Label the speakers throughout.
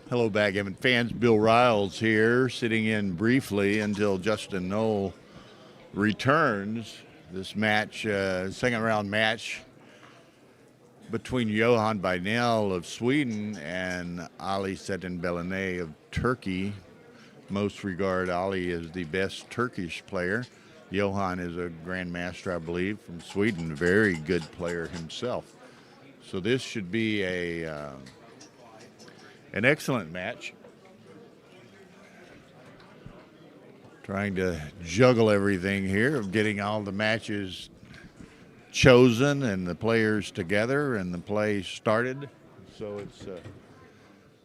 Speaker 1: Hello, Backgammon fans. Bill Riles here, sitting in briefly until Justin Knoll returns. This match, second round match between Johan Bynell of Sweden and Çetin Belene of Turkey. Most regard Ali as the best Turkish player. Johan is a grandmaster, I believe, from Sweden. Very good player himself. So this should be an excellent match. Trying to juggle everything here of getting all the matches chosen and the players together and the play started. So it's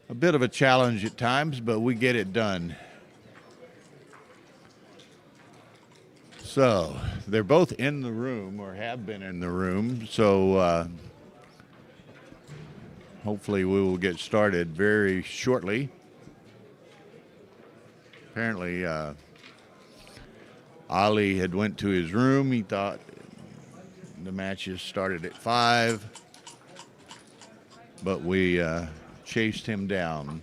Speaker 1: a bit of a challenge at times, but we get it done. So they're both in the room or have been in the room. So hopefully we will get started very shortly. Apparently Ali had went to his room. He thought the matches started at 5, but we chased him down.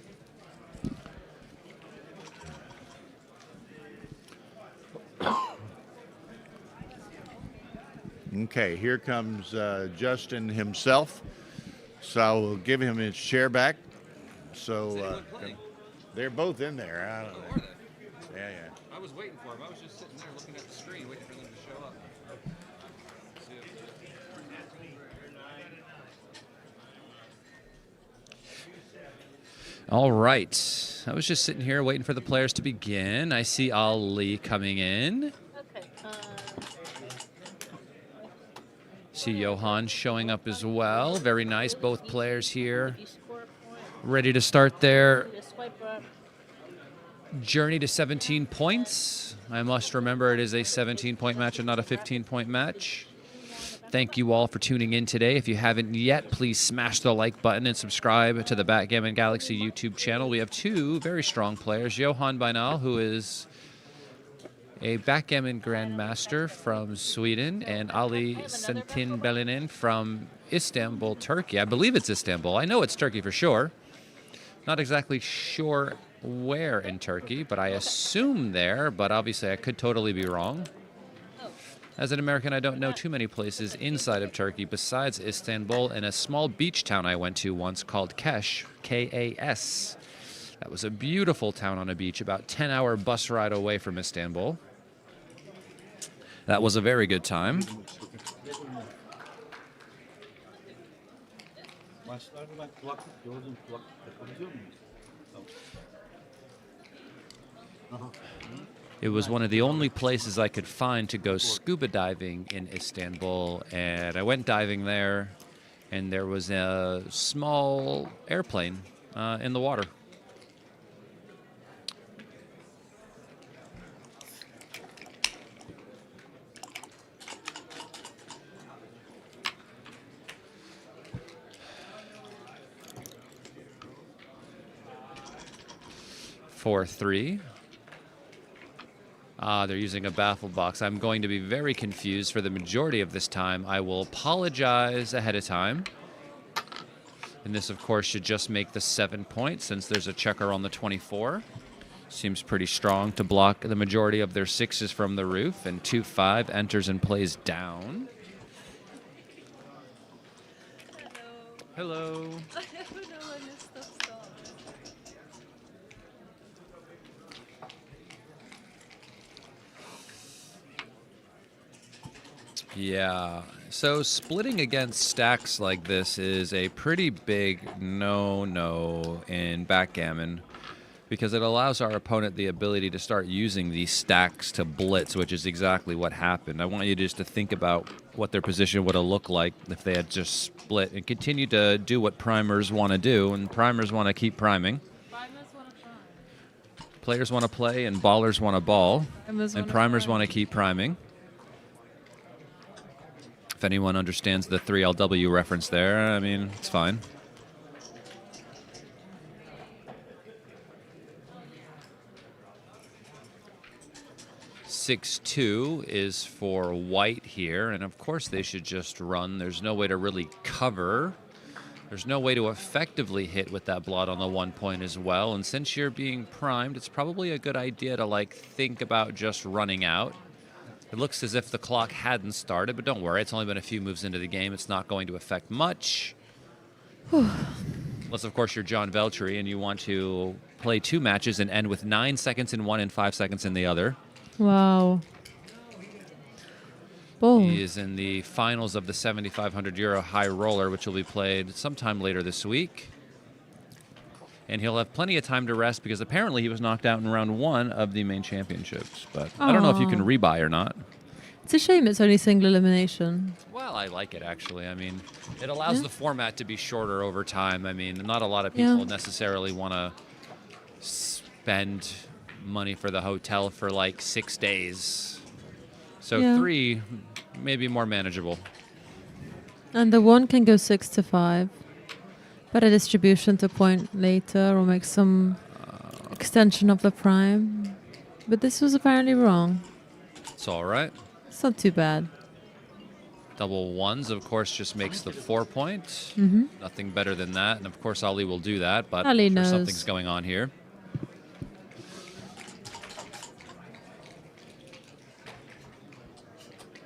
Speaker 1: Okay, here comes Justin himself. So I will give him his chair back. So they're both in there. I don't know. Yeah.
Speaker 2: I was waiting for him. I was just sitting there looking at the screen, waiting for them to show up. All right. I was just sitting here waiting for the players to begin. I see Ali coming in.
Speaker 3: Okay.
Speaker 2: See Johan showing up as well. Very nice. Both players here ready to start their journey to 17 points. I must remember it is a 17-point match and not a 15-point match. Thank you all for tuning in today. If you haven't yet, please smash the like button and subscribe to the Backgammon Galaxy YouTube channel. We have two very strong players, Johan Bynell, who is a backgammon grandmaster from Sweden, and Çetin Belene from Istanbul, Turkey. I believe it's Istanbul. I know it's Turkey for sure. Not exactly sure where in Turkey, but I assume there, but obviously I could totally be wrong. As an American, I don't know too many places inside of Turkey besides Istanbul and a small beach town I went to once called Kesh, K-A-S. That was a beautiful town on a beach, about 10-hour bus ride away from Istanbul. That was a very good time. It was one of the only places I could find to go scuba diving in Istanbul, and I went diving there, and there was a small airplane in the water. For 3. They're using a baffle box. I'm going to be very confused for the majority of this time. I will apologize ahead of time. And this, of course, should just make the 7 points since there's a checker on the 24. Seems pretty strong to block the majority of their 6s from the roof. And 2-5 enters and plays down. Hello.
Speaker 3: I don't know when this stuff stops.
Speaker 2: Yeah, so splitting against stacks like this is a pretty big no-no in backgammon because it allows our opponent the ability to start using these stacks to blitz, which is exactly what happened. I want you just to think about what their position would have looked like if they had just split and continued to do what primers want to do, and primers want to keep priming.
Speaker 3: Primers want to prime.
Speaker 2: Players want to play and ballers want to ball, and primers want to keep priming. If anyone understands the 3LW reference there, I mean, it's fine. Six-two is for white here, and of course they should just run. There's no way to really cover There's no way to effectively hit with that blood on the 1 point as well. And since you're being primed, it's probably a good idea to like think about just running out. It looks as if the clock hadn't started, but don't worry. It's only been a few moves into the game. It's not going to affect much. Unless, of course, you're John Veltri and you want to play 2 matches and end with 9 seconds in one and 5 seconds in the other.
Speaker 4: Wow. Bold.
Speaker 2: He is in the finals of the 7,500 euro high roller, which will be played sometime later this week. And he'll have plenty of time to rest because apparently he was knocked out in round 1 of the main championships. But I don't know if you can rebuy or not.
Speaker 4: It's a shame it's only single elimination.
Speaker 2: Well, I like it, actually. I mean, it allows the format to be shorter over time. I mean, not a lot of people necessarily want to spend money for the hotel for like 6 days. So 3, maybe more manageable.
Speaker 4: And the 1 can go 6 to 5. But a distribution to point later or make some extension of the prime. But this was apparently wrong.
Speaker 2: It's all right.
Speaker 4: It's not too bad.
Speaker 2: Double 1s, of course, just makes the 4 point.
Speaker 4: Mm-hmm.
Speaker 2: Nothing better than that. And, of course, Ali will do that. But
Speaker 4: Ali
Speaker 2: I'm sure
Speaker 4: knows.
Speaker 2: something's going on here.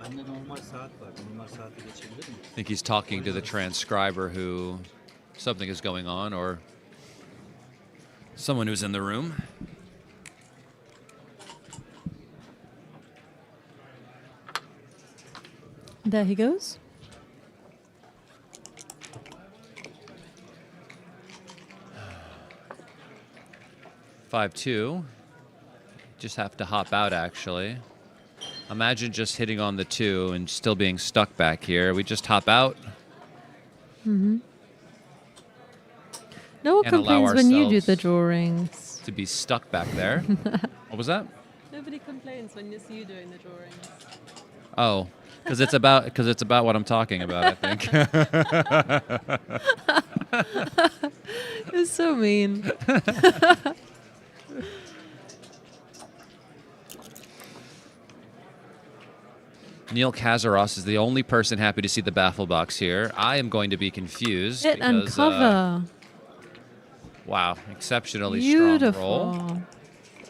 Speaker 2: I think he's talking to the transcriber who something is going on, or someone who's in the room.
Speaker 4: There he goes.
Speaker 2: Five two. Just have to hop out, actually. Imagine just hitting on the 2 and still being stuck back here. We just hop out.
Speaker 4: Mm-hmm. No one
Speaker 2: And allow
Speaker 4: complains when you do
Speaker 2: ourselves
Speaker 4: the drawings.
Speaker 2: to be stuck back there. What was that?
Speaker 4: Nobody complains when it's you doing the drawings.
Speaker 2: Oh, because it's about what I'm talking about, I think.
Speaker 4: It's so mean.
Speaker 2: Neil Kazaros is the only person happy to see the baffle box here. I am going to be confused.
Speaker 4: Hit and
Speaker 2: because,
Speaker 4: cover.
Speaker 2: Wow, exceptionally strong roll.
Speaker 4: Beautiful.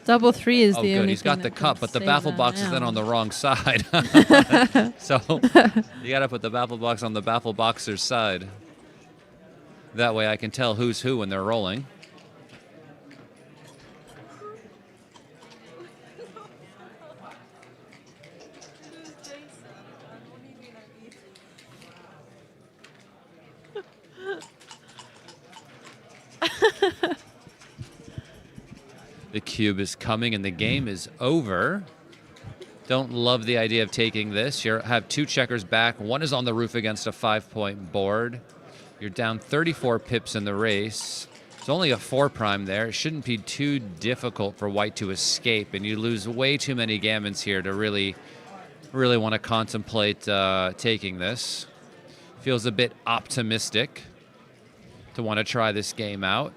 Speaker 4: Double 3 is
Speaker 2: Oh,
Speaker 4: the
Speaker 2: good.
Speaker 4: only
Speaker 2: He's got
Speaker 4: thing
Speaker 2: the
Speaker 4: that
Speaker 2: cup,
Speaker 4: can
Speaker 2: but the
Speaker 4: save
Speaker 2: baffle
Speaker 4: that
Speaker 2: box is then
Speaker 4: now.
Speaker 2: on the wrong side. So you got to put the baffle box on the baffle boxer's side. That way I can tell who's who when they're rolling. The cube is coming and the game is over. Don't love the idea of taking this. You have 2 checkers back. 1 is on the roof against a 5-point board. You're down 34 pips in the race. It's only a 4 prime there. It shouldn't be too difficult for white to escape, and you lose way too many gammons here to really want to contemplate taking this. Feels a bit optimistic to want to try this game out.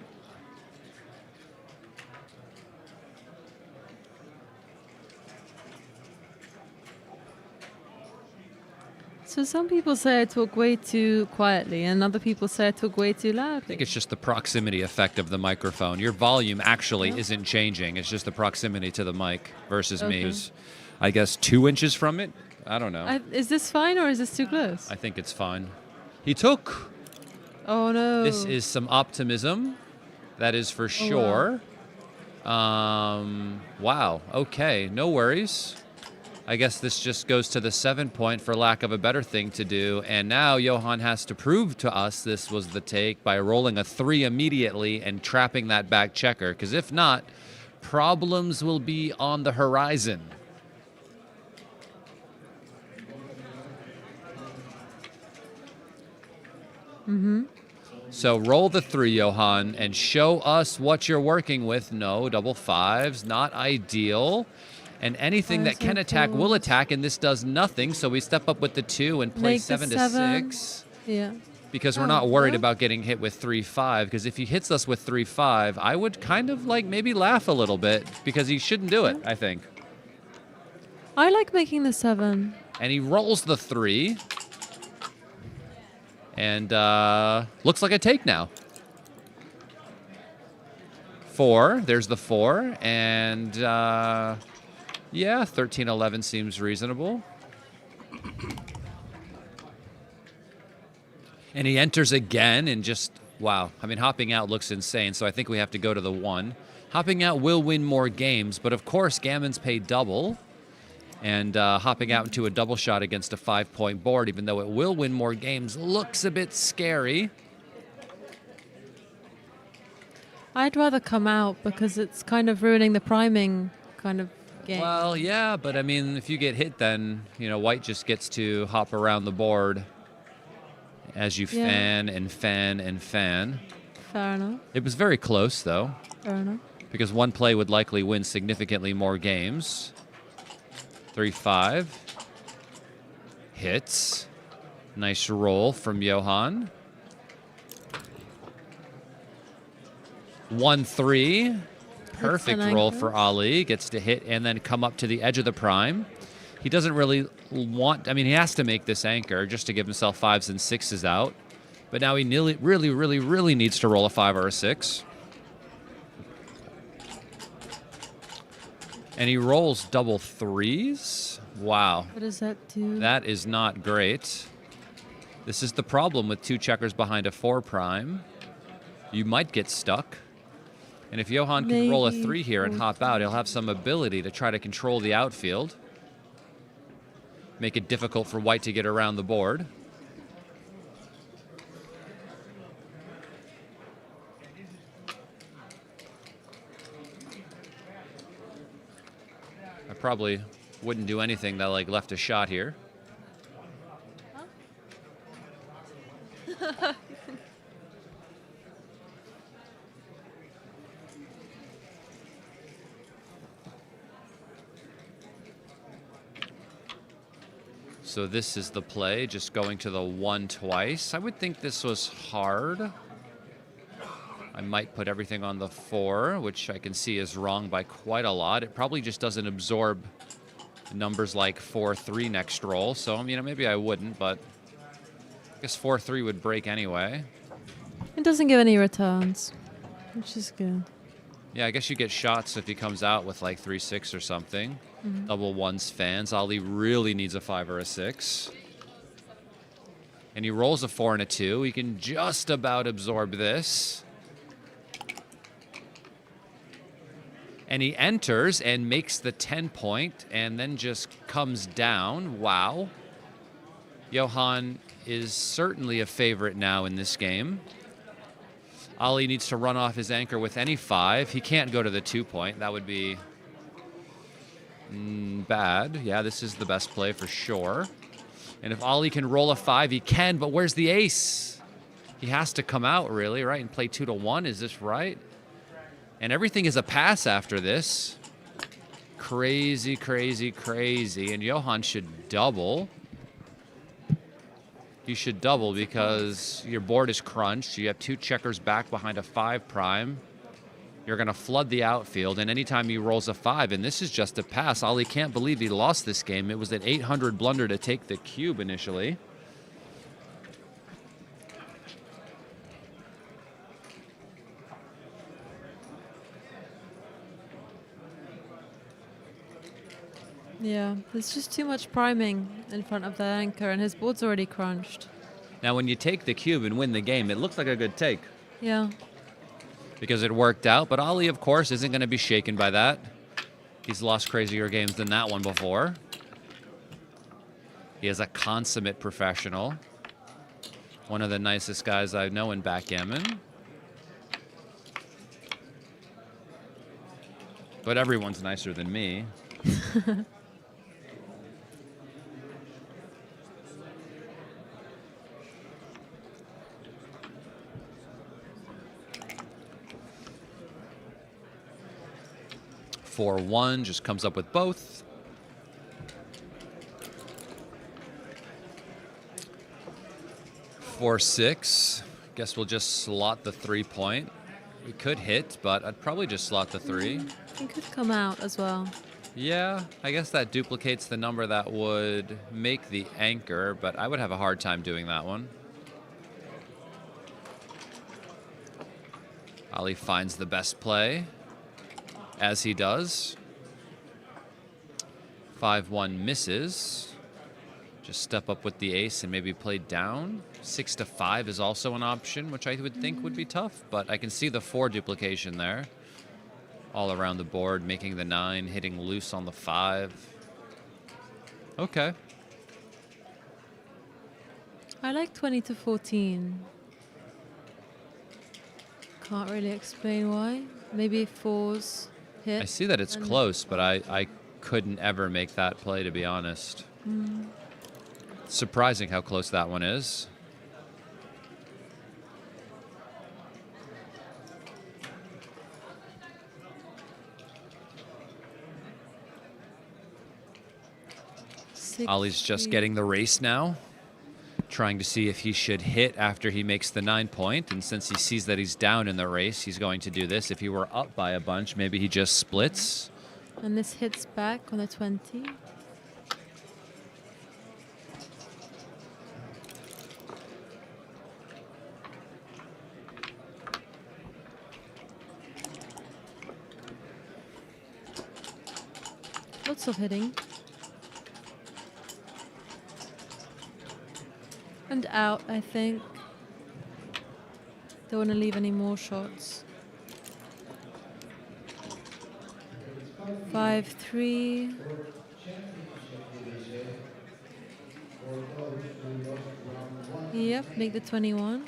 Speaker 4: So some people say I talk way too quietly, and other people say I talk way too
Speaker 2: I
Speaker 4: loudly.
Speaker 2: think it's just the proximity effect of the microphone. Your volume actually isn't changing. It's just the proximity to the mic versus me, who's, I guess, 2 inches from it. I don't know.
Speaker 4: Is this fine or is this too close?
Speaker 2: I think it's fine. He took.
Speaker 4: Oh no.
Speaker 2: This is some optimism. That is for sure. Wow. Okay. No worries. I guess this just goes to the 7 point for lack of a better thing to do. And now Johan has to prove to us this was the take by rolling a 3 immediately and trapping that back checker. Because if not, problems will be on the horizon. So roll the 3, Johan, and show us what you're working with. No, double 5s, not ideal. And anything that can attack will attack, and this does nothing. So we step up with the 2 and play
Speaker 4: Make the
Speaker 2: 7 to
Speaker 4: 7.
Speaker 2: 6.
Speaker 4: Yeah.
Speaker 2: Because we're not worried about getting hit with 3-5. Because if he hits us with 3-5, I would kind of like maybe laugh a little bit because he shouldn't do it, I think.
Speaker 4: I like making the 7.
Speaker 2: And he rolls the 3. And looks like a take now. 4. There's the 4. And yeah, 13-11 seems reasonable. And he enters again and just, wow. I mean, hopping out looks insane, so I think we have to go to the 1. Hopping out will win more games, but of course, gammons pay double. And hopping out into a double shot against a 5-point board, even though it will win more games, looks a bit scary.
Speaker 4: I'd rather come out because it's kind of ruining the priming kind of game.
Speaker 2: Well, yeah, but I mean, if you get hit, then, you know, white just gets to hop around the board as you
Speaker 4: Yeah.
Speaker 2: fan and fan and fan.
Speaker 4: Fair enough.
Speaker 2: It was very close, though,
Speaker 4: Fair enough.
Speaker 2: because one play would likely win significantly more games. 3-5. Hits. Nice roll from Johan. 1-3. Perfect
Speaker 4: an
Speaker 2: roll
Speaker 4: anchor.
Speaker 2: for Ali. Gets to hit and then come up to the edge of the prime. He doesn't really want... I mean, he has to make this anchor just to give himself 5s and 6s out. But now he really needs to roll a 5 or a 6. And he rolls double 3s. Wow.
Speaker 4: What does that do?
Speaker 2: That is not great. This is the problem with 2 checkers behind a 4 prime. You might get stuck. And if Johan can roll a
Speaker 4: Maybe
Speaker 2: 3 here and
Speaker 4: 4.
Speaker 2: hop out, he'll have some ability to try to control the outfield. Make it difficult for white to get around the board. I probably wouldn't do anything that like left a shot here. So this is the play, just going to the 1 twice. I would think this was hard. I might put everything on the 4, which I can see is wrong by quite a lot. It probably just doesn't absorb numbers like 4-3 next roll. So, you know, maybe I wouldn't, but I guess 4-3 would break anyway.
Speaker 4: It doesn't give any returns, which is good.
Speaker 2: Yeah, I guess you get shots if he comes out with like 3-6 or something. Double 1s fans. Ali really needs a 5 or a 6. And he rolls a 4 and a 2. He can just about absorb this. And he enters and makes the 10-point and then just comes down. Wow. Johan is certainly a favorite now in this game. Ali needs to run off his anchor with any 5. He can't go to the 2-point. That would be bad. Yeah, this is the best play for sure. And if Ali can roll a 5, he can, but where's the ace? He has to come out, really, right, and play 2-1. Is this right? And everything is a pass after this. Crazy, crazy, crazy. And Johan should double. You should double because your board is crunched. You have 2 checkers back behind a 5 prime. You're going to flood the outfield, and anytime he rolls a 5, and this is just a pass, Ali can't believe he lost this game. It was an 800 blunder to take the cube initially.
Speaker 4: Yeah, there's just too much priming in front of the anchor, and his board's already crunched.
Speaker 2: Now, when you take the cube and win the game, it looks like a good take
Speaker 4: Yeah.
Speaker 2: because it worked out. But Ali, of course, isn't going to be shaken by that. He's lost crazier games than that one before. He is a consummate professional. One of the nicest guys I know in backgammon. But everyone's nicer than me. Four one just comes up with both. 4-6. Guess we'll just slot the 3-point. We could hit, but I'd probably just slot the 3.
Speaker 4: It could come out as well.
Speaker 2: Yeah, I guess that duplicates the number that would make the anchor, but I would have a hard time doing that one. Ali finds the best play, as he does. 5-1 misses. Just step up with the ace and maybe play down. 6-5 is also an option, which I would think would be tough, but I can see the 4 duplication there. All around the board, making the 9, hitting loose on the 5. Okay.
Speaker 4: I like 20-14. Can't really explain why. Maybe 4s hit.
Speaker 2: I see that it's
Speaker 4: and-
Speaker 2: close, but I couldn't ever make that play, to be honest. Surprising how close that one is. Ali's just
Speaker 4: 6-3.
Speaker 2: getting the race now, trying to see if he should hit after he makes the 9 point. And since he sees that he's down in the race, he's going to do this. If he were up by a bunch, maybe he just splits.
Speaker 4: And this hits back on a 20. Lots of hitting. And out, I think. Don't want to leave any more shots. 5-3. Yep, make the 21.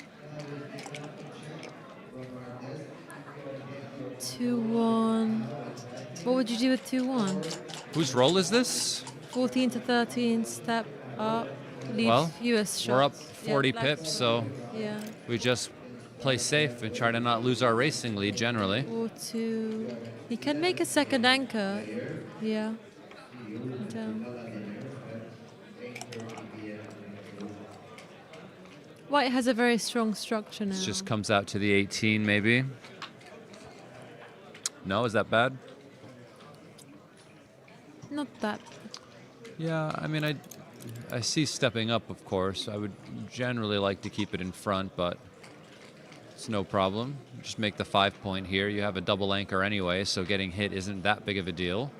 Speaker 4: 2-1. What would you do with 2-1?
Speaker 2: Whose roll is this?
Speaker 4: 14-13, step up. Leave
Speaker 2: Well,
Speaker 4: fewest shots.
Speaker 2: We're up
Speaker 4: Yeah,
Speaker 2: 40
Speaker 4: black-
Speaker 2: pips, so
Speaker 4: Yeah.
Speaker 2: we just play safe and try to not lose our racing lead generally.
Speaker 4: 4-2. He can make a second anchor. Yeah. Down. White has a very strong structure now.
Speaker 2: It just comes out to the 18 maybe. No, is that bad?
Speaker 4: Not that.
Speaker 2: Yeah, I mean, I see stepping up, of course. I would generally like to keep it in front, but it's no problem. Just make the 5 point here. You have a double anchor anyway, so getting hit isn't that big of a deal.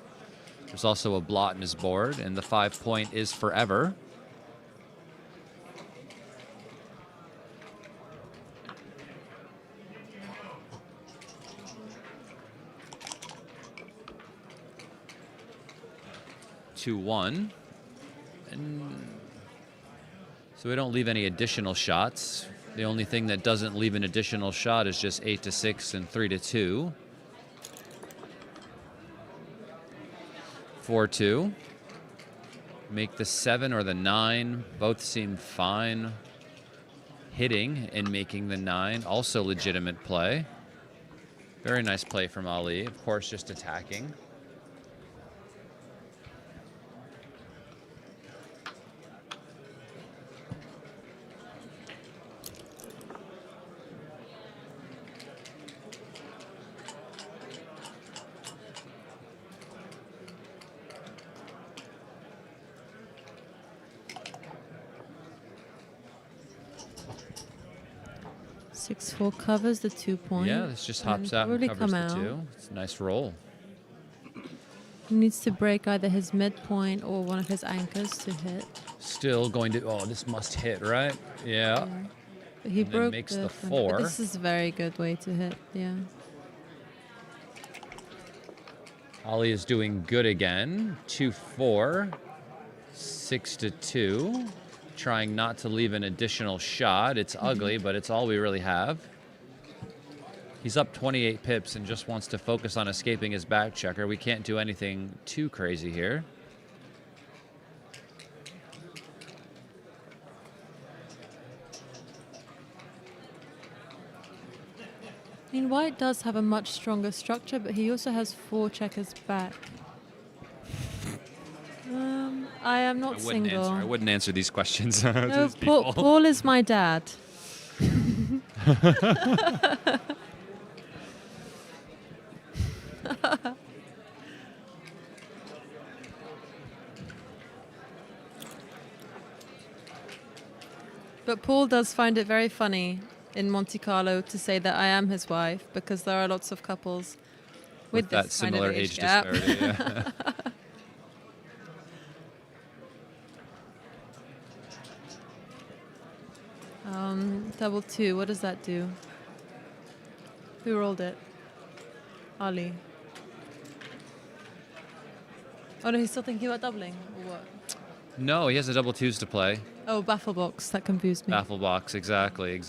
Speaker 2: There's also a blot in his board, and the 5 point is forever. Two, 1. And so we don't leave any additional shots. The only thing that doesn't leave an additional shot is just 8-6 and 3-2. 4-2. Make the 7 or the 9. Both seem fine. Hitting and making the 9, also legitimate play. Very nice play from Ali. Of course, just attacking.
Speaker 4: Six, 4 covers the 2 point.
Speaker 2: Yeah, this just hops out and
Speaker 4: probably
Speaker 2: covers
Speaker 4: come
Speaker 2: the
Speaker 4: out.
Speaker 2: 2. It's a nice roll.
Speaker 4: He needs to break either his midpoint or one of his anchors to hit.
Speaker 2: Still going to, oh, this must hit, right? Yeah.
Speaker 4: But he
Speaker 2: And then
Speaker 4: broke
Speaker 2: makes
Speaker 4: the
Speaker 2: the
Speaker 4: front.
Speaker 2: 4.
Speaker 4: But this is a very good way to hit. Yeah.
Speaker 2: Ali is doing good again. 2-4. 6-2. Trying not to leave an additional shot. It's ugly, but it's all we really have. He's up 28 pips and just wants to focus on escaping his back checker. We can't do anything too crazy here.
Speaker 4: I mean, White does have a much stronger structure, but he also has 4 checkers back. I am not single.
Speaker 2: I wouldn't answer these questions.
Speaker 4: No,
Speaker 2: to these people.
Speaker 4: Paul is my dad. But Paul does find it very funny in Monte Carlo to say that I am his wife, because there are lots of couples with
Speaker 2: that
Speaker 4: this kind of
Speaker 2: similar age
Speaker 4: gap.
Speaker 2: disparity. Yeah.
Speaker 4: Double two. What does that do? Who rolled it? Ali. Oh no, he's still thinking about doubling, or what?
Speaker 2: No, he has a double twos to play.
Speaker 4: Oh, baffle box. That confused me.
Speaker 2: Baffle box, exactly.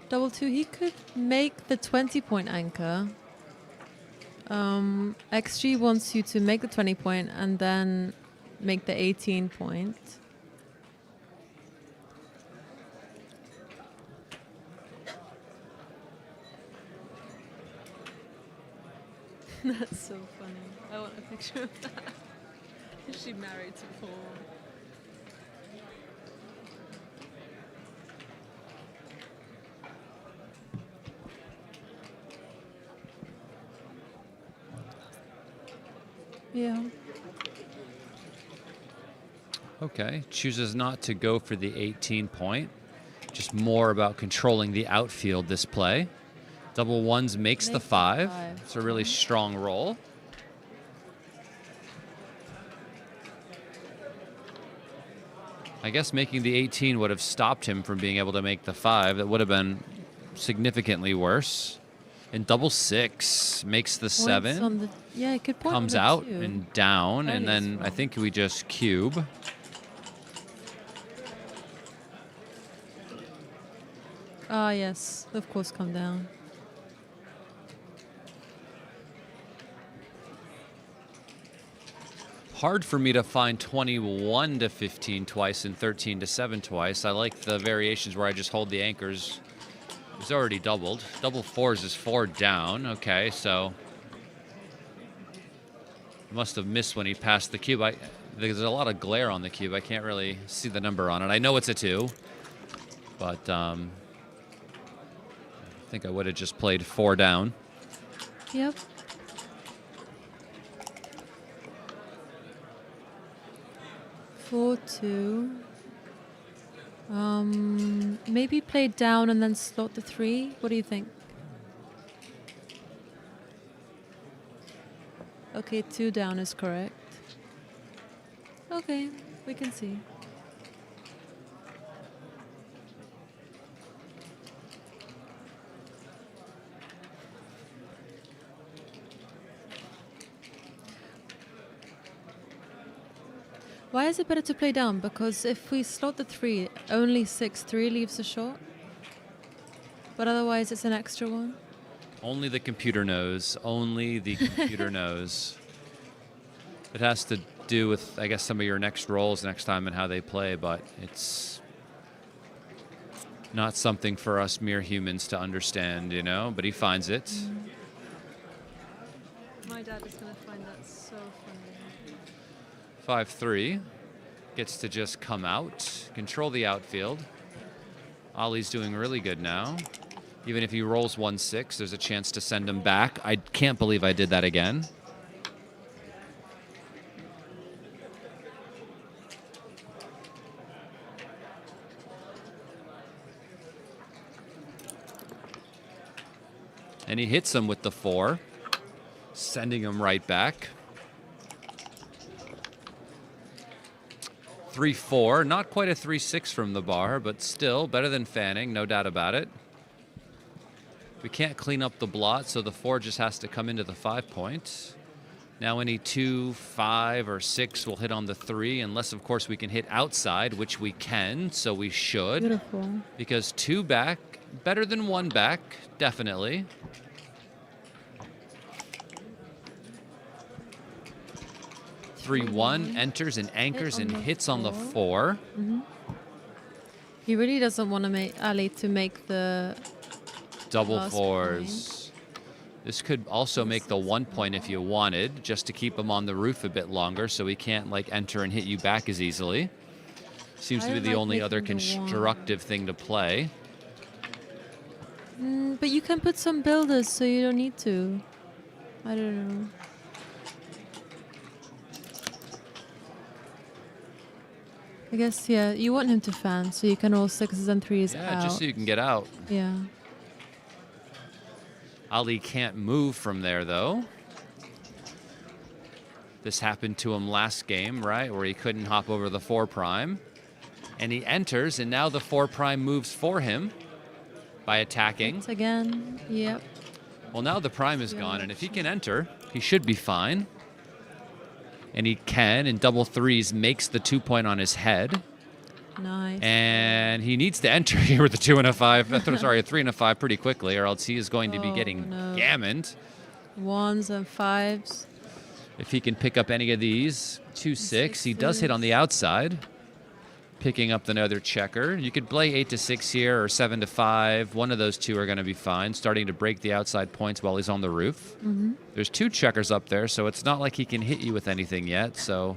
Speaker 4: Double two. He could make the 20-point anchor. XG wants you to make the 20-point and then make the 18-point. That's so funny. I want a picture of that. Is she married to Paul? Yeah.
Speaker 2: Okay, chooses not to go for the 18-point. Just more about controlling the outfield this play. Double ones makes the 5. It's a really strong roll. I guess making the 18 would have stopped him from being able to make the 5. That would have been significantly worse. And double 6 makes the 7.
Speaker 4: Yeah, it could point
Speaker 2: Comes
Speaker 4: on the
Speaker 2: out
Speaker 4: 2.
Speaker 2: and down,
Speaker 4: That
Speaker 2: and
Speaker 4: is
Speaker 2: then I
Speaker 4: wrong.
Speaker 2: think we just cube.
Speaker 4: Ah, yes. Of course, come down.
Speaker 2: Hard for me to find 21 to 15 twice and 13 to 7 twice. I like the variations where I just hold the anchors. It's already doubled. Double 4s is 4 down. Okay, so must have missed when he passed the cube. There's a lot of glare on the cube. I can't really see the number on it. I know it's a 2, but I think I would have just played 4 down.
Speaker 4: Yep. Four, 2. Maybe play down and then slot the 3. What do you think? Okay, 2 down is correct. Okay, we can see. Why is it better to play down? Because if we slot the 3, only 6-3 leaves a short. But otherwise it's an extra one.
Speaker 2: Only the computer knows. Only the computer knows. It has to do with, I guess, some of your next rolls next time and how they play, but it's not something for us mere humans to understand, you know? But he finds it.
Speaker 4: My dad is going to find that so funny.
Speaker 2: 5-3. Gets to just come out, control the outfield. Ali's doing really good now. Even if he rolls 1-6, there's a chance to send him back. I can't believe I did that again. And he hits him with the 4, sending him right back. 3-4, not quite a 3-6 from the bar, but still better than fanning, no doubt about it. We can't clean up the blot, so the 4 just has to come into the 5-point. Now any 2, 5, or 6 will hit on the 3, unless, of course, we can hit outside, which we can, so we should.
Speaker 4: Beautiful.
Speaker 2: Because 2 back, better than 1 back, definitely. Three, 1 enters and anchors and hits on the 4.
Speaker 4: He really doesn't want to make Ali to make the
Speaker 2: Double
Speaker 4: last
Speaker 2: 4s. This could also make the 1 point if you wanted, just to keep him on the roof a bit longer so he can't like enter and hit you back as easily. Seems
Speaker 4: I
Speaker 2: to be
Speaker 4: don't
Speaker 2: the
Speaker 4: like
Speaker 2: only other
Speaker 4: making the 1.
Speaker 2: constructive thing to play.
Speaker 4: But you can put some builders, so you don't need to. I don't know. I guess, yeah, you want him to fan, so you can roll 6s and 3s
Speaker 2: Yeah,
Speaker 4: out.
Speaker 2: just so you can get out.
Speaker 4: Yeah.
Speaker 2: Ali can't move from there, though. This happened to him last game, right, where he couldn't hop over the 4 prime. And he enters, and now the 4 prime moves for him by attacking.
Speaker 4: It's again. Yep.
Speaker 2: Well, now the prime is gone, and if he can enter, he should be fine. And he can, and double 3s makes the 2-point on his head.
Speaker 4: Nice.
Speaker 2: And he needs to enter here with a 2 and a 5. Sorry, a 3 and a 5 pretty quickly, or else he is going to be getting gammoned.
Speaker 4: 1s and 5s.
Speaker 2: If he can pick up any of these, 2-6. He does hit on the outside, picking up another checker. You could play 8-6 here or 7-5. One of those two are going to be fine, starting to break the outside points while he's on the roof. There's 2 checkers up there, so it's not like he can hit you with anything yet. So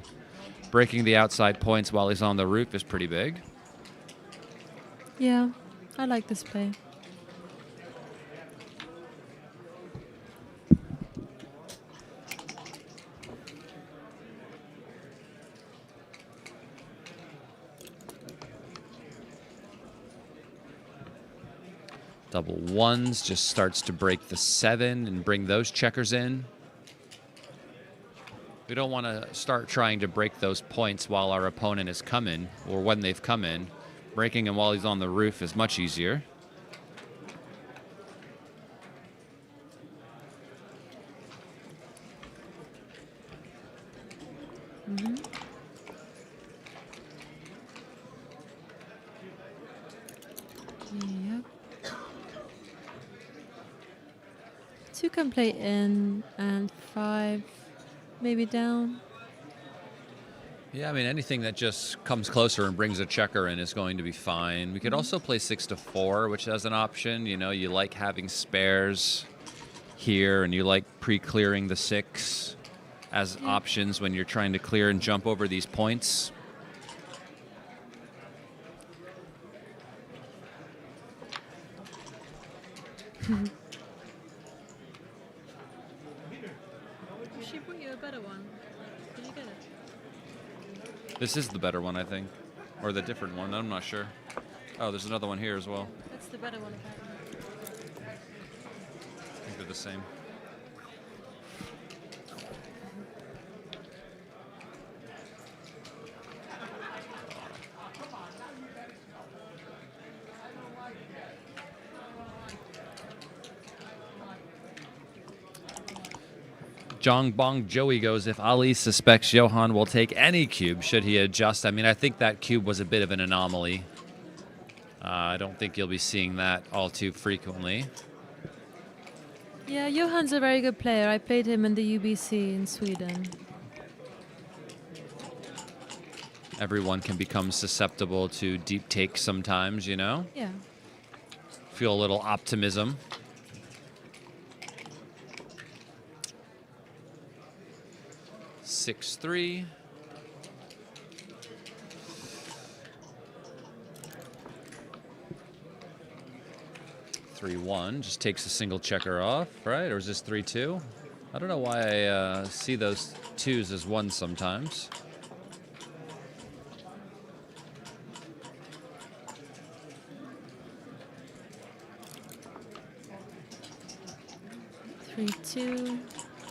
Speaker 2: breaking the outside points while he's on the roof is pretty big.
Speaker 4: Yeah, I like this play.
Speaker 2: Double 1s just starts to break the 7 and bring those checkers in. We don't want to start trying to break those points while our opponent is coming or when they've come in. Breaking him while he's on the roof is much easier.
Speaker 4: Yep. 2 can play in and 5 maybe down.
Speaker 2: Yeah, I mean, anything that just comes closer and brings a checker in is going to be fine. We could also play 6-4, which has an option. You know, you like having spares here, and you like pre-clearing the 6 as options when you're trying to clear and jump over these points.
Speaker 3: She brought you a better one. Did you get it?
Speaker 2: This is the better one, I think. Or the different one, I'm not sure. Oh, there's another one here as well.
Speaker 3: That's the better one, apparently.
Speaker 2: I think they're the same. Jong Bong Joey goes, if Ali suspects Johan will take any cube, should he adjust? I mean, I think that cube was a bit of an anomaly. I don't think you'll be seeing that all too frequently.
Speaker 4: Yeah, Johan's a very good player. I played him in the UBC in Sweden.
Speaker 2: Everyone can become susceptible to deep takes sometimes, you know?
Speaker 4: Yeah.
Speaker 2: Feel a little optimism. 6-3. Three one just takes a single checker off, right? Or is this 3-2? I don't know why I see those 2s as 1s sometimes.
Speaker 4: Three, 2.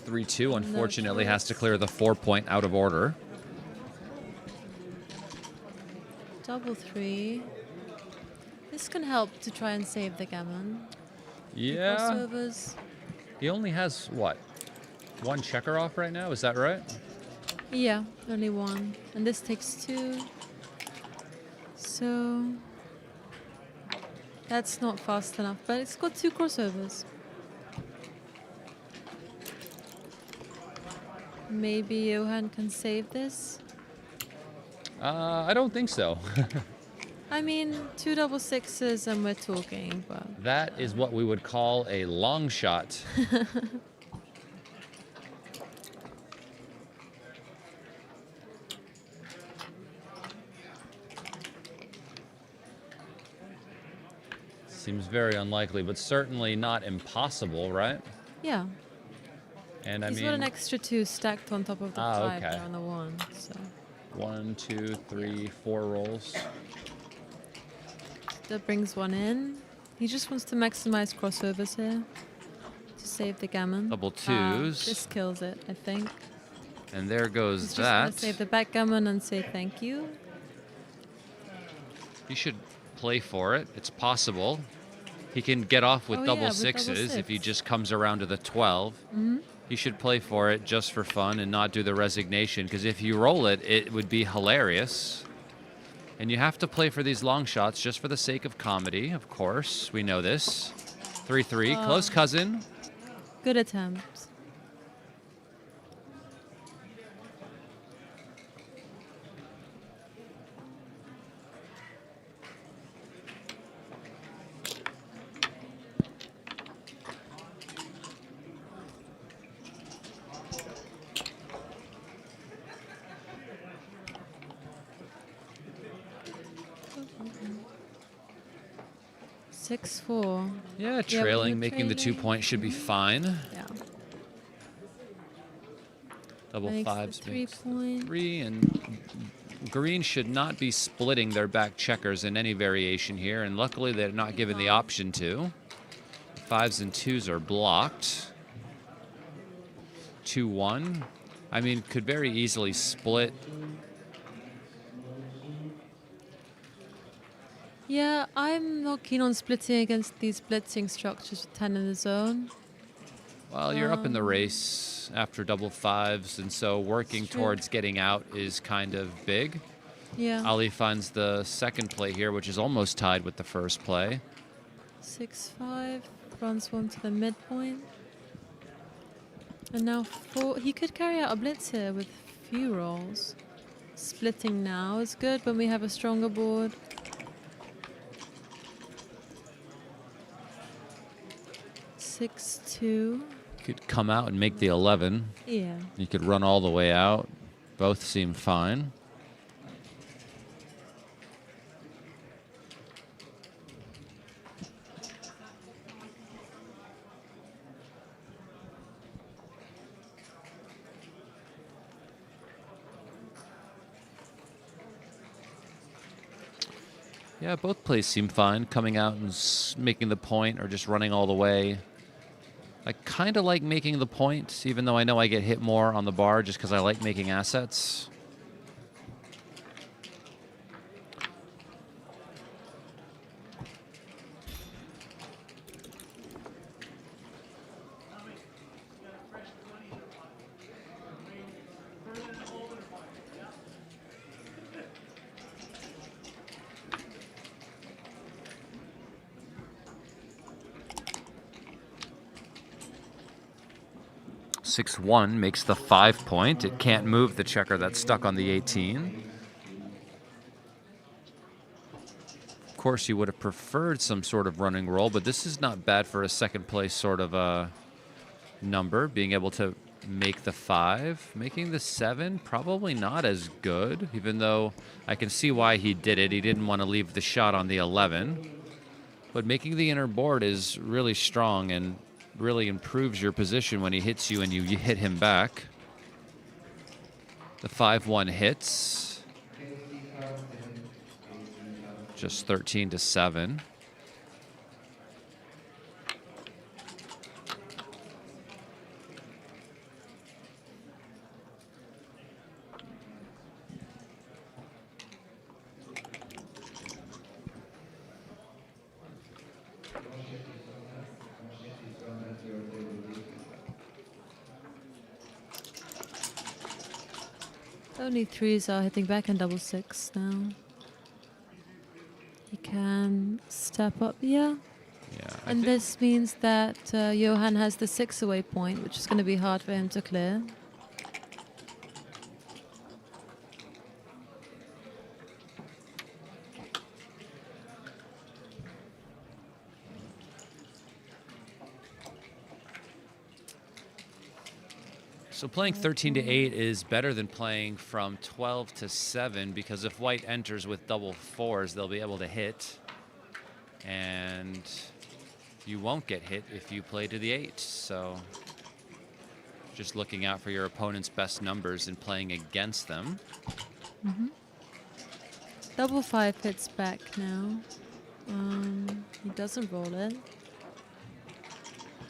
Speaker 2: 3-2, unfortunately, has to clear the 4-point out of order.
Speaker 4: Double 3. This can help to try and save the gammon.
Speaker 2: Yeah.
Speaker 4: Crossovers.
Speaker 2: He only has, what, 1 checker off right now? Is that right?
Speaker 4: Yeah, only 1. And this takes 2. So that's not fast enough, but it's got 2 crossovers. Maybe Johan can save this.
Speaker 2: I don't think so.
Speaker 4: I mean, 2 double 6s and we're talking, but
Speaker 2: That is what we would call a long shot. Seems very unlikely, but certainly not impossible, right?
Speaker 4: yeah.
Speaker 2: And I
Speaker 4: He's
Speaker 2: mean,
Speaker 4: got an extra 2 stacked on top of the 5
Speaker 2: okay.
Speaker 4: there on the 1. So
Speaker 2: 1, 2, 3, 4 rolls.
Speaker 4: That brings one in. He just wants to maximize crossovers here to save the gammon.
Speaker 2: Double
Speaker 4: Ah,
Speaker 2: twos.
Speaker 4: this kills it, I think.
Speaker 2: And there goes
Speaker 4: He's just gonna
Speaker 2: that.
Speaker 4: save the backgammon and say thank you.
Speaker 2: You should play for it. It's possible. He can get off with
Speaker 4: Oh,
Speaker 2: double
Speaker 4: yeah, with
Speaker 2: sixes
Speaker 4: double
Speaker 2: if he
Speaker 4: six.
Speaker 2: just comes around to the 12. He should play for it just for fun and not do the resignation, because if you roll it, it would be hilarious. And you have to play for these long shots just for the sake of comedy, of course. We know this. 3-3, close cousin.
Speaker 4: Good attempt. Six, 4.
Speaker 2: Yeah,
Speaker 4: but
Speaker 2: trailing,
Speaker 4: you're
Speaker 2: making the 2
Speaker 4: trailing.
Speaker 2: points should be fine.
Speaker 4: Yeah.
Speaker 2: Double
Speaker 4: Makes the
Speaker 2: fives
Speaker 4: 3
Speaker 2: makes
Speaker 4: point.
Speaker 2: 3, and green should not be splitting their back checkers in any variation here, and luckily they're not given the option to. 5s and 2s are blocked. 2-1. I mean, could very easily split.
Speaker 4: Yeah, I'm not keen on splitting against these blitzing structures with 10 in the zone.
Speaker 2: Well, you're up in the race after double fives, and so working
Speaker 4: It's true.
Speaker 2: towards getting out is kind of big.
Speaker 4: Yeah.
Speaker 2: Ali finds the second play here, which is almost tied with the first play.
Speaker 4: 6, 5. Runs one to the midpoint. And now 4. He could carry out a blitz here with few rolls. Splitting now is good when we have a stronger board. 6, 2.
Speaker 2: Could come out and make the 11.
Speaker 4: Yeah.
Speaker 2: You could run all the way out. Both seem fine. Yeah, both plays seem fine. Coming out and making the point or just running all the way. I kind of like making the point, even though I know I get hit more on the bar just because I like making assets. Six one makes the 5 point. It can't move the checker that's stuck on the 18. Of course, you would have preferred some sort of running roll, but this is not bad for a second place sort of a number. Being able to make the 5, making the 7, probably not as good, even though I can see why he did it. He didn't want to leave the shot on the 11. But making the inner board is really strong and really improves your position when he hits you and you hit him back. The 5-1 hits. Just 13-7.
Speaker 4: Only 3s are hitting back and double 6 now. He can step up, yeah.
Speaker 2: Yeah,
Speaker 4: And this means that Johan has the 6 away point, which is going to be hard for him to clear.
Speaker 2: So playing 13-8 is better than playing from 12-7, because if white enters with double 4s, they'll be able to hit. And you won't get hit if you play to the 8. So just looking out for your opponent's best numbers and playing against them.
Speaker 4: Double 5 hits back now. He doesn't roll it.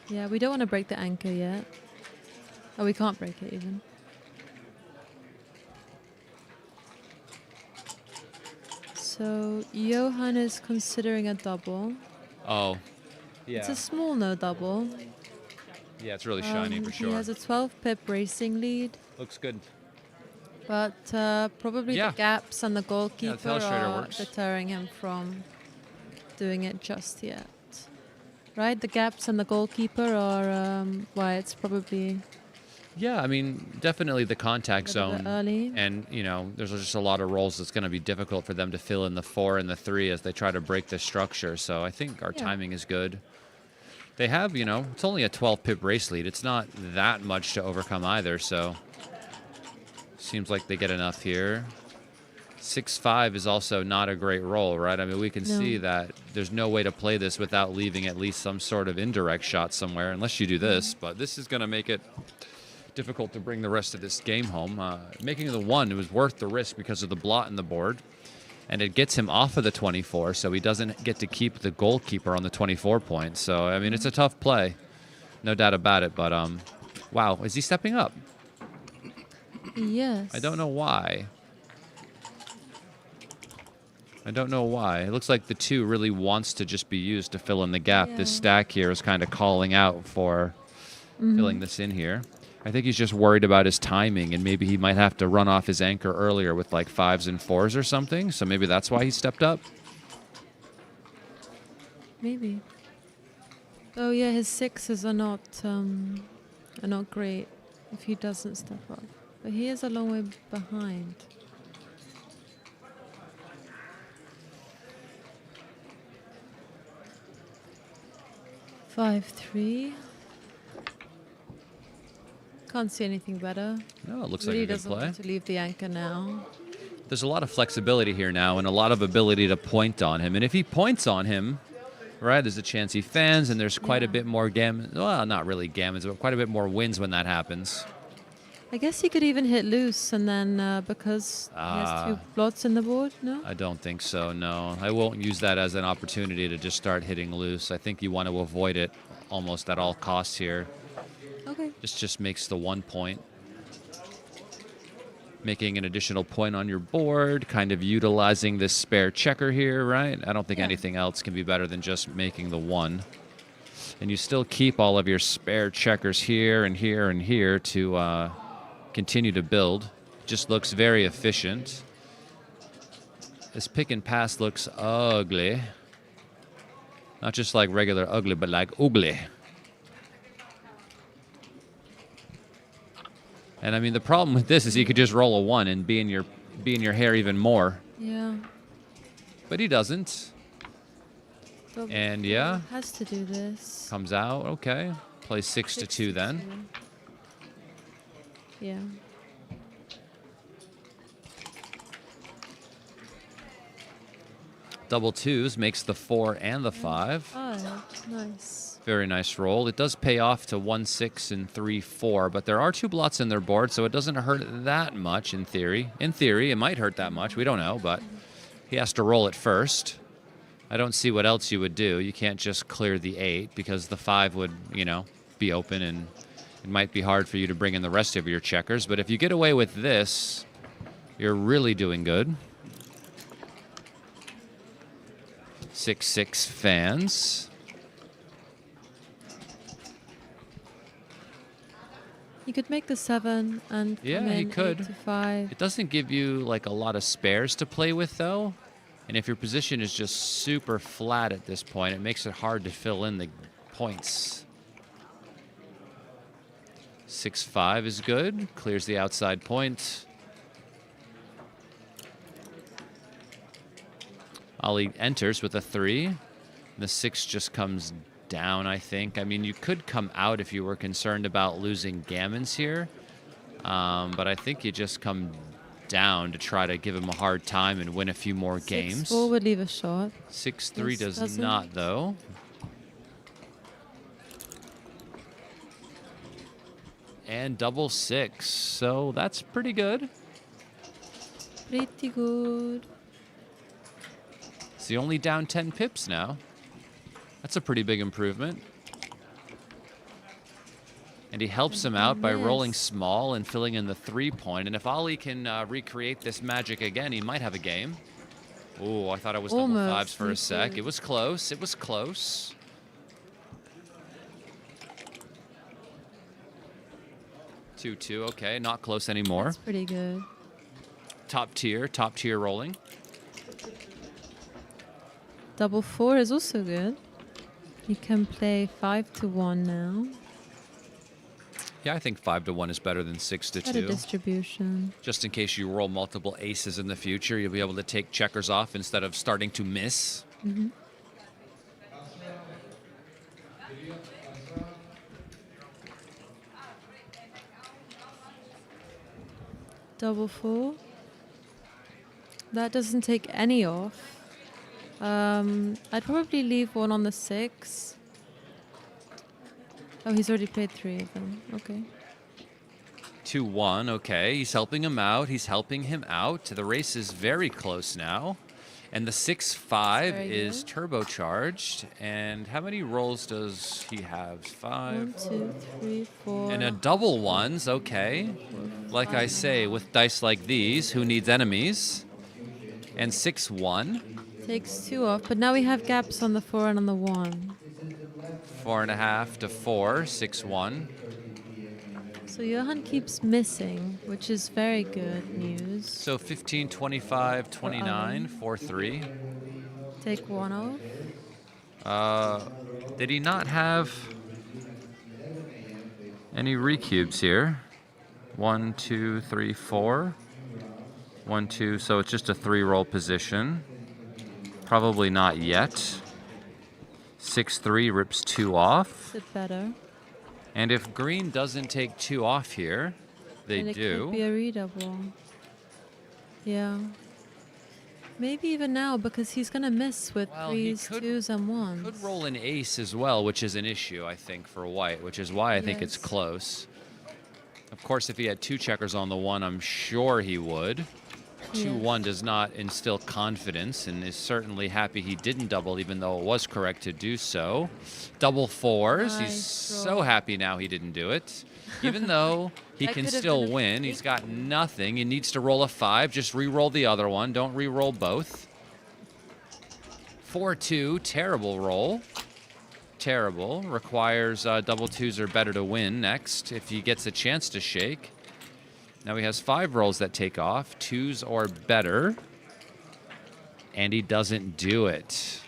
Speaker 4: Yeah, we don't want to break the anchor yet. Oh, we can't break it even. So Johan is considering a double.
Speaker 2: Oh,
Speaker 4: It's
Speaker 2: yeah.
Speaker 4: a small no double.
Speaker 2: Yeah, it's really shiny for
Speaker 4: He
Speaker 2: sure.
Speaker 4: has a 12 pip racing lead,
Speaker 2: Looks good.
Speaker 4: but probably
Speaker 2: Yeah.
Speaker 4: the gaps and the goalkeeper
Speaker 2: Telestrator
Speaker 4: are
Speaker 2: works.
Speaker 4: deterring him from doing it just yet. Right? The gaps and the goalkeeper are why it's probably
Speaker 2: Yeah, I mean, definitely the contact
Speaker 4: a little bit
Speaker 2: zone.
Speaker 4: early.
Speaker 2: And, you know, there's just a lot of roles that's going to be difficult for them to fill in the 4 and the 3 as they try to break the structure. So I think our
Speaker 4: Yeah.
Speaker 2: timing is good. They have, you know, it's only a 12 pip race lead. It's not that much to overcome either. So seems like they get enough here. 6-5 is also not a great roll, right? I mean, we can
Speaker 4: No.
Speaker 2: see that there's no way to play this without leaving at least some sort of indirect shot somewhere, unless you do this. But this is going to make it difficult to bring the rest of this game home. Making the 1 was worth the risk because of the blot in the board. And it gets him off of the 24, so he doesn't get to keep the goalkeeper on the 24 points. So, I mean, it's a tough play. No doubt about it. But, wow, is he stepping up?
Speaker 4: Yes.
Speaker 2: I don't know why. I don't know why. It looks like the 2 really wants to just be used to fill in the gap. This
Speaker 4: Yeah.
Speaker 2: stack here is kind of calling out for filling this in here. I think he's just worried about his timing, and maybe he might have to run off his anchor earlier with like 5s and 4s or something. So maybe that's why he stepped up.
Speaker 4: Maybe. Oh yeah, his 6s are not great if he doesn't step up. But he is a long way behind. Five, 3. Can't see anything better.
Speaker 2: No, it looks
Speaker 4: Really
Speaker 2: like a good
Speaker 4: doesn't
Speaker 2: play.
Speaker 4: want to leave the anchor now.
Speaker 2: There's a lot of flexibility here now and a lot of ability to point on him. And if he points on him, right, there's a chance he fans, and there's quite a
Speaker 4: Yeah.
Speaker 2: bit more gammon. Well, not really gammons, but quite a bit more wins when that happens.
Speaker 4: I guess he could even hit loose, and then because he has 2 blots in the board, no?
Speaker 2: I don't think so, no. I won't use that as an opportunity to just start hitting loose. I think you want to avoid it almost at all costs here.
Speaker 4: Okay.
Speaker 2: This just makes the 1 point. Making an additional point on your board, kind of utilizing this spare checker here, right? I don't think
Speaker 4: Yeah.
Speaker 2: anything else can be better than just making the 1. And you still keep all of your spare checkers here and here and here to continue to build. Just looks very efficient. This pick and pass looks ugly. Not just like regular ugly, but like ugly. And I mean, the problem with this is he could just roll a 1 and be in your hair even more.
Speaker 4: Yeah.
Speaker 2: But he doesn't.
Speaker 4: Double
Speaker 2: And
Speaker 4: 4
Speaker 2: yeah.
Speaker 4: has to do this.
Speaker 2: Comes out, okay. Plays 6-2 then.
Speaker 4: Yeah.
Speaker 2: Double 2s makes the 4 and the 5.
Speaker 4: Oh, nice.
Speaker 2: Very nice roll. It does pay off to 1, 6, and 3, 4, but there are 2 blots in their board, so it doesn't hurt that much in theory. In theory, it might hurt that much. We don't know, but he has to roll it first. I don't see what else you would do. You can't just clear the 8 because the 5 would, you know, be open, and it might be hard for you to bring in the rest of your checkers. But if you get away with this, you're really doing good. 6-6 fans.
Speaker 4: You could make the 7 and
Speaker 2: Yeah,
Speaker 4: come
Speaker 2: he
Speaker 4: in
Speaker 2: could.
Speaker 4: 8 to 5.
Speaker 2: It doesn't give you like a lot of spares to play with though. And if your position is just super flat at this point, it makes it hard to fill in the points. 6-5 is good. Clears the outside point. Ollie enters with a 3. The 6 just comes down, I think. I mean, you could come out if you were concerned about losing gammons here. But I think you just come down to try to give him a hard time and win a few more games.
Speaker 4: 6-4 would leave a shot.
Speaker 2: 6-3
Speaker 4: This
Speaker 2: does
Speaker 4: doesn't.
Speaker 2: not, though. And double 6. So that's pretty good.
Speaker 4: Pretty good.
Speaker 2: Is he only down 10 pips now? That's a pretty big improvement. And he helps him out by rolling small and filling in the 3-point. And if Ali can recreate this magic again, he might have a game. Oh, I thought I was double fives for a sec. It was close. It was close. Two. Okay, not close anymore.
Speaker 4: That's pretty good.
Speaker 2: Top tier rolling.
Speaker 4: Double 4 is also good. You can play 5-1 now.
Speaker 2: Yeah, I think 5-1 is better than 6-2.
Speaker 4: Better distribution.
Speaker 2: Just in case you roll multiple aces in the future, you'll be able to take checkers off instead of starting to miss.
Speaker 4: Mm-hmm. Double 4. That doesn't take any off. I'd probably leave one on the 6. Oh, he's already played 3 of them. Okay.
Speaker 2: 2-1. Okay, he's helping him out. He's helping him out. The race is very close now. And the 6-5 is turbocharged. And how many rolls does he have? 5.
Speaker 4: 1, 2, 3, 4.
Speaker 2: And a double ones. Okay. Like I say, with dice like these, who needs enemies? And 6-1.
Speaker 4: Takes 2 off, but now we have gaps on the 4 and on the 1.
Speaker 2: 4.5 to 4, 6-1.
Speaker 4: So Johan keeps missing, which is very good news.
Speaker 2: So 15, 25, 29, 4-3.
Speaker 4: Take 1 off.
Speaker 2: Did he not have any recubes here? 1, 2, 3, 4. 1, 2, so it's just a 3-roll position. Probably not yet. 6-3 rips 2 off.
Speaker 4: Is it better?
Speaker 2: And if green doesn't take 2 off here, they
Speaker 4: and it
Speaker 2: do.
Speaker 4: could be a redouble. Yeah. Maybe even now, because he's going to miss with 3s, 2s, and 1s.
Speaker 2: Could roll an ace as well, which is an issue, I think, for white, which is why I think it's close. Of course, if he had 2 checkers on the 1, I'm sure he would. 2-1 does not instill confidence, and is certainly happy he didn't double, even though it was correct to do so. Double 4s. He's so happy now he didn't do it. Even though he can still win, he's got nothing. He needs to roll a 5. Just re-roll the other one. Don't re-roll both. 4-2. Terrible roll. Terrible. Requires double 2s or better to win next if he gets a chance to shake. Now he has 5 rolls that take off, 2s or better, and he doesn't do it.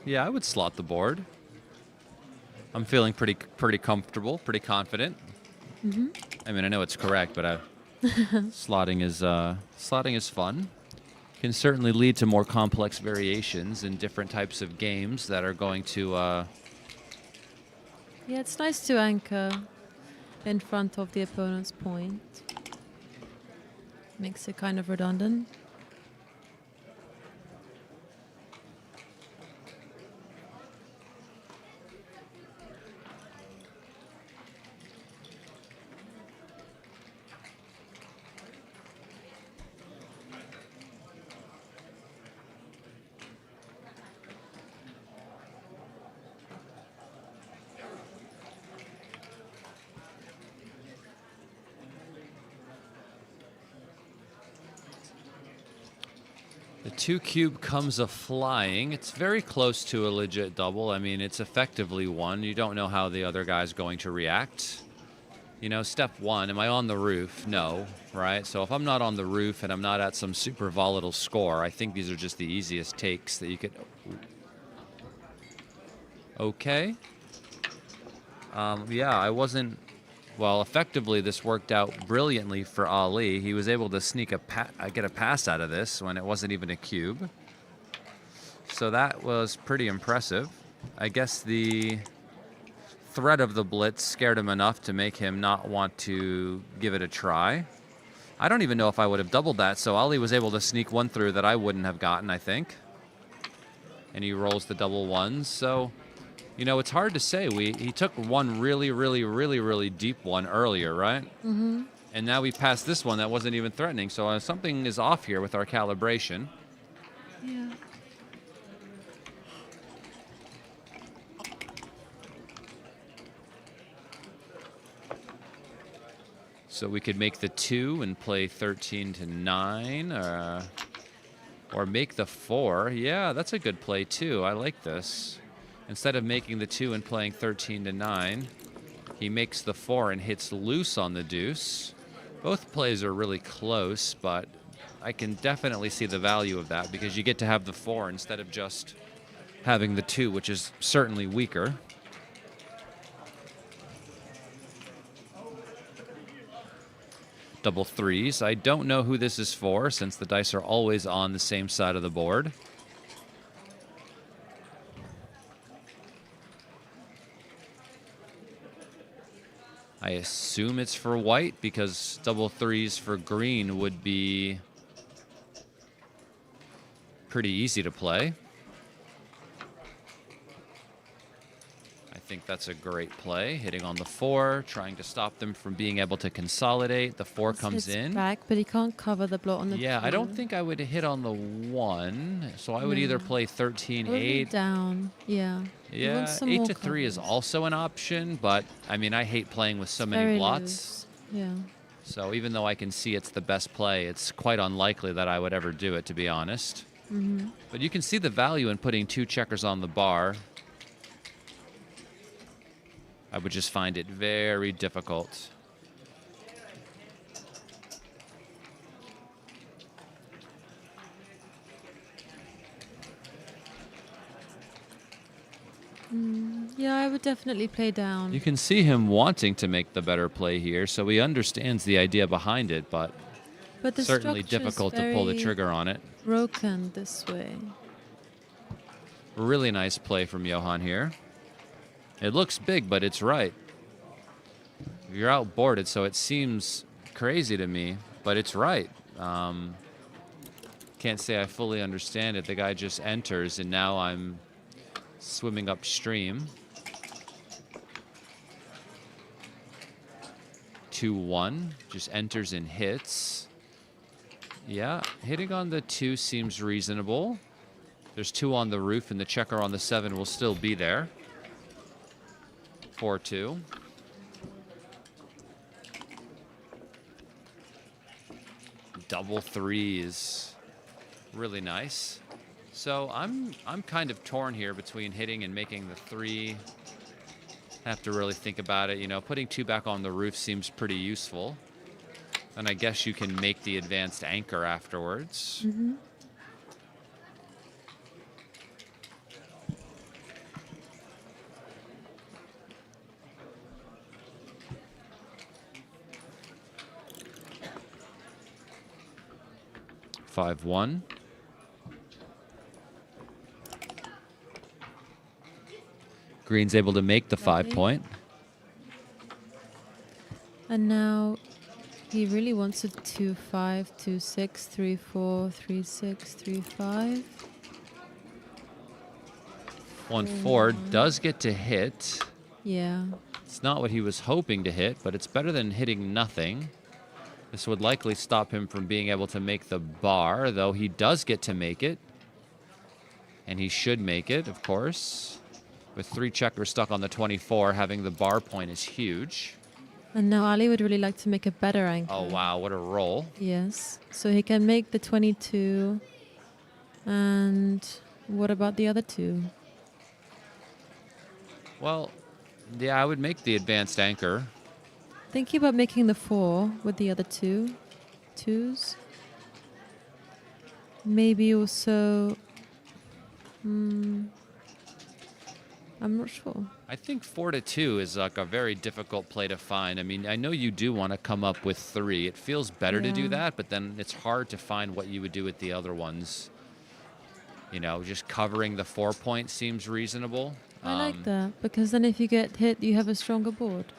Speaker 2: Yeah, I would slot the board. I'm feeling pretty comfortable, pretty confident.
Speaker 4: Mm-hmm.
Speaker 2: I mean, I know it's correct, but slotting is fun. Can certainly lead to more complex variations in different types of games that are going to.
Speaker 4: Yeah, it's nice to anchor in front of the opponent's point. Makes it kind of redundant.
Speaker 2: The 2 cube comes a flying. It's very close to a legit double. I mean, it's effectively 1. You don't know how the other guy's going to react. You know, step 1, am I on the roof? No, right? So if I'm not on the roof and I'm not at some super volatile score, I think these are just the easiest takes that you could. Okay. Yeah, I wasn't Well, effectively, this worked out brilliantly for Ali. He was able to sneak get a pass out of this when it wasn't even a cube. So that was pretty impressive. I guess the threat of the blitz scared him enough to make him not want to give it a try. I don't even know if I would have doubled that, so Ali was able to sneak one through that I wouldn't have gotten, I think. And he rolls the double ones, so... You know, it's hard to say. He took one really deep one earlier, right? Mm-hmm. And now we passed this one that wasn't even threatening. So something is off here with our calibration.
Speaker 4: Yeah.
Speaker 2: So we could make the 2 and play 13 to 9, or make the 4. Yeah, that's a good play too. I like this. Instead of making the 2 and playing 13 to 9, he makes the 4 and hits loose on the deuce. Both plays are really close, but I can definitely see the value of that because you get to have the 4 instead of just having the 2, which is certainly weaker. Double 3s. I don't know who this is for since the dice are always on the same side of the board. I assume it's for white because double 3s for green would be pretty easy to play. I think that's a great play, hitting on the 4, trying to stop them from being able to consolidate. The 4 comes
Speaker 4: Hits in. back, but he can't cover the block on the
Speaker 2: Yeah,
Speaker 4: 2.
Speaker 2: I don't think I would hit on the 1, so I would either play 13,
Speaker 4: Probably
Speaker 2: 8.
Speaker 4: down. Yeah. He
Speaker 2: Yeah,
Speaker 4: wants some
Speaker 2: 8
Speaker 4: more
Speaker 2: to 3 is
Speaker 4: covers.
Speaker 2: also an option, but I mean, I hate playing with so many
Speaker 4: Very
Speaker 2: blots.
Speaker 4: loose. Yeah.
Speaker 2: So even though I can see it's the best play, it's quite unlikely that I would ever do it, to be honest.
Speaker 4: Mm-hmm.
Speaker 2: But you can see the value in putting 2 checkers on the bar. I would just find it very difficult.
Speaker 4: Yeah, I would definitely play down.
Speaker 2: You can see him wanting to make the better play here, so he understands the idea behind it, but
Speaker 4: But the
Speaker 2: certainly
Speaker 4: structure is
Speaker 2: difficult to pull the
Speaker 4: very
Speaker 2: trigger on it.
Speaker 4: broken this way.
Speaker 2: Really nice play from Johan here. It looks big, but it's right. You're outboarded, so it seems crazy to me, but it's right. Can't say I fully understand it. The guy just enters, and now I'm swimming upstream. 2-1, just enters and hits. Yeah, hitting on the 2 seems reasonable. There's 2 on the roof, and the checker on the 7 will still be there. 4-2. Double 3s. Really nice. So I'm kind of torn here between hitting and making the 3. Have to really think about it. You know, putting 2 back on the roof seems pretty useful. And I guess you can make the advanced anchor afterwards.
Speaker 4: Mm-hmm.
Speaker 2: Five one. Green's able to make the 5 point.
Speaker 4: And now he really wants a 2-5, 2-6, 3-4, 3-6, 3-5.
Speaker 2: 1-4 does get to hit.
Speaker 4: Yeah.
Speaker 2: It's not what he was hoping to hit, but it's better than hitting nothing. This would likely stop him from being able to make the bar, though he does get to make it. And he should make it, of course. With 3 checkers stuck on the 24, having the bar point is huge.
Speaker 4: And now Ali would really like to make a better anchor.
Speaker 2: Oh, wow, what a roll.
Speaker 4: Yes. So he can make the 22. And what about the other 2?
Speaker 2: Well, yeah, I would make the advanced anchor.
Speaker 4: Thinking about making the 4 with the other 2s. Maybe also... I'm not sure.
Speaker 2: I think 4 to 2 is like a very difficult play to find. I mean, I know you do want to come up with 3. It feels better to do
Speaker 4: Yeah.
Speaker 2: that, but then it's hard to find what you would do with the other ones. You know, just covering the 4 point seems reasonable.
Speaker 4: I like that, because then if you get hit, you have a stronger board.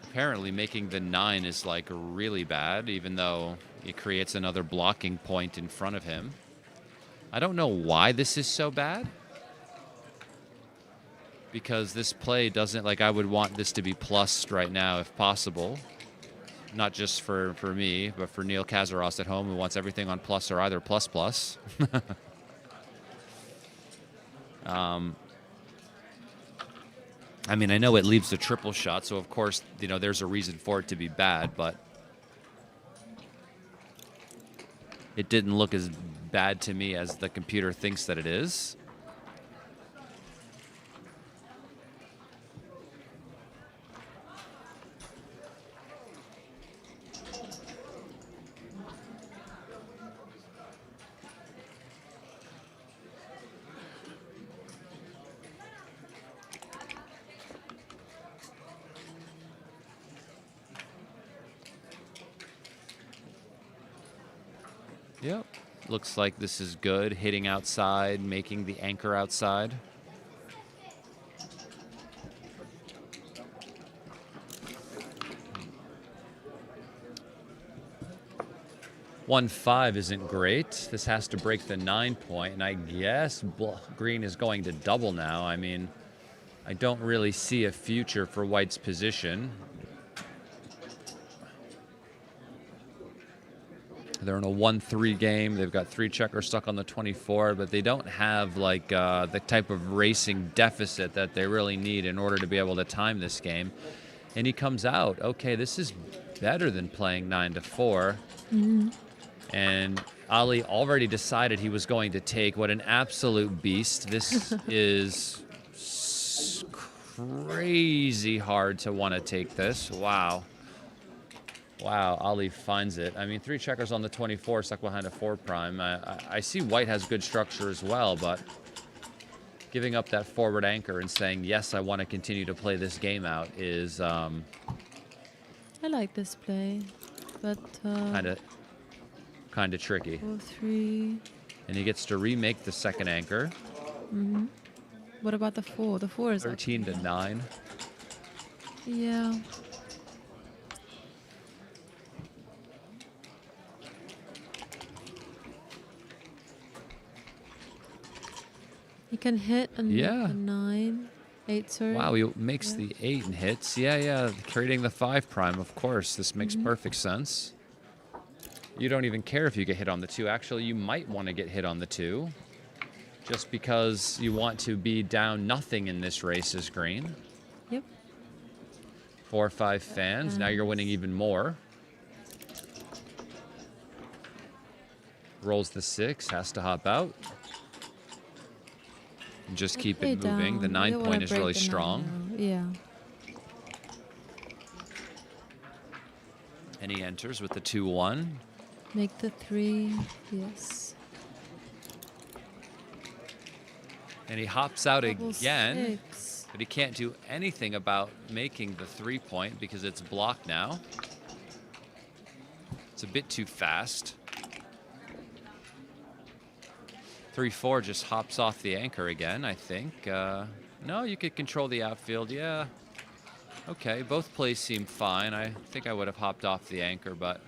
Speaker 2: Apparently making the 9 is like really bad, even though it creates another blocking point in front of him. I don't know why this is so bad. Because this play doesn't, like, I would want this to be plussed right now if possible. Not just for me, but for Neil Kazaros at home, who wants everything on plus or either plus plus. I mean, I know it leaves the triple shot, so of course, you know, there's a reason for it to be bad, but it didn't look as bad to me as the computer thinks that it is. Yep. Looks like this is good. Hitting outside, making the anchor outside. One 5 isn't great. This has to break the 9 point, and I guess green is going to double now. I mean, I don't really see a future for white's position. They're in a 1-3 game. They've got 3 checkers stuck on the 24, but they don't have like the type of racing deficit that they really need in order to be able to time this game. And he comes out. Okay, this is better than playing 9 to 4.
Speaker 4: Mm-hmm.
Speaker 2: And Ali already decided he was going to take. What an absolute beast. This is crazy hard to want to take this. Wow. Wow, Ali finds it. I mean, 3 checkers on the 24, stuck behind a 4 prime. I see white has good structure as well, but giving up that forward anchor and saying, yes, I want to continue to play this game out is
Speaker 4: I like this play, but
Speaker 2: kind of tricky.
Speaker 4: 4-3.
Speaker 2: And he gets to remake the second anchor.
Speaker 4: Mm-hmm. What about the 4? The 4 is
Speaker 2: 13 to 9.
Speaker 4: Yeah. He can hit and
Speaker 2: Yeah.
Speaker 4: make the 9, 8, sorry.
Speaker 2: Wow, he makes
Speaker 4: Yeah.
Speaker 2: the 8 and hits. Yeah, creating the 5 prime, of course. This makes perfect sense. You don't even care if you get hit on the 2. Actually, you might want to get hit on the 2, just because you want to be down nothing in this race as green.
Speaker 4: Yep.
Speaker 2: 4 or 5 fans. Now you're winning even more. Rolls the 6, has to hop out. And just keep
Speaker 4: Play
Speaker 2: it moving. The
Speaker 4: down.
Speaker 2: 9
Speaker 4: You don't wanna
Speaker 2: point is
Speaker 4: break
Speaker 2: really
Speaker 4: the 9
Speaker 2: strong.
Speaker 4: now. Yeah.
Speaker 2: And he enters with the 2-1.
Speaker 4: Make the 3. Yes.
Speaker 2: And he hops out
Speaker 4: Double
Speaker 2: again.
Speaker 4: 6.
Speaker 2: But he can't do anything about making the 3 point because it's blocked now. It's a bit too fast. 3-4 just hops off the anchor again, I think. No, you could control the outfield. Yeah. Okay, both plays seem fine. I think I would have hopped off the anchor, but...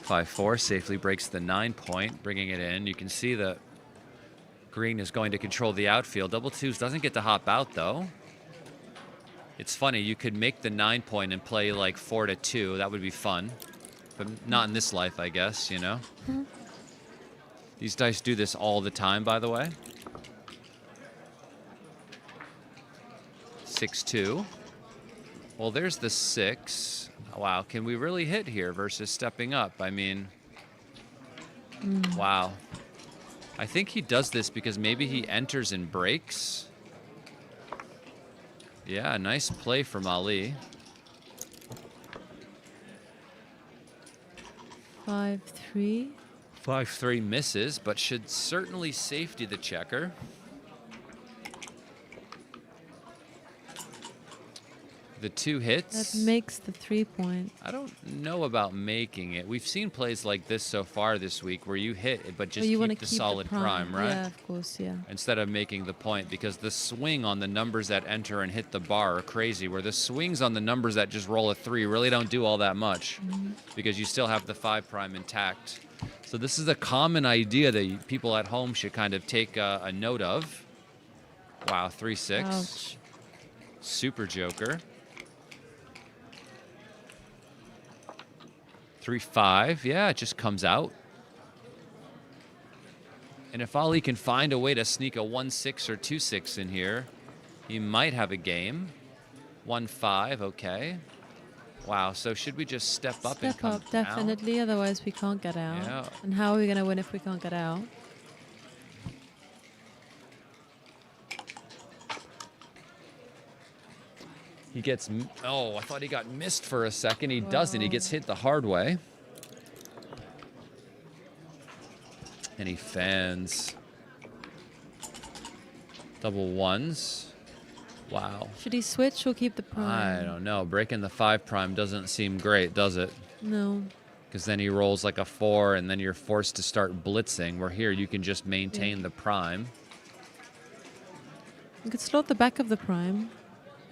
Speaker 2: (5-4) safely breaks the 9 point, bringing it in. You can see that green is going to control the outfield. Double 2s doesn't get to hop out, though. It's funny, you could make the 9 point and play like 4 to 2. That would be fun. But not in this life, I guess, you know? These dice do this all the time, by the way. 6-2. Well, there's the 6. Wow, can we really hit here versus stepping up? I mean, wow. I think he does this because maybe he enters and breaks. Yeah, nice play from Ali.
Speaker 4: 5-3.
Speaker 2: 5-3 misses, but should certainly safety the checker. The 2 hits.
Speaker 4: That makes the 3 point.
Speaker 2: I don't know about making it. We've seen plays like this so far this week where you hit it, but just
Speaker 4: you
Speaker 2: keep the solid prime, right?
Speaker 4: Yeah, of course, yeah.
Speaker 2: Instead of making the point, because the swing on the numbers that enter and hit the bar are crazy, where the swings on the numbers that just roll a 3 really don't do all that much because you still have the 5 prime intact. So this is a common idea that people at home should kind of take a note of. Wow, 3-6.
Speaker 4: Ouch.
Speaker 2: Super joker. 3-5, yeah, it just comes out. And if Ali can find a way to sneak a 1-6 or 2-6 in here, he might have a game. 1-5, okay. Wow, so should we just step up and come
Speaker 4: Step up, definitely, otherwise we can't get out.
Speaker 2: Yeah.
Speaker 4: And how are we going to win if we can't get out?
Speaker 2: He gets, oh, I thought he got missed for a second. He doesn't. He gets hit the hard way. And he fans. Double ones. Wow.
Speaker 4: Should he switch or keep the prime?
Speaker 2: I don't know. Breaking the 5 prime doesn't seem great, does it?
Speaker 4: No.
Speaker 2: Because then he rolls like a 4, and then you're forced to start blitzing. Where here, you can just maintain the prime.
Speaker 4: You could slot the back of the prime,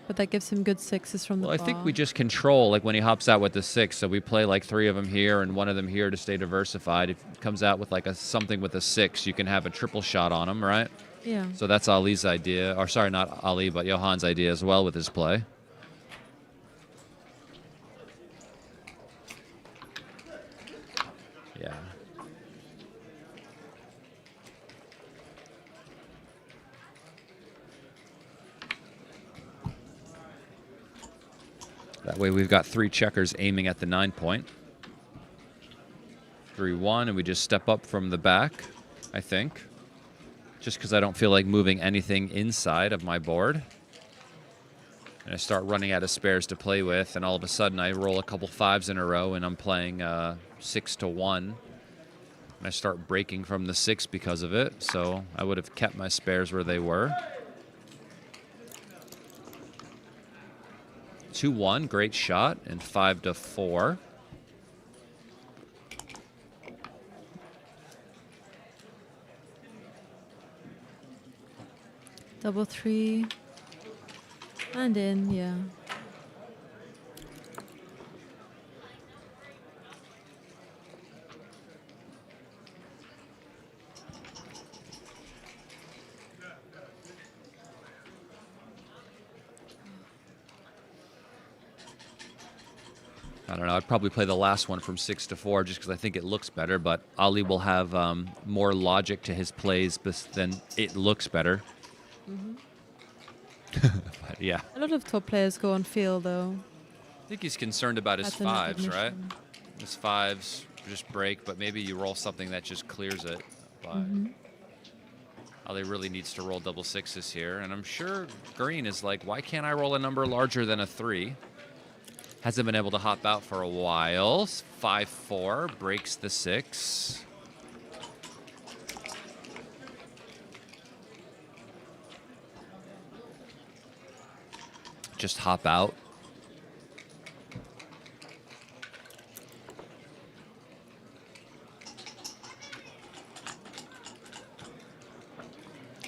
Speaker 4: but that gives him good 6s from the
Speaker 2: Well, I
Speaker 4: bar.
Speaker 2: think we just control, like when he hops out with the 6, so we play like 3 of them here and 1 of them here to stay diversified. If he comes out with like something with a 6, you can have a triple shot on him, right?
Speaker 4: Yeah.
Speaker 2: So that's Ali's idea, or sorry, not Ali, but Johan's idea as well with his play. Yeah. That way we've got 3 checkers aiming at the 9 point. 3-1, and we just step up from the back, I think. Just because I don't feel like moving anything inside of my board. And I start running out of spares to play with, and all of a sudden I roll a couple 5s in a row, and I'm playing 6-1. And I start breaking from the 6 because of it, so I would have kept my spares where they were. 2-1, great shot, and 5-4.
Speaker 4: Double 3. And in, yeah.
Speaker 2: I don't know. I'd probably play the last one from 6-4 just because I think it looks better, but Ali will have more logic to his plays than it looks better. But yeah.
Speaker 4: A lot of top players go on feel, though.
Speaker 2: I think he's concerned about his
Speaker 4: Pattern
Speaker 2: 5s, right?
Speaker 4: recognition.
Speaker 2: His 5s just break, but maybe you roll something that just clears it. But Ali really needs to roll double 6s here, and I'm sure Green is like, why can't I roll a number larger than a 3? Hasn't been able to hop out for a while. 5-4 breaks the 6. Just hop out.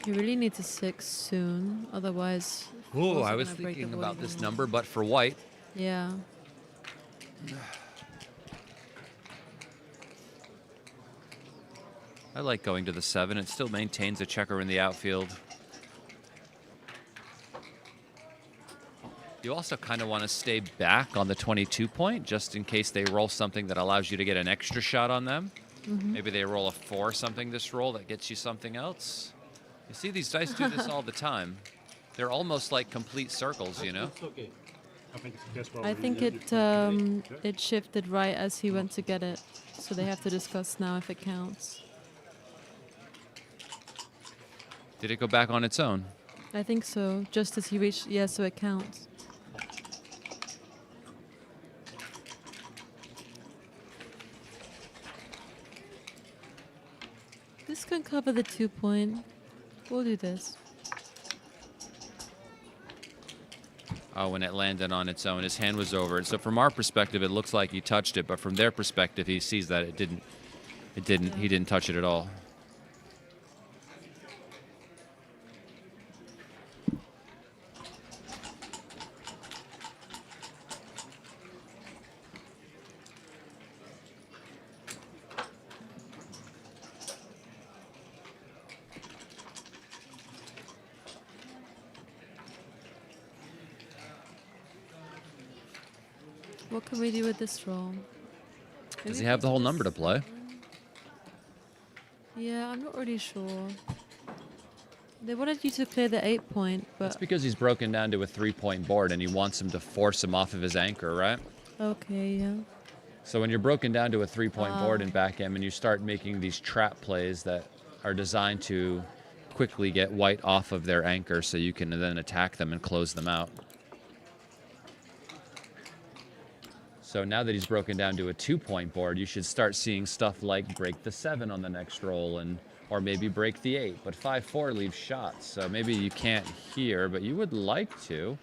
Speaker 4: You really need a 6 soon, otherwise...
Speaker 2: Oh,
Speaker 4: also
Speaker 2: I was
Speaker 4: gonna break the
Speaker 2: thinking
Speaker 4: board
Speaker 2: about
Speaker 4: even
Speaker 2: this
Speaker 4: more.
Speaker 2: number, but for white.
Speaker 4: Yeah.
Speaker 2: I like going to the 7. It still maintains a checker in the outfield. You also kind of want to stay back on the 22 point just in case they roll something that allows you to get an extra shot on them. Maybe they roll a 4 something this roll that gets you something else. You see these dice do this all the time. They're almost like complete circles, you know?
Speaker 4: I think it shifted right as he went to get it. So they have to discuss now if it counts.
Speaker 2: Did it go back on its own?
Speaker 4: I think so. Just as he reached, yeah, so it counts. This can cover the 2 point. We'll do this.
Speaker 2: Oh, when it landed on its own, his hand was over it. So from our perspective, it looks like he touched it, but from their perspective, he sees that it didn't. He didn't touch it at all.
Speaker 4: What can we do with this roll?
Speaker 2: Does
Speaker 4: Maybe
Speaker 2: he have the whole
Speaker 4: this-
Speaker 2: number to play?
Speaker 4: Yeah, I'm not really sure. They wanted you to clear the 8 point,
Speaker 2: That's
Speaker 4: but
Speaker 2: because he's broken down to a 3-point board and he wants him to force him off of his anchor, right?
Speaker 4: okay, yeah.
Speaker 2: So when you're broken down to a 3-point board in backgammon, you start making these trap plays that are designed to quickly get white off of their anchor so you can then attack them and close them out. So now that he's broken down to a 2-point board, you should start seeing stuff like break the 7 on the next roll, or maybe break the 8. But 5-4 leaves shots, so maybe you can't here, but you would like to.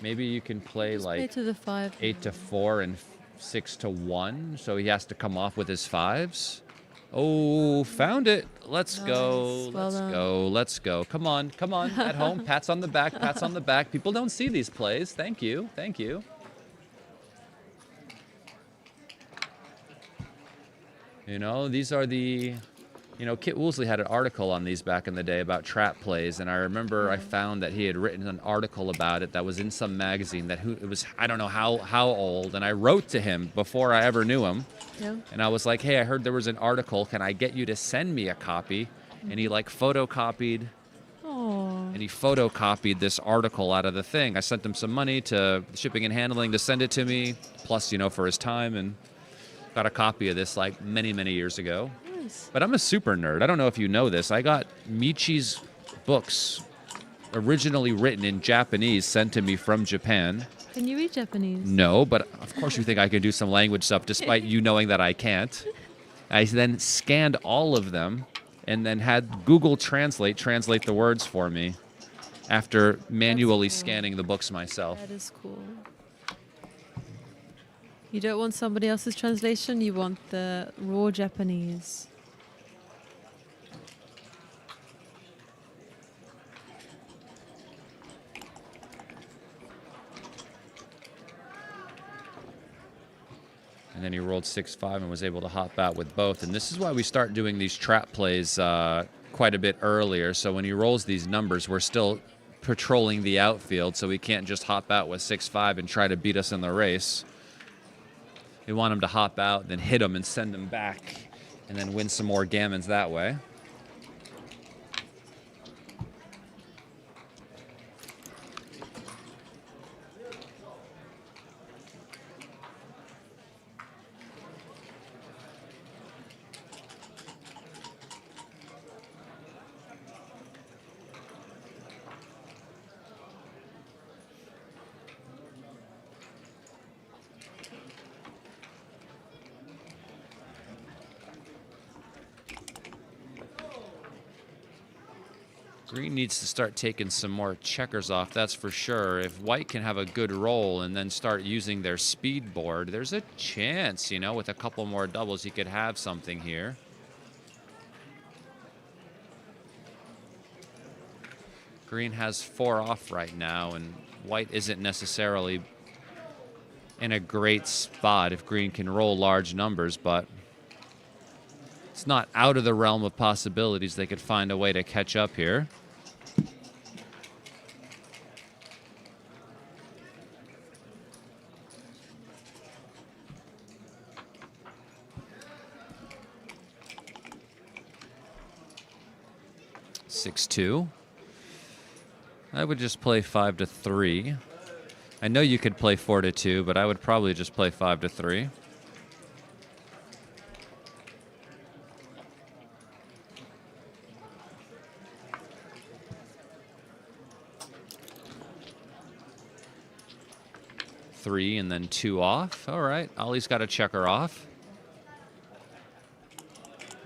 Speaker 2: Maybe you can play
Speaker 4: Just play
Speaker 2: like
Speaker 4: to the 5.
Speaker 2: 8-4 and 6-1, so he has to come off with his 5s. Oh, found it. Let's go.
Speaker 4: Nice. Well
Speaker 2: Let's
Speaker 4: done.
Speaker 2: go. Let's go. Come on. Come on. At home, pats on the back. Pats on the back. People don't see these plays. Thank you. Thank you. You know, these are the, you know, Kit Woolsey had an article on these back in the day about trap plays, and I remember I found that he had written an article about it that was in some magazine that it was, I don't know how old, and I wrote to him before I ever knew him,
Speaker 4: Yeah.
Speaker 2: and I was like, hey, I heard there was an article, can I get you to send me a copy? And he like photocopied,
Speaker 4: Oh.
Speaker 2: and he photocopied this article out of the thing. I sent him some money to shipping and handling to send it to me, plus, you know, for his time, and got a copy of this like many years ago.
Speaker 4: Nice.
Speaker 2: But I'm a super nerd. I don't know if you know this. I got Michi's books originally written in Japanese sent to me from Japan.
Speaker 4: Can you read Japanese?
Speaker 2: No, but of course you think I can do some language stuff despite you knowing that I can't. I then scanned all of them and then had Google translate the words for me after manually
Speaker 4: cool.
Speaker 2: scanning the books myself.
Speaker 4: That is cool. You don't want somebody else's translation, you want the raw Japanese.
Speaker 2: And then he rolled 6-5 and was able to hop out with both. And this is why we start doing these trap plays quite a bit earlier. So when he rolls these numbers, we're still patrolling the outfield, so we can't just hop out with 6-5 and try to beat us in the race. We want him to hop out, then hit him and send him back, and then win some more gammons that way. Green needs to start taking some more checkers off, that's for sure. If white can have a good roll and then start using their speed board, there's a chance, you know, with a couple more doubles, he could have something here. Green has 4 off right now, and white isn't necessarily in a great spot if green can roll large numbers, but it's not out of the realm of possibilities. They could find a way to catch up here. I would just play 5-3. I know you could play 4 to 2, but I would probably just play 5 to 3. Three and then 2 off. All right, Ollie's got a checker off.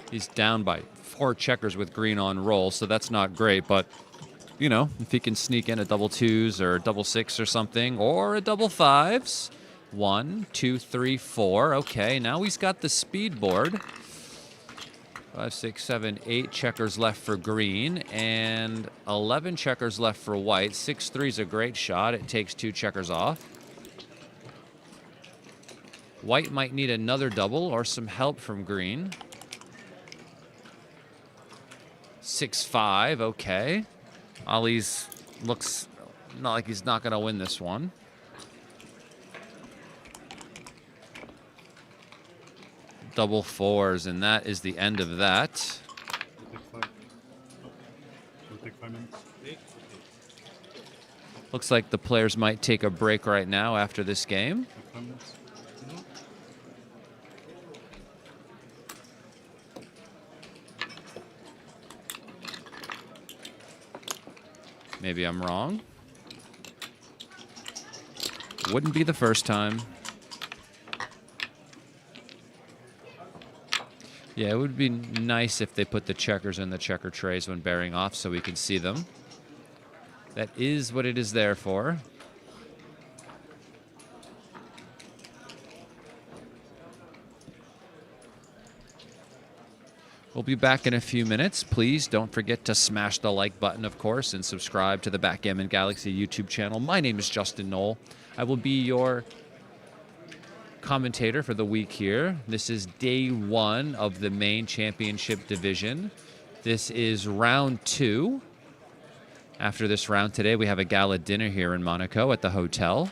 Speaker 2: He's down by 4 checkers with green on roll, so that's not great, but you know, if he can sneak in a double 2s or a double 6 or something, or a double 5s. 1, 2, 3, 4. Okay, now he's got the speed board. 5, 6, 7, 8 checkers left for green, and 11 checkers left for white. 6-3 is a great shot. It takes 2 checkers off. White might need another double or some help from green. 6-5, okay. Ollie's looks not like he's not going to win this one. Double 4s, and that is the end of that.
Speaker 5: We'll take 5 minutes.
Speaker 2: Looks like the players might take a break right now after this game.
Speaker 5: 5 minutes.
Speaker 2: Maybe I'm wrong. Wouldn't be the first time. Yeah, it would be nice if they put the checkers in the checker trays when bearing off so we can see them. That is what it is there for. We'll be back in a few minutes. Please don't forget to smash the like button, of course, and subscribe to the Backgammon Galaxy YouTube channel. My name is Justin Knoll. I will be your commentator for the week here. This is day 1 of the main championship division. This is round 2. After this round today, we have a gala dinner here in Monaco at the hotel.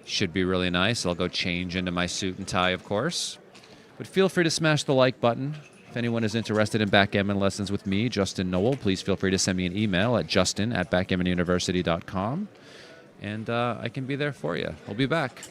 Speaker 2: Should be really nice. I'll go change into my suit and tie, of course. But feel free to smash the like button. If anyone is interested in backgammon lessons with me, Justin Knoll, please feel free to send me an email at justin@backgammonuniversity.com, and I can be there for you. I'll be back.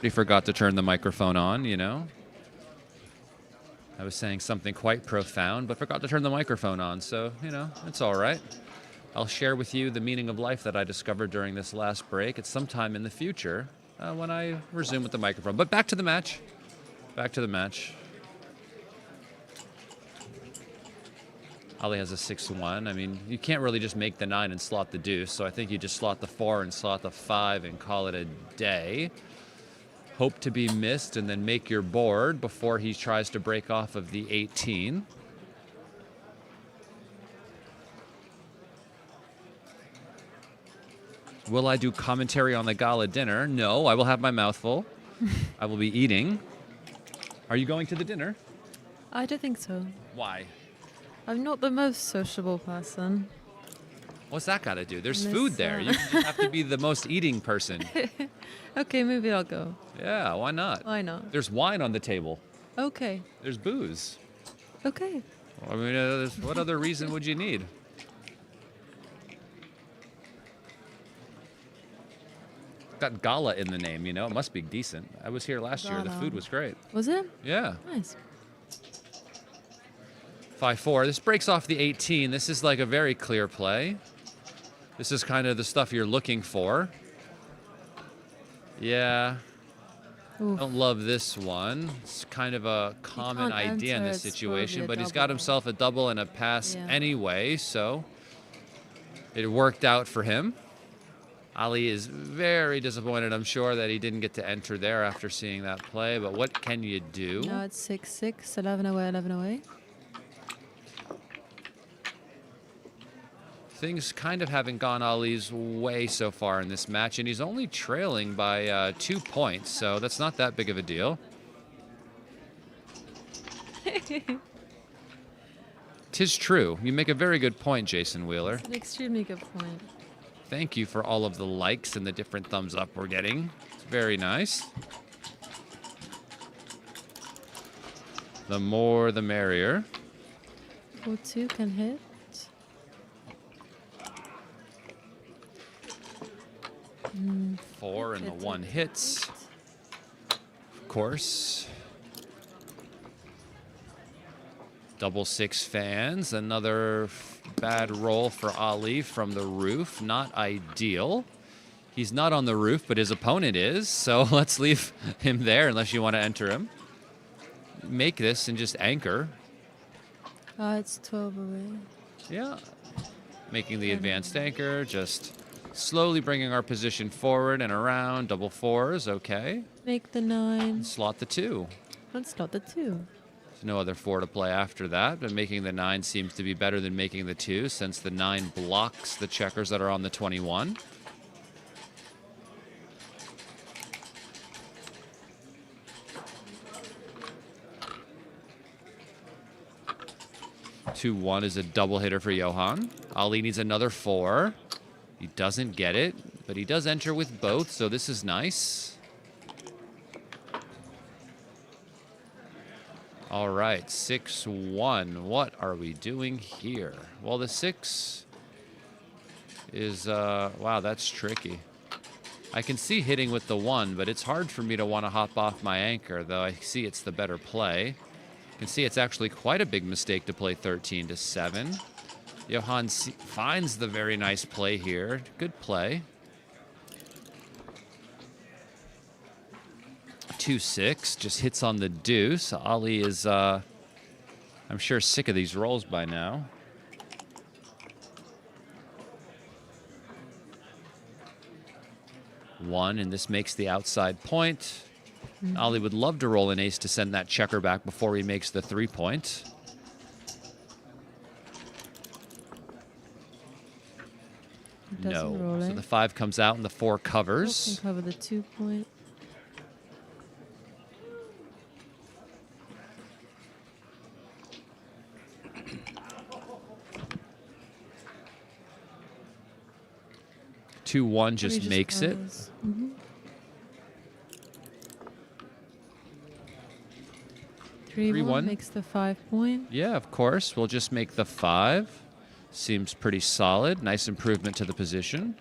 Speaker 2: He forgot to turn the microphone on, you know. I was saying something quite profound, but forgot to turn the microphone on. So, you know, it's all right. I'll share with you the meaning of life that I discovered during this last break at some time in the future when I resume with the microphone. But back to the match. Back to the match. Ali has a 6-1. I mean, you can't really just make the 9 and slot the deuce, so I think you just slot the 4 and slot the 5 and call it a day. Hope to be missed and then make your board before he tries to break off of the 18. Will I do commentary on the gala dinner? No, I will have my mouth full. I will be eating. Are you going to the dinner?
Speaker 4: I don't think so.
Speaker 2: Why?
Speaker 4: I'm not the most sociable person.
Speaker 2: What's that got to do? There's
Speaker 4: Miss,
Speaker 2: food there. You just have to be the most eating person.
Speaker 4: Okay, maybe I'll go.
Speaker 2: Yeah, why not?
Speaker 4: Why not?
Speaker 2: There's wine on the table.
Speaker 4: Okay.
Speaker 2: There's booze.
Speaker 4: Okay.
Speaker 2: I mean, what other reason would you need? Got gala in the name, you know. It must be decent. I was here last year. The
Speaker 4: Gala.
Speaker 2: food was great.
Speaker 4: Was it?
Speaker 2: Yeah.
Speaker 4: Nice.
Speaker 2: 5-4. This breaks off the 18. This is like a very clear play. This is kind of the stuff you're looking for. Yeah.
Speaker 4: Oof.
Speaker 2: Don't love this one. It's kind of a common
Speaker 4: can't
Speaker 2: idea in
Speaker 4: enter,
Speaker 2: this
Speaker 4: it's
Speaker 2: situation,
Speaker 4: probably
Speaker 2: but
Speaker 4: a
Speaker 2: he's got
Speaker 4: double.
Speaker 2: himself a double and a pass
Speaker 4: Yeah.
Speaker 2: anyway, so it worked out for him. Ali is very disappointed, I'm sure, that he didn't get to enter there after seeing that play, but what can you do?
Speaker 4: Now it's 6-6, 11 away, 11 away.
Speaker 2: Things kind of haven't gone Ali's way so far in this match, and he's only trailing by 2 points, so that's not that big of a deal. Tis true. You make a very good point, Jason Wheeler.
Speaker 4: It's an extremely good point.
Speaker 2: Thank you for all of the likes and the different thumbs up we're getting. It's very nice. The more, the merrier.
Speaker 4: 4-2 can hit.
Speaker 2: 4 and the 1 hits. Of course. Double 6 fans. Another bad roll for Ali from the roof. Not ideal. He's not on the roof, but his opponent is. So let's leave him there unless you want to enter him. Make this and just anchor.
Speaker 4: It's 12 away.
Speaker 2: Yeah. Making the advanced anchor. Just slowly bringing our position forward and around. Double 4s. Okay.
Speaker 4: Make the 9.
Speaker 2: Slot the 2.
Speaker 4: And slot the 2.
Speaker 2: There's no other 4 to play after that, but making the 9 seems to be better than making the 2 since the 9 blocks the checkers that are on the 21. Two 1 is a double hitter for Johan. Ali needs another 4. He doesn't get it, but he does enter with both, so this is nice. All right, 6-1. What are we doing here? Well, the 6 is, wow, that's tricky. I can see hitting with the 1, but it's hard for me to want to hop off my anchor, though I see it's the better play. You can see it's actually quite a big mistake to play 13-7. Johan finds the very nice play here. Good play. 2-6, just hits on the deuce. Ali is, I'm sure, sick of these rolls by now. One, and this makes the outside point. Ali would love to roll an ace to send that checker back before he makes the 3-point.
Speaker 4: Doesn't roll
Speaker 2: So
Speaker 4: it.
Speaker 2: the 5 comes out and the 4
Speaker 4: Can
Speaker 2: covers.
Speaker 4: cover the 2-point.
Speaker 2: Two one
Speaker 4: He
Speaker 2: just makes it.
Speaker 4: covers. Mhm. 3-1
Speaker 2: 3-1.
Speaker 4: makes the 5-point.
Speaker 2: Yeah, of course. We'll just make the 5. Seems pretty solid. Nice improvement to the position.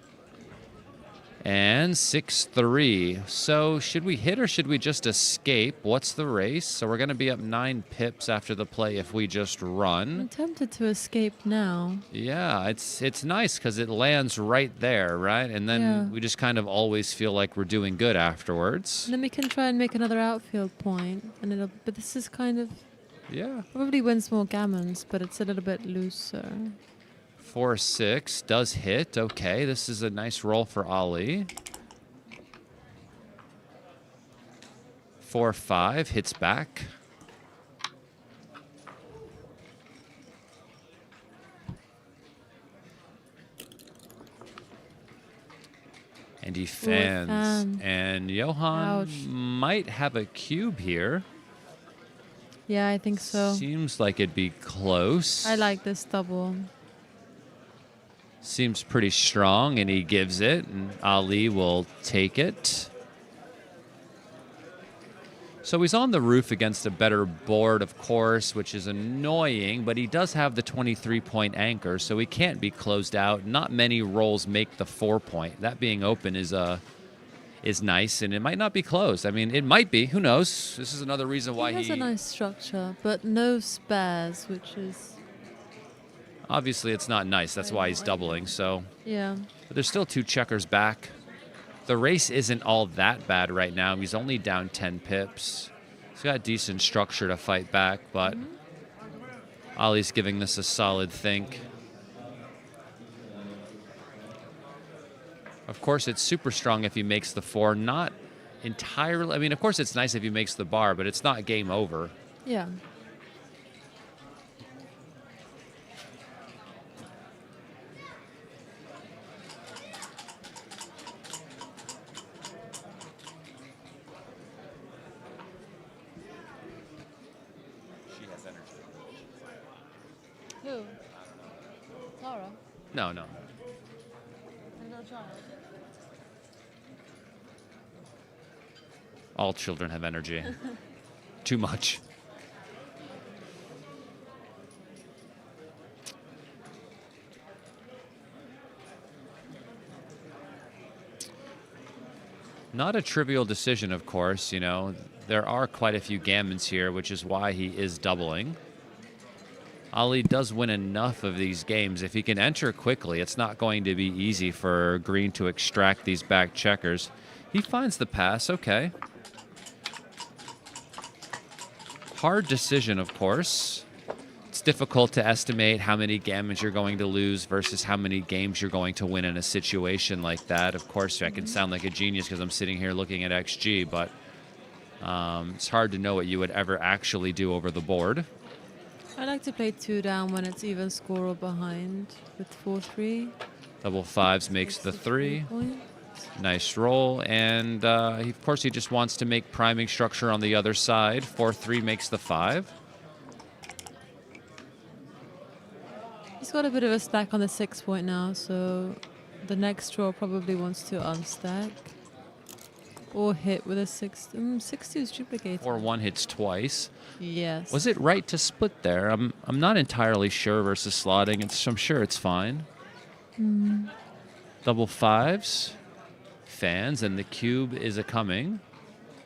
Speaker 2: And 6-3. So should we hit or should we just escape? What's the race? So we're going to be up 9 pips after the play if we just
Speaker 4: I'm
Speaker 2: run.
Speaker 4: tempted to escape now.
Speaker 2: Yeah, it's nice because it lands right there, right? And then
Speaker 4: Yeah.
Speaker 2: we just kind of always feel like we're doing good afterwards.
Speaker 4: And then we can try and make another outfield point, and but this is kind of
Speaker 2: Yeah.
Speaker 4: probably wins more gammons, but it's a little bit looser.
Speaker 2: 4-6 does hit. Okay, this is a nice roll for Ali. 4-5 hits back. And he fans.
Speaker 4: fan.
Speaker 2: And Johan
Speaker 4: Ouch.
Speaker 2: might have a cube here.
Speaker 4: Yeah, I think so.
Speaker 2: Seems like it'd be close.
Speaker 4: I like this double.
Speaker 2: Seems pretty strong, and he gives it, and Ali will take it. So he's on the roof against a better board, of course, which is annoying, but he does have the 23-point anchor, so he can't be closed out. Not many rolls make the 4-point. That being open is nice, and it might not be closed. I mean, it might be. Who knows? This is another reason why
Speaker 4: He has a nice structure, but no spares, which is...
Speaker 2: Obviously, it's not nice. That's why he's doubling, so...
Speaker 4: Yeah.
Speaker 2: But there's still 2 checkers back. The race isn't all that bad right now. He's only down 10 pips. He's got decent structure to fight back, but Ali's giving this a solid think. Of course, it's super strong if he makes the 4. Not entirely. I mean, of course, it's nice if he makes the bar, but it's not game over.
Speaker 4: Yeah. Who? Tara?
Speaker 2: No. All children have energy. Too much. Not a trivial decision, of course, you know. There are quite a few gammons here, which is why he is doubling. Ali does win enough of these games. If he can enter quickly, it's not going to be easy for Green to extract these back checkers. He finds the pass, okay. Hard decision, of course. It's difficult to estimate how many gammons you're going to lose versus how many games you're going to win in a situation like that. Of course, I can sound like a genius because I'm sitting here looking at XG, but it's hard to know what you would ever actually do over the board.
Speaker 4: I like to play 2 down when it's even score or behind with 4-3.
Speaker 2: Double 5s makes the 3.
Speaker 4: Point.
Speaker 2: Nice roll, and of course he just wants to make priming structure on the other side. 4-3 makes the 5.
Speaker 4: He's got a bit of a stack on the 6-point now, so the next draw probably wants to unstack. Or hit with a 6. 6-2 is duplicated.
Speaker 2: 4-1 hits twice.
Speaker 4: Yes.
Speaker 2: Was it right to split there? I'm not entirely sure versus slotting. I'm sure it's fine. Double 5s. Fans, and the cube is a coming.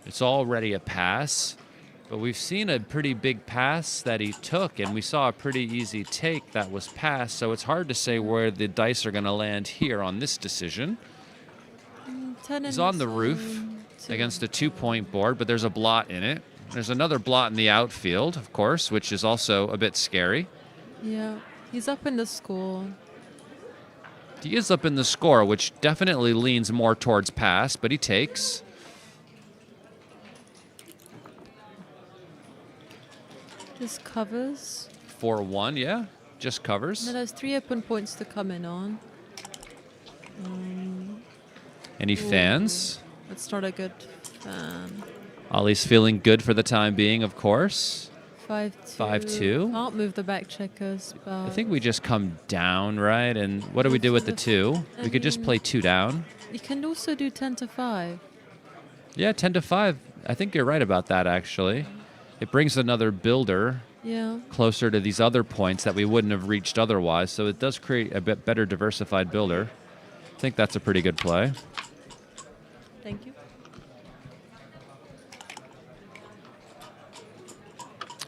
Speaker 2: It's already a pass, but we've seen a pretty big pass that he took, and we saw a pretty easy take that was passed, so it's hard to say where the dice are going to land here on this decision. He's on the roof against a 2-point board, but there's a blot in it. There's another blot in the outfield, of course, which is also a bit scary.
Speaker 4: Yeah, he's up in the score.
Speaker 2: He is up in the score, which definitely leans more towards pass, but he takes.
Speaker 4: Just covers.
Speaker 2: 4-1, yeah, just covers.
Speaker 4: No, there's 3 open points to come in on.
Speaker 2: And he fans.
Speaker 4: That's not a good fan.
Speaker 2: Ali's feeling good for the time being, of course.
Speaker 4: 5-2.
Speaker 2: 5-2.
Speaker 4: Can't move the back checkers. But
Speaker 2: I think we just come down, right? And what do we do with the 2? We could just play 2 down.
Speaker 4: you can also do 10-5.
Speaker 2: Yeah, 10-5. I think you're right about that, actually. It brings another builder
Speaker 4: Yeah.
Speaker 2: closer to these other points that we wouldn't have reached otherwise. So it does create a bit better diversified builder. I think that's a pretty good play.
Speaker 4: Thank you.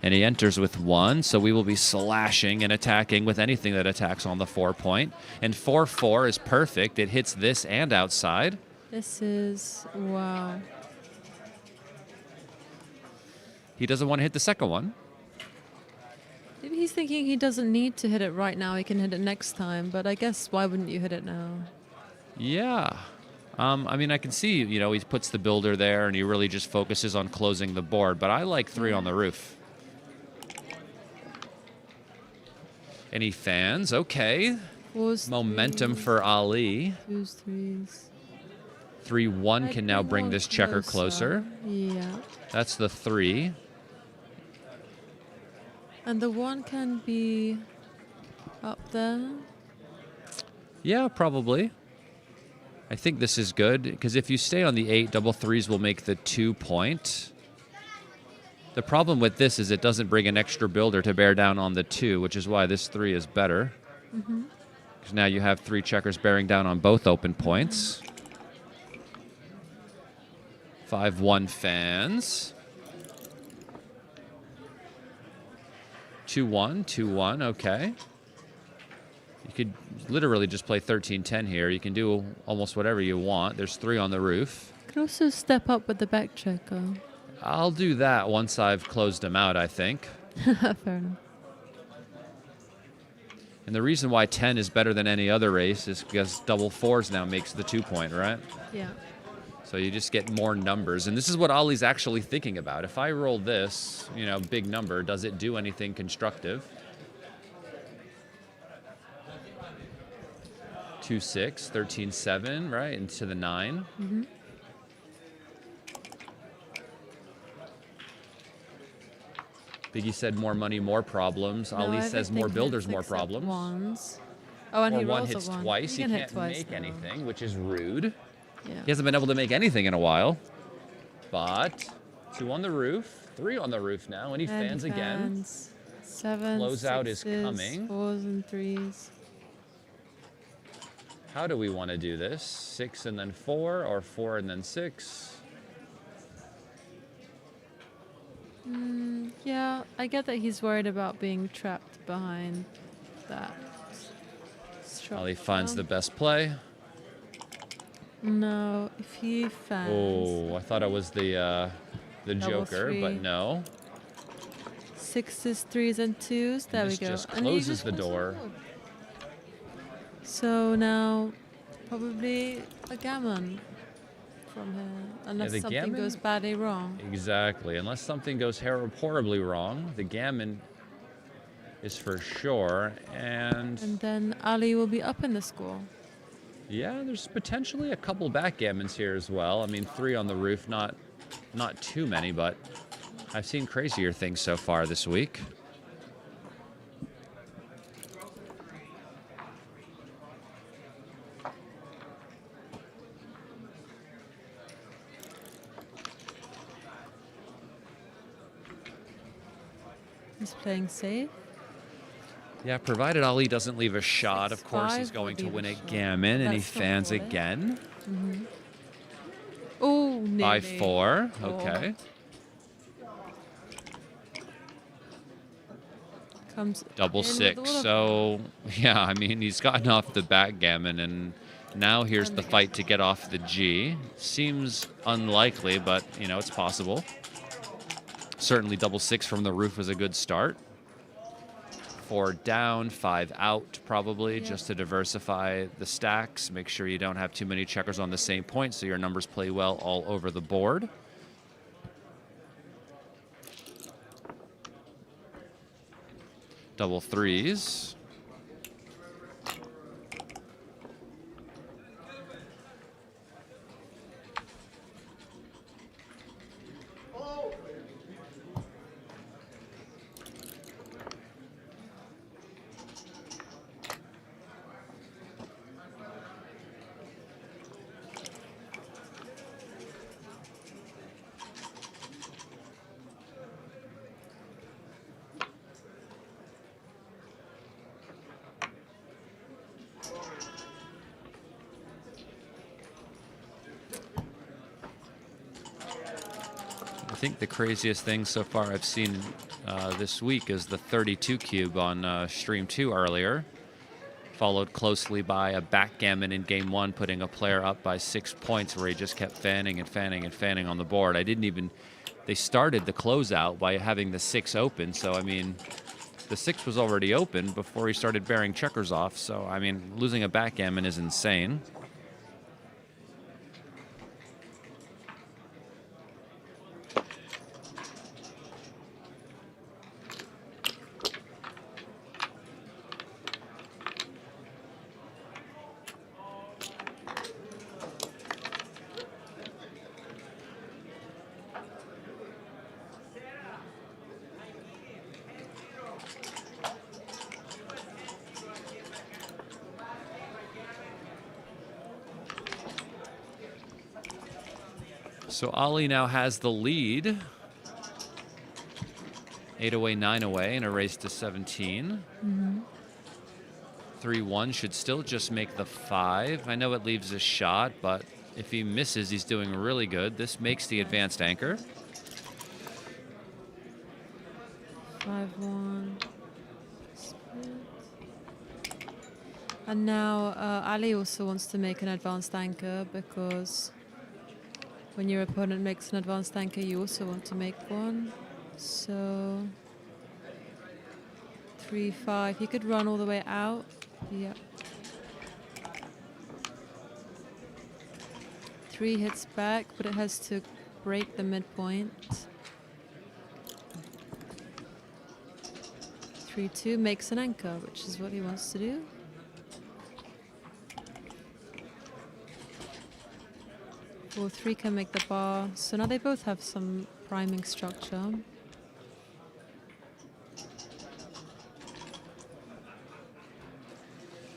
Speaker 2: And he enters with 1, so we will be slashing and attacking with anything that attacks on the 4 point. And 4-4 is perfect. It hits this and outside.
Speaker 4: This is, wow.
Speaker 2: He doesn't want to hit the second one.
Speaker 4: Maybe he's thinking he doesn't need to hit it right now. He can hit it next time. But I guess why wouldn't you hit it now?
Speaker 2: Yeah. I mean, I can see, you know, he puts the builder there and he really just focuses on closing the board. But I like 3 on the roof. Any fans? Okay. Momentum for Ali.
Speaker 4: 2s, 3s.
Speaker 2: 3-1 can now bring this checker closer.
Speaker 4: Yeah.
Speaker 2: That's the 3.
Speaker 4: And the 1 can be up there.
Speaker 2: Yeah, probably. I think this is good, because if you stay on the 8, double 3s will make the 2 point. The problem with this is it doesn't bring an extra builder to bear down on the 2, which is why this 3 is better. Because now you have 3 checkers bearing down on both open points. 5-1 fans. 2-1, 2-1, okay. You could literally just play 13-10 here. You can do almost whatever you want. There's 3 on the roof.
Speaker 4: You can also step up with the back checker.
Speaker 2: I'll do that once I've closed them out, I think.
Speaker 4: Fair enough.
Speaker 2: And the reason why 10 is better than any other race is because double 4s now makes the 2 point, right?
Speaker 4: Yeah.
Speaker 2: So you just get more numbers. And this is what Ollie's actually thinking about. If I roll this, you know, big number, does it do anything constructive? 2-6, 13-7, right? Into the 9. Biggie said more money, more problems.
Speaker 4: No,
Speaker 2: Ali says more builders, more problems.
Speaker 4: Ones. Oh, and
Speaker 2: Or
Speaker 4: he
Speaker 2: one
Speaker 4: rolls
Speaker 2: hits
Speaker 4: a 1.
Speaker 2: twice. He
Speaker 4: can hit
Speaker 2: can't
Speaker 4: twice
Speaker 2: make
Speaker 4: now.
Speaker 2: anything, which is rude.
Speaker 4: Yeah.
Speaker 2: He hasn't been able to make anything in a while. But 2 on the roof, 3 on the roof now. Any
Speaker 4: And
Speaker 2: fans again?
Speaker 4: fans. 7,
Speaker 2: Closeout is
Speaker 4: 6s,
Speaker 2: coming.
Speaker 4: 4s and 3s.
Speaker 2: How do we want to do this? 6 and then 4, or 4 and then 6?
Speaker 4: Yeah, I get that he's worried about being trapped behind that structure.
Speaker 2: Ali finds the best play.
Speaker 4: No, if he fans.
Speaker 2: Oh, I thought it was the
Speaker 4: Double
Speaker 2: Joker, but
Speaker 4: 3.
Speaker 2: no.
Speaker 4: 6s, 3s, and 2s. There we
Speaker 2: This
Speaker 4: go.
Speaker 2: just
Speaker 4: And he
Speaker 2: closes the
Speaker 4: wants to
Speaker 2: door.
Speaker 4: fold. So now, probably a gammon from here, unless
Speaker 2: the
Speaker 4: something
Speaker 2: gammon-
Speaker 4: goes badly wrong.
Speaker 2: Exactly. Unless something goes horribly wrong, the gammon is for sure. And
Speaker 4: And then Ali will be up in the score.
Speaker 2: yeah, there's potentially a couple backgammons here as well. I mean, 3 on the roof, not too many, but I've seen crazier things so far this week.
Speaker 4: He's playing safe.
Speaker 2: Yeah, provided Ali doesn't leave a shot, of course
Speaker 4: 6-5
Speaker 2: he's going to
Speaker 4: will
Speaker 2: win
Speaker 4: leave
Speaker 2: a
Speaker 4: a shot.
Speaker 2: gammon, and he
Speaker 4: That's not
Speaker 2: fans
Speaker 4: good.
Speaker 2: again.
Speaker 4: Oh, nearly.
Speaker 2: 5-4,
Speaker 4: Oh.
Speaker 2: okay.
Speaker 4: Comes
Speaker 2: Double
Speaker 4: in with
Speaker 2: 6.
Speaker 4: all of
Speaker 2: So, yeah, I mean, he's gotten off the backgammon, and now here's
Speaker 4: And
Speaker 2: the
Speaker 4: the
Speaker 2: fight to get off the G. Seems unlikely, but, you know, it's possible. Certainly double 6 from the roof was a good start. 4 down, 5 out, probably, just to diversify the stacks. Make sure you don't have too many checkers on the same point, so your numbers play well all over the board. Double 3s. think the craziest thing so far I've seen this week is the 32 cube on stream 2 earlier, followed closely by a backgammon in game 1, putting a player up by 6 points where he just kept fanning and fanning and fanning on the board. They started the closeout by having the 6 open, so I mean, the 6 was already open before he started bearing checkers off, so I mean, losing a backgammon is insane. So Ali now has the lead. 8 away, 9 away, in a race to 17. 3-1 should still just make the 5. I know it leaves a shot, but if he misses, he's doing really good. This makes the advanced anchor.
Speaker 4: 5-1. And now Ali also wants to make an advanced anchor, because when your opponent makes an advanced anchor, you also want to make one. So 3-5. You could run all the way out. Yep. 3 hits back, but it has to break the midpoint. 3-2 makes an anchor, which is what he wants to do. 4-3 can make the bar. So now they both have some priming structure.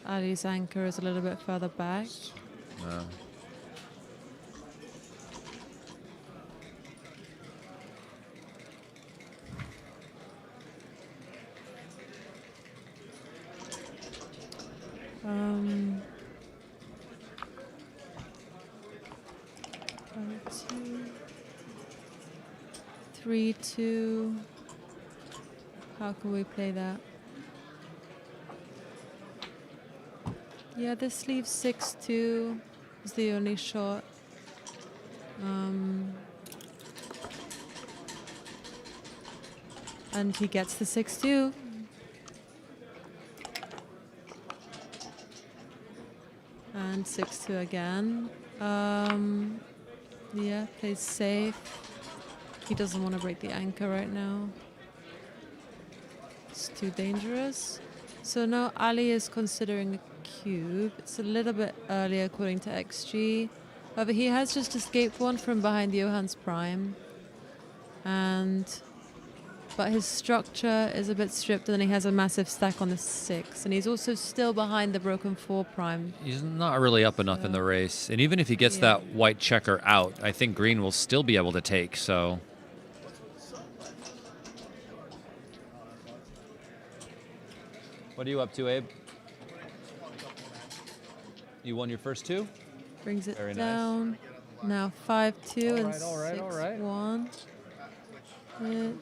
Speaker 4: Ali's anchor is a little bit further back. Um, 3-2. How can we play that? Yeah, this leaves 6-2 is the only shot. And he gets the 6-2. And 6-2 again. Yeah, plays safe. He doesn't want to break the anchor right now. It's too dangerous. So now Ali is considering a cube. It's a little bit early according to XG. However, he has just escaped one from behind Johan's prime. But his structure is a bit stripped, and then he has a massive stack on the 6. And he's also still behind the broken 4 prime.
Speaker 2: He's not really up enough in the race. And even if he gets that white checker out, I think green will still be able to take, so... What are you up to, Abe? You won your first 2?
Speaker 4: Brings it
Speaker 2: Very
Speaker 4: down.
Speaker 2: Nice.
Speaker 4: Now 5-2 and 6-1.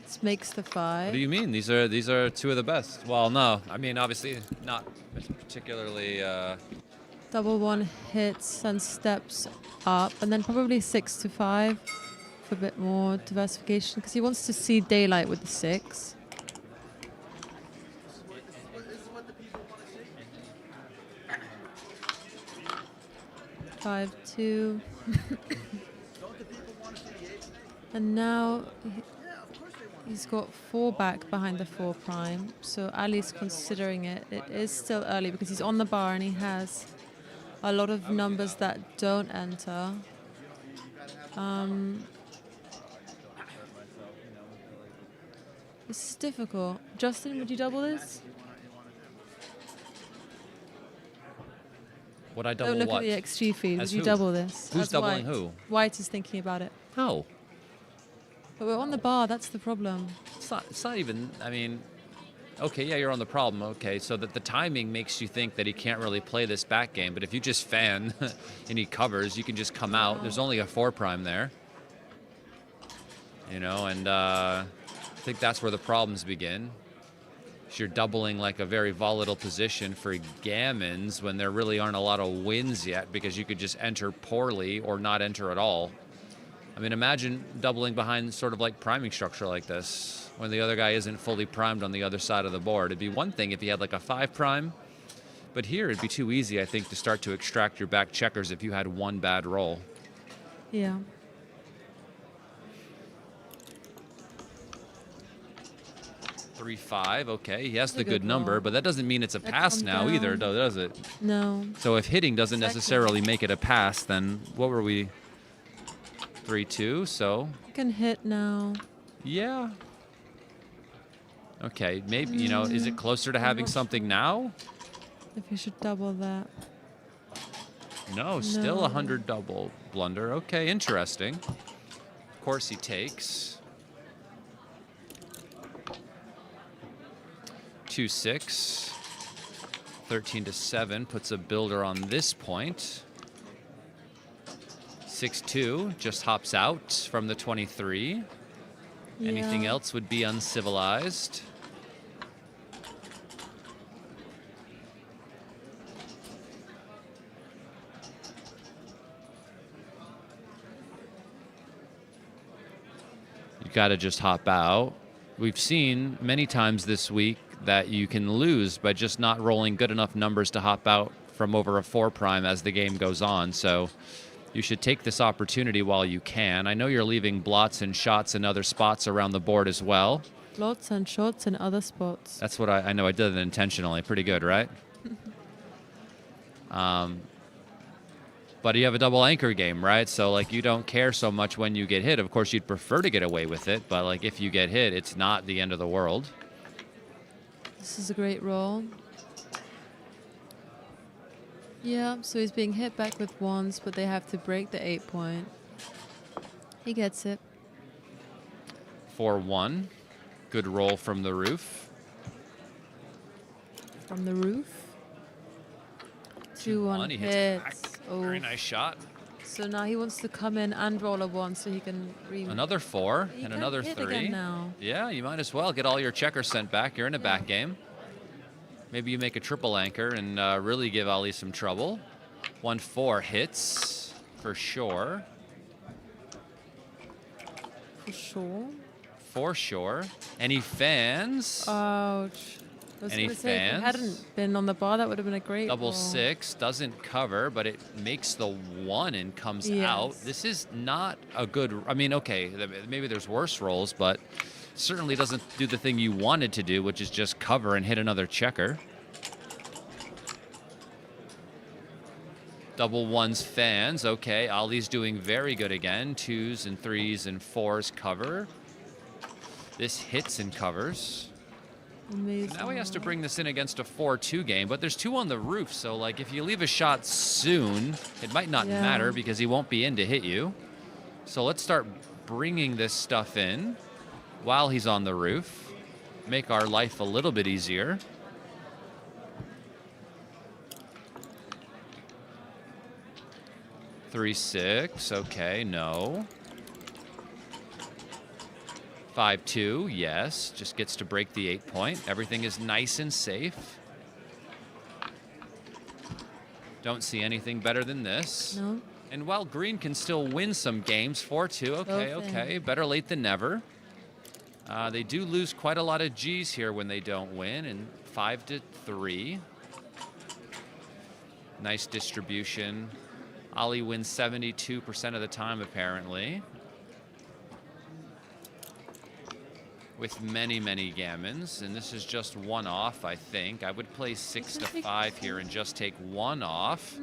Speaker 4: This makes the 5.
Speaker 2: What do you mean? These are 2 of the best. Well, no. I mean, obviously not particularly...
Speaker 4: Double 1 hits and steps up. And then probably 6-5 for a bit more diversification, because he wants to see daylight with the 6. Five, 2. And now he's got 4 back behind the 4 prime. So Ali's considering it. It is still early because he's on the bar and he has a lot of numbers that don't enter. This is difficult. Justin, would you double this?
Speaker 2: Would I double
Speaker 4: Don't look
Speaker 2: what?
Speaker 4: at the XG feed.
Speaker 2: As
Speaker 4: Would you
Speaker 2: who?
Speaker 4: double this?
Speaker 2: Who's
Speaker 4: As
Speaker 2: doubling
Speaker 4: White.
Speaker 2: who?
Speaker 4: White is thinking about it.
Speaker 2: How?
Speaker 4: But we're on the bar. That's the problem.
Speaker 2: It's not even, I mean, okay, yeah, you're on the problem. Okay, so that the timing makes you think that he can't really play this back game. But if you just fan and he covers, you can just come out. There's only a 4 prime there. And I think that's where the problems begin. You're doubling like a very volatile position for gammons when there really aren't a lot of wins yet, because you could just enter poorly or not enter at all. I mean, imagine doubling behind sort of like priming structure like this when the other guy isn't fully primed on the other side of the board. It'd be one thing if you had like a 5 prime, but here it'd be too easy, I think, to start to extract your back checkers if you had one bad roll.
Speaker 4: Yeah.
Speaker 2: Three, 5, okay. He has
Speaker 4: That's
Speaker 2: the
Speaker 4: a
Speaker 2: good
Speaker 4: good
Speaker 2: number,
Speaker 4: roll.
Speaker 2: but that doesn't mean it's a
Speaker 4: Let's
Speaker 2: pass
Speaker 4: come
Speaker 2: now either,
Speaker 4: down.
Speaker 2: does it?
Speaker 4: No.
Speaker 2: So if hitting doesn't
Speaker 4: Exactly.
Speaker 2: necessarily make it a pass, then what were we? 3, 2, so
Speaker 4: You can hit now.
Speaker 2: yeah. Okay, maybe, is it closer to having
Speaker 4: not
Speaker 2: something now?
Speaker 4: If you should double that.
Speaker 2: No, still
Speaker 4: No.
Speaker 2: 100 double blunder. Okay, interesting. Of course he takes. 2, 6. 13 to 7 puts a builder on this point. 6, 2 just hops out from the 23. Anything
Speaker 4: Yeah.
Speaker 2: else would be uncivilized. You got to just hop out. We've seen many times this week that you can lose by just not rolling good enough numbers to hop out from over a 4 prime as the game goes on. So you should take this opportunity while you can. I know you're leaving blots and shots in other spots around the board as well.
Speaker 4: Lots and shots in other spots.
Speaker 2: That's what I know. I did it intentionally. Pretty good, right? But you have a double anchor game, right? So, like, you don't care so much when you get hit. Of course, you'd prefer to get away with it, but, like, if you get hit, it's not the end of the world.
Speaker 4: This is a great roll. Yeah, so he's being hit back with 1s, but they have to break the 8 point. He gets it.
Speaker 2: 4-1. Good roll from the roof.
Speaker 4: From the roof. 2-1
Speaker 2: He hits
Speaker 4: hits.
Speaker 2: back.
Speaker 4: Oh.
Speaker 2: Very nice shot.
Speaker 4: So now he wants to come in and roll a 1 so he can
Speaker 2: Another 4
Speaker 4: He
Speaker 2: and
Speaker 4: can
Speaker 2: another
Speaker 4: hit
Speaker 2: 3.
Speaker 4: again now.
Speaker 2: Yeah, you might as well get all your checkers sent back. You're in a
Speaker 4: Yeah.
Speaker 2: back game. Maybe you make a triple anchor and really give Ali some trouble. 1-4 hits for sure.
Speaker 4: For sure.
Speaker 2: For sure. Any fans?
Speaker 4: Ouch. I was
Speaker 2: Any
Speaker 4: gonna say, if
Speaker 2: fans?
Speaker 4: it hadn't been on the bar, that would have been a great
Speaker 2: Double
Speaker 4: roll.
Speaker 2: 6 doesn't cover, but it makes the 1 and comes
Speaker 4: Yes.
Speaker 2: out. This is not a good. I mean, okay, maybe there's worse rolls, but certainly doesn't do the thing you wanted to do, which is just cover and hit another checker. Double 1s fans. Okay, Ali's doing very good again. 2s and 3s and 4s cover. This hits and covers.
Speaker 4: Amazing.
Speaker 2: Now he has to bring this in against a 4-2 game, but there's 2 on the roof, so like if you leave a shot soon, it might not
Speaker 4: Yeah.
Speaker 2: matter because he won't be in to hit you. So let's start bringing this stuff in while he's on the roof. Make our life a little bit easier. Three, 6, okay, no. 5-2, yes, just gets to break the 8 point. Everything is nice and safe. Don't see anything better than this.
Speaker 4: No?
Speaker 2: And while green can still win some games, 4-2, okay,
Speaker 4: Both in.
Speaker 2: okay, better late than never. They do lose quite a lot of G's here when they don't win, and 5-3. Nice distribution. Ali wins 72% of the time, apparently. With many, many gammons, and this is just one off, I think. I would play 6-5 here and just take one off.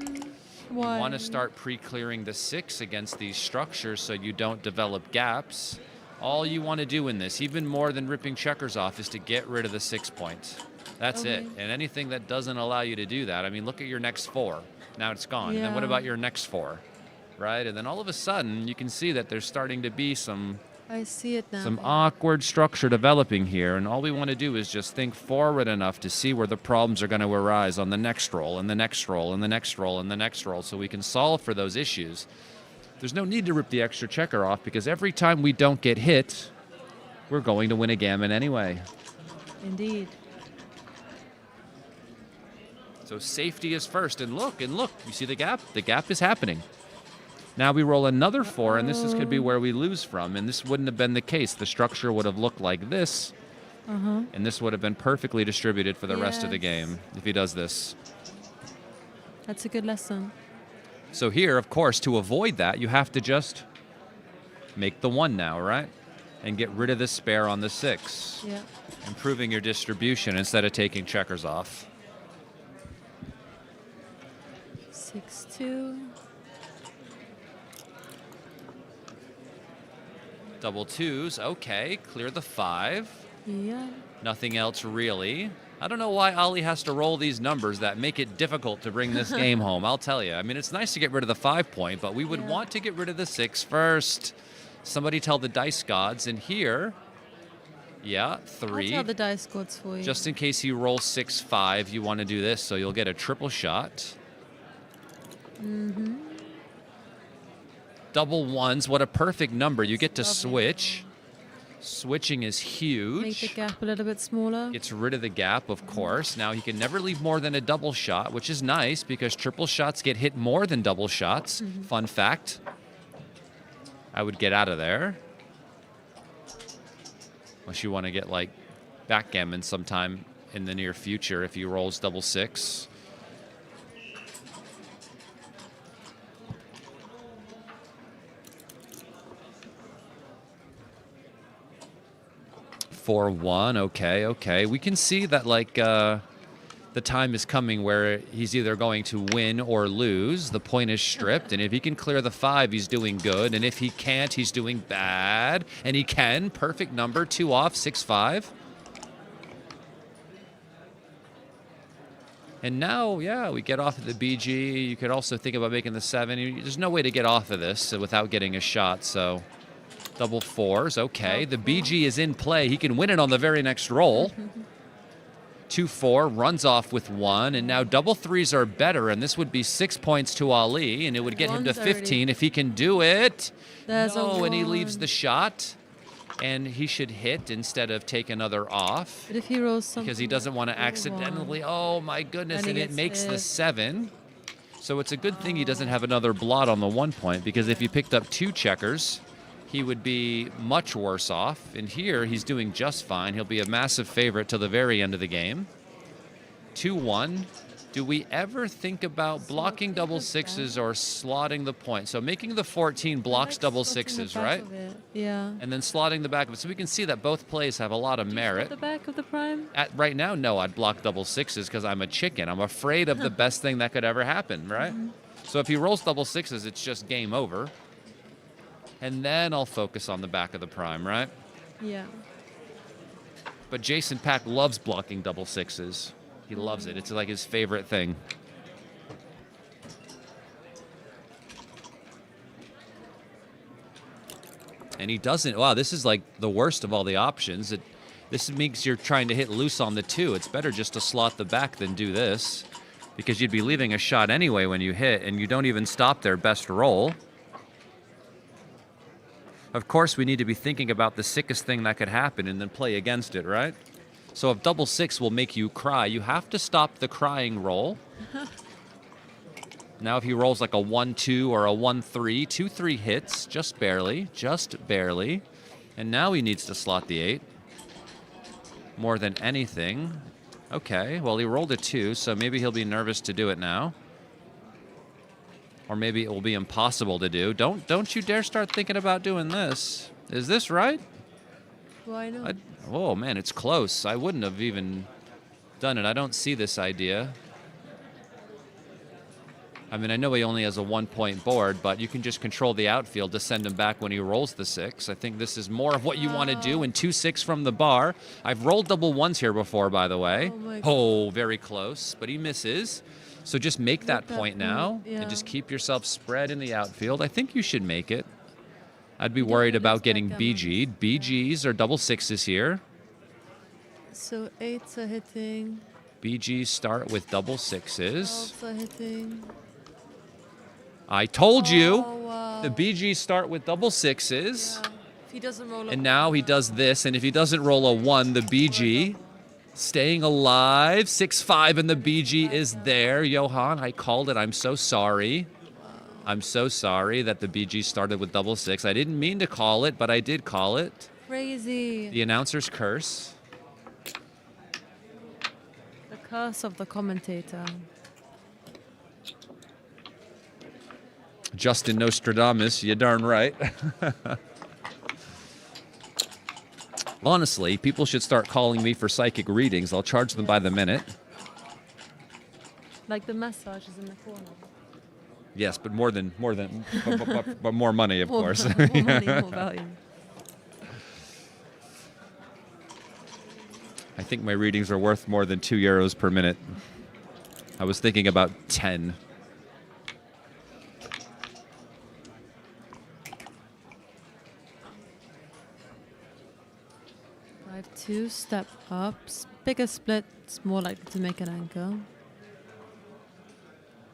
Speaker 4: Why?
Speaker 2: You want to start pre-clearing the 6 against these structures so you don't develop gaps. All you want to do in this, even more than ripping checkers off, is to get rid of the 6 points. That's it.
Speaker 4: Okay.
Speaker 2: And anything that doesn't allow you to do that, I mean, look at your next 4. Now it's gone. And then what
Speaker 4: Yeah.
Speaker 2: about your next 4? Right? And then all of a sudden, you can see that there's starting to be some
Speaker 4: I see it now.
Speaker 2: awkward structure developing here, and all we want to do is just think forward enough to see where the problems are going to arise on the next roll, and the next roll, and the next roll, and the next roll, so we can solve for those issues. There's no need to rip the extra checker off because every time we don't get hit, we're going to win a gammon anyway.
Speaker 4: Indeed.
Speaker 2: So safety is first. And look, you see the gap? The gap is happening. Now we roll another 4, and this could be where we lose from. And this wouldn't have been the case. The structure would have looked like this. And this would have been perfectly distributed for the rest of the game if he does this.
Speaker 4: That's a good lesson.
Speaker 2: So here, of course, to avoid that, you have to just make the 1 now, right? And get rid of the spare on the 6.
Speaker 4: Yeah.
Speaker 2: Improving your distribution instead of taking checkers off.
Speaker 4: 6-2.
Speaker 2: Double 2s, okay. Clear the 5.
Speaker 4: Yeah.
Speaker 2: Nothing else really. I don't know why Ali has to roll these numbers that make it difficult to bring this game home, I'll tell you. I mean, it's nice to get rid of the 5 point, but we would want to get rid of the 6 first. Somebody tell the dice gods, and here, 3.
Speaker 4: I'll tell the dice gods for you.
Speaker 2: Just in case he rolls 6-5, you want to do this, so you'll get a triple shot. Double 1s, what a perfect number. You get to switch. Switching is huge.
Speaker 4: Make the gap a little bit smaller.
Speaker 2: Gets rid of the gap, of course. Now he can never leave more than a double shot, which is nice because triple shots get hit more than double shots. Fun fact. I would get out of there. Unless you want to get like backgammon sometime in the near future if he rolls double 6. For 1, okay. We can see that like the time is coming where he's either going to win or lose. The point is stripped, and if he can clear the 5, he's doing good, and if he can't, he's doing bad. And he can, perfect number, 2 off, 6-5. And now, we get off of the BG. You could also think about making the 7. There's no way to get off of this without getting a shot, so... Double 4s, okay. The BG is in play. He can win it on the very next roll. 2-4, runs off with 1, and now double 3s are better, and this would be 6 points to Ali, and it would get him to 15 if he can do it. No, and he leaves the shot, and he should hit instead of take another off.
Speaker 4: But if he rolls something...
Speaker 2: Because he doesn't want to accidentally... Oh, my goodness, and it makes the 7. So it's a good thing he doesn't have another blot on the 1 point, because if he picked up 2 checkers... he would be much worse off. And here, he's doing just fine. He'll be a massive favorite till the very end of the game. 2-1. Do we ever think about blocking double 6s or slotting the point? So making the 14 blocks double 6s, right?
Speaker 4: Yeah.
Speaker 2: And then slotting the back of it. So we can see that both plays have a lot of merit.
Speaker 4: The back of the prime?
Speaker 2: Right now, no, I'd block double 6s because I'm a chicken. I'm afraid of the best thing that could ever happen, right? So if he rolls double 6s, it's just game over. And then I'll focus on the back of the prime, right?
Speaker 4: Yeah.
Speaker 2: But Jason Pack loves blocking double 6s. He loves it. It's like his favorite thing. And he doesn't. Wow, this is like the worst of all the options. This means you're trying to hit loose on the 2. It's better just to slot the back than do this, because you'd be leaving a shot anyway when you hit, and you don't even stop their best roll. Of course, we need to be thinking about the sickest thing that could happen and then play against it, right? So if double 6 will make you cry, you have to stop the crying roll. Now if he rolls like a 1-2 or a 1-3, 2-3 hits, just barely. And now he needs to slot the 8 more than anything. Okay, well, he rolled a 2, so maybe he'll be nervous to do it now. Or maybe it will be impossible to do. Don't you dare start thinking about doing this. Is this right?
Speaker 4: Why not?
Speaker 2: Oh, man, it's close. I wouldn't have even done it. I don't see this idea. I mean, I know he only has a 1-point board, but you can just control the outfield to send him back when he rolls the 6. I think this is more of what you want to do, and 2-6 from the bar. I've rolled double 1s here before, by the way. Oh, very close, but he misses. So just make that point now, and just keep yourself spread in the outfield. I think you should make it. I'd be worried about getting BG'd. BGs are double 6s here.
Speaker 4: So 8s are hitting.
Speaker 2: BGs start with double 6s.
Speaker 4: 12s are hitting.
Speaker 2: I told you.
Speaker 4: Oh, wow.
Speaker 2: The BGs start with double sixes.
Speaker 4: Yeah. If he doesn't roll
Speaker 2: And now he does this, and if he doesn't roll a 1, the BG staying alive. 6-5, and the BG is there. Johan, I called it. I'm so sorry. I'm so sorry that the BG started with double six. I didn't mean to call it, but I did call it.
Speaker 4: Crazy.
Speaker 2: The announcer's curse.
Speaker 4: The curse of the commentator.
Speaker 2: Justin Nostradamus, you darn right. Honestly, people should start calling me for psychic readings. I'll charge them by the minute.
Speaker 4: Like the massages in the corner.
Speaker 2: Yes, but more money, of course.
Speaker 4: More money, more value.
Speaker 2: I think my readings are worth more than €2 per minute. I was thinking about 10.
Speaker 4: I have 2 step ups. Bigger splits, more likely to make an anchor.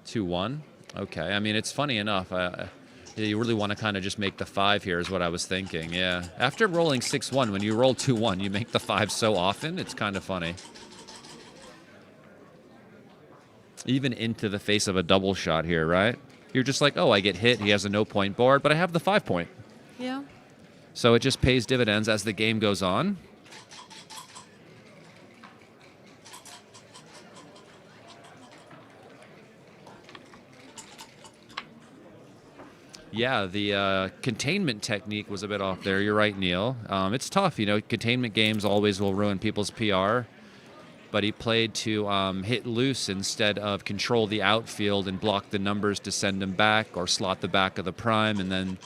Speaker 2: 2-1. Okay. I mean, it's funny enough. You really want to kind of just make the 5 here is what I was thinking. Yeah. After rolling 6-1, when you roll 2-1, you make the 5 so often, it's kind of funny. Even into the face of a double shot here, right? You're just like, oh, I get hit. He has a no-point board, but I have the 5 point.
Speaker 4: Yeah.
Speaker 2: So it just pays dividends as the game goes on. Yeah, the containment technique was a bit off there. You're right, Neil. It's tough, you know. Containment games always will ruin people's PR. But he played to hit loose instead of control the outfield and block the numbers to send them back or slot the back of the prime. And then,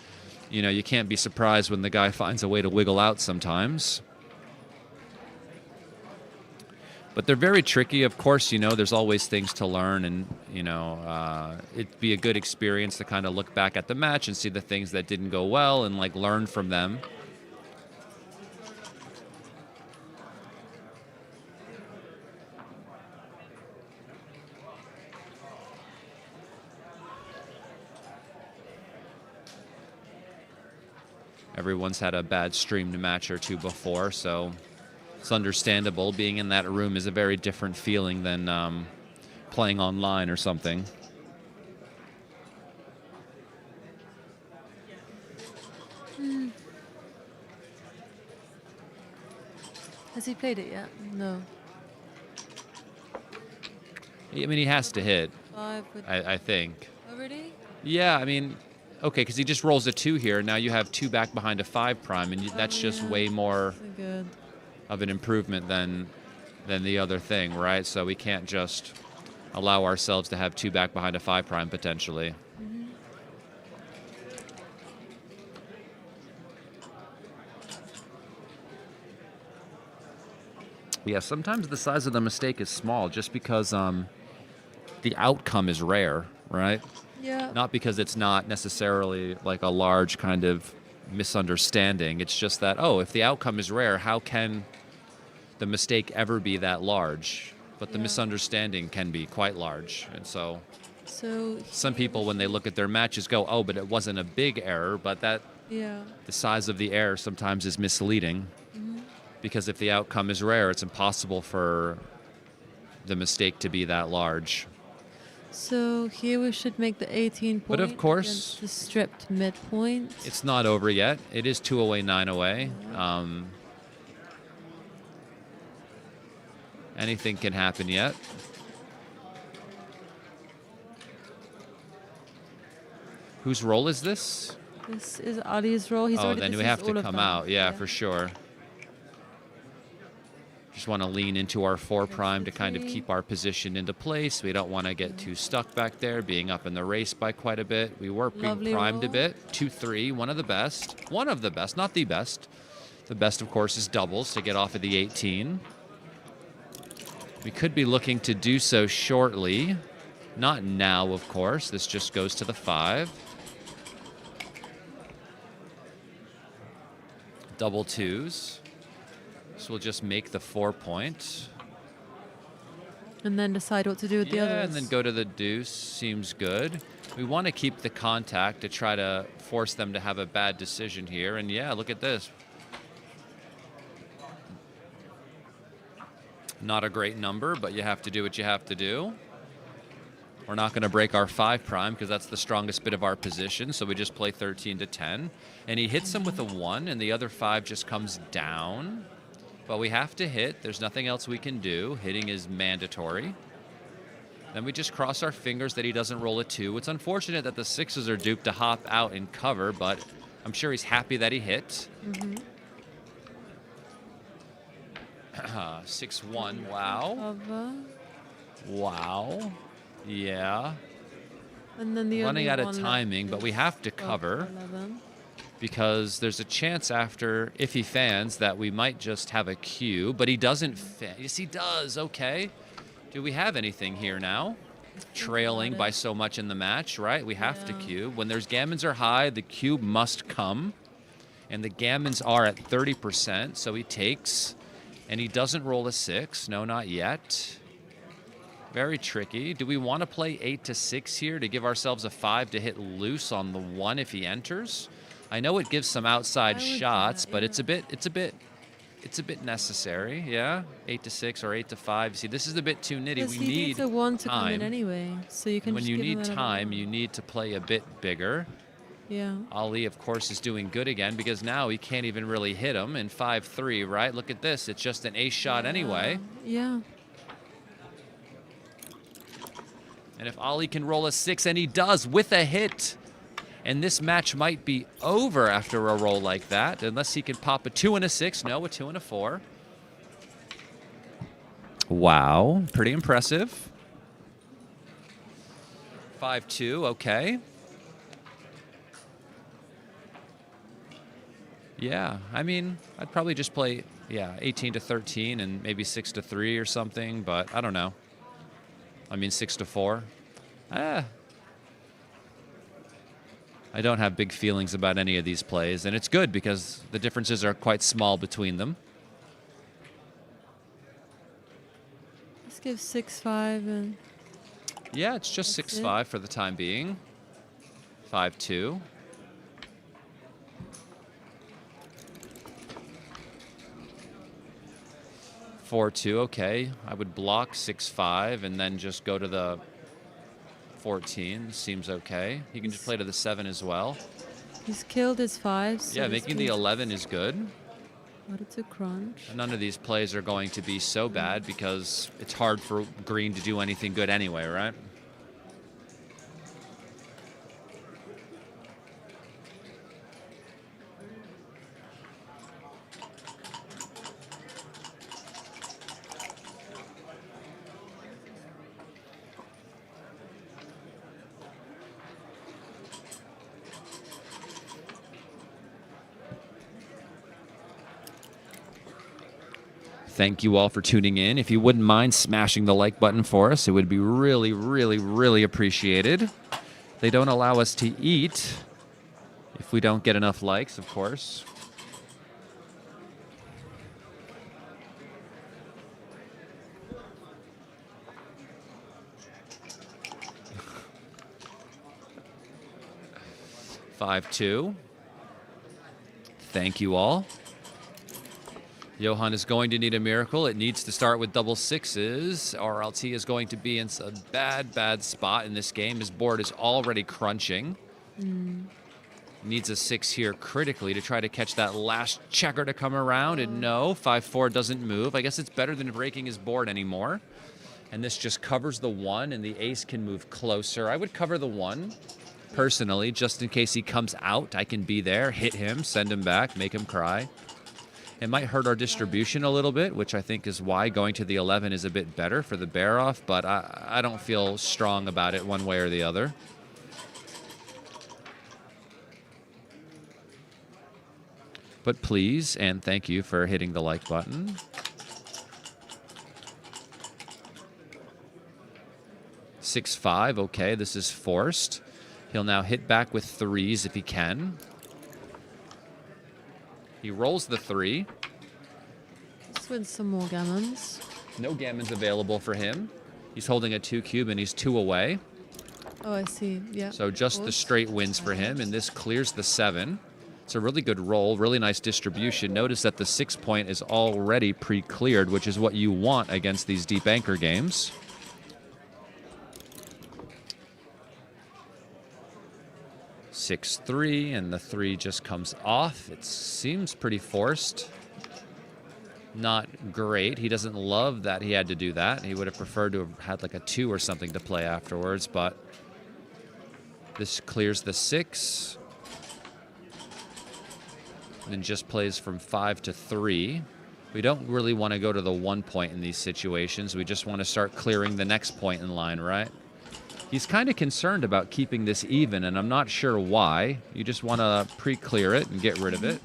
Speaker 2: you know, you can't be surprised when the guy finds a way to wiggle out sometimes. But they're very tricky. Of course, you know, there's always things to learn, and, you know, it'd be a good experience to kind of look back at the match and see the things that didn't go well and, like, learn from them. Everyone's had a bad streamed match or two before, so it's understandable. Being in that room is a very different feeling than playing online or something.
Speaker 4: Has he played it yet? No.
Speaker 2: I mean, he has to hit,
Speaker 4: 5 with...
Speaker 2: I think.
Speaker 4: Oh, really?
Speaker 2: Yeah, I mean, okay, because he just rolls a 2 here. Now you have 2 back behind a 5 prime, and that's just way more
Speaker 4: Good.
Speaker 2: of an improvement than the other thing, right? So we can't just allow ourselves to have 2 back behind a 5 prime potentially. Yeah, sometimes the size of the mistake is small just because the outcome is rare, right?
Speaker 4: Yeah.
Speaker 2: Not because it's not necessarily like a large kind of misunderstanding. It's just that, oh, if the outcome is rare, how can the mistake ever be that large? But the misunderstanding can be quite large. And so some people, when they look at their matches, go, oh, but it wasn't a big error, but that the size of the error sometimes is misleading. Because if the outcome is rare, it's impossible for the mistake to be that large.
Speaker 4: So here we should make the 18 point.
Speaker 2: But of course,
Speaker 4: against the stripped midpoint.
Speaker 2: It's not over yet. It is 2 away, 9 away. Anything can happen yet. Whose role is this?
Speaker 4: This is Ali's role. He's already,
Speaker 2: then we have to come out. Yeah, for sure. Just want to lean into our 4 prime to kind of keep our position into place. We don't want to get too stuck back there, being up in the race by quite a bit. We were being primed a bit. 2-3, one of the best. One of the best, not the best. The best, of course, is doubles to get off of the 18. We could be looking to do so shortly. Not now, of course. This just goes to the 5. Double 2s. So we'll just make the 4 point.
Speaker 4: And then decide what to do with the others.
Speaker 2: Yeah, and then go to the deuce. Seems good. We want to keep the contact to try to force them to have a bad decision here. And yeah, look at this. Not a great number, but you have to do what you have to do. We're not going to break our 5 prime because that's the strongest bit of our position, so we just play 13 to 10. And he hits him with a 1, and the other 5 just comes down. But we have to hit. There's nothing else we can do. Hitting is mandatory. Then we just cross our fingers that he doesn't roll a 2. It's unfortunate that the 6s are duped to hop out and cover, but I'm sure he's happy that he hit. 6-1, wow.
Speaker 4: Cover.
Speaker 2: Wow. Yeah.
Speaker 4: And then the
Speaker 2: Running
Speaker 4: only
Speaker 2: out of
Speaker 4: one
Speaker 2: timing,
Speaker 4: left
Speaker 2: but we
Speaker 4: is
Speaker 2: have to cover
Speaker 4: 11.
Speaker 2: because there's a chance after, if he fans, that we might just have a Q, but he doesn't fan. Yes, he does. Okay. Do we have anything here now? Trailing by so much in the match, right? We have to cube. When there's gammons are high, the cube must come. And the gammons are at 30%, so he takes. And he doesn't roll a 6. No, not yet. Very tricky. Do we want to play 8 to 6 here to give ourselves a 5 to hit loose on the 1 if he enters? I know it gives some outside shots, but it's a bit necessary. Yeah, 8 to 6 or 8 to 5. See, this is a bit too nitty.
Speaker 4: Yes,
Speaker 2: We
Speaker 4: he
Speaker 2: need
Speaker 4: needs a 1 to come in
Speaker 2: time.
Speaker 4: anyway, so you can.
Speaker 2: When
Speaker 4: just
Speaker 2: you
Speaker 4: give him
Speaker 2: need
Speaker 4: another
Speaker 2: time,
Speaker 4: 1.
Speaker 2: you need to play a bit bigger.
Speaker 4: Yeah.
Speaker 2: Ali, of course, is doing good again because now he can't even really hit him in 5-3, right? Look at this. It's just an ace shot anyway.
Speaker 4: Yeah.
Speaker 2: And if Ali can roll a 6, and he does with a hit, and this match might be over after a roll like that, unless he can pop a 2 and a 6. No, a 2 and a 4. Wow, pretty impressive. 5-2, okay. Yeah, I mean, I'd probably just play, 18 to 13 and maybe 6 to 3 or something, but I don't know. I mean, 6 to 4. I don't have big feelings about any of these plays, and it's good because the differences are quite small between them.
Speaker 4: Let's give 6-5 and.
Speaker 2: Yeah, it's just
Speaker 4: That's
Speaker 2: 6-5 for the time being. 5-2. (4-2), okay. I would block 6-5 and then just go to the 14. Seems okay. He can just play to the 7 as well.
Speaker 4: He's killed his 5. So
Speaker 2: Yeah,
Speaker 4: this
Speaker 2: making the
Speaker 4: means
Speaker 2: 11 is good.
Speaker 4: But it's a crunch.
Speaker 2: None of these plays are going to be so bad because it's hard for green to do anything good anyway, right? Thank you all for tuning in. If you wouldn't mind smashing the like button for us, it would be really, really, really appreciated. They don't allow us to eat if we don't get enough likes, of course. (5-2). Thank you all. Johan is going to need a miracle. It needs to start with double 6s, or else he is going to be in a bad, bad spot in this game. His board is already crunching. Needs a 6 here critically to try to catch that last checker to come around. And no, 5-4 doesn't move. I guess it's better than breaking his board anymore. And this just covers the 1, and the ace can move closer. I would cover the 1, personally, just in case he comes out. I can be there, hit him, send him back, make him cry. It might hurt our distribution a little bit, which I think is why going to the 11 is a bit better for the bear off, but I don't feel strong about it one way or the other. But please, and thank you for hitting the like button. (6-5), okay, this is forced. He'll now hit back with 3s if he can. He rolls the 3.
Speaker 4: Let's win some more gammons.
Speaker 2: No gammons available for him. He's holding a 2 cube and he's 2 away.
Speaker 4: Oh, I see. Yeah.
Speaker 2: So just the straight wins for him, and this clears the 7. It's a really good roll, really nice distribution. Notice that the 6 point is already pre-cleared, which is what you want against these deep anchor games. Six, 3, and the 3 just comes off. It seems pretty forced. Not great. He doesn't love that he had to do that. He would have preferred to have had like a 2 or something to play afterwards, but this clears the 6. And just plays from 5 to 3. We don't really want to go to the 1 point in these situations. We just want to start clearing the next point in line, right? He's kind of concerned about keeping this even, and I'm not sure why. You just want to pre-clear it and get rid of it.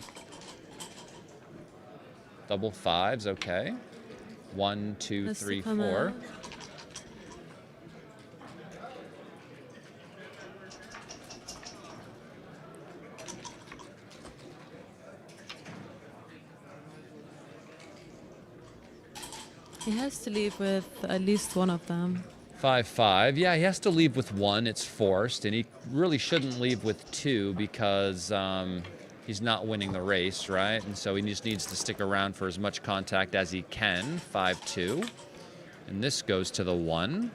Speaker 2: Double 5s, okay. 1, 2, 3, 4.
Speaker 4: He has to leave with at least one of them.
Speaker 2: 5, 5. Yeah, he has to leave with 1. It's forced, and he really shouldn't leave with 2 because he's not winning the race, right? And so he just needs to stick around for as much contact as he can. 5, 2. And this goes to the 1.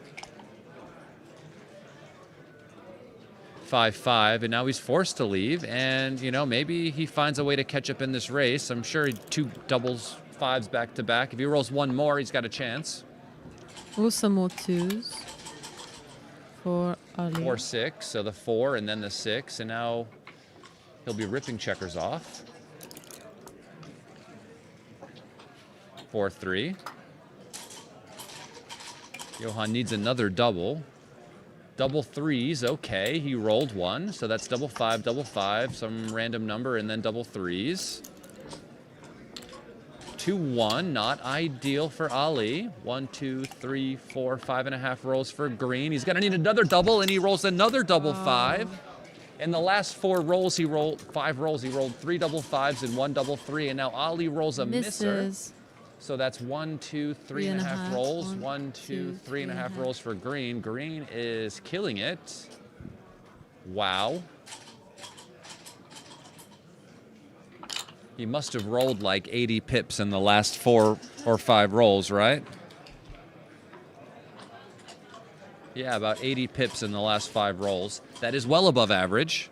Speaker 2: 5, 5, and now he's forced to leave. And, you know, maybe he finds a way to catch up in this race. I'm sure 2 doubles 5s back to back. If he rolls 1 more, he's got a chance.
Speaker 4: Oh, some more 2s for Ali.
Speaker 2: 4, 6, so the 4 and then the 6, and now he'll be ripping checkers off. 4, 3. Johan needs another double. Double 3s, okay, he rolled 1, so that's double 5, some random number, and then double 3s. 2, 1, not ideal for Ali. 1, 2, 3, 4, 5.5 rolls for green. He's gonna need another double, and he rolls another double 5. In the last 4 rolls, he rolled 5 rolls. He rolled 3 double 5s and 1 double 3, and now Ali rolls a misser. So that's 1, 2, 3.5 rolls. 1, 2, 3.5 rolls for green. Green is killing it. Wow. He must have rolled like 80 pips in the last 4 or 5 rolls, right? Yeah, about 80 pips in the last 5 rolls. That is well above average.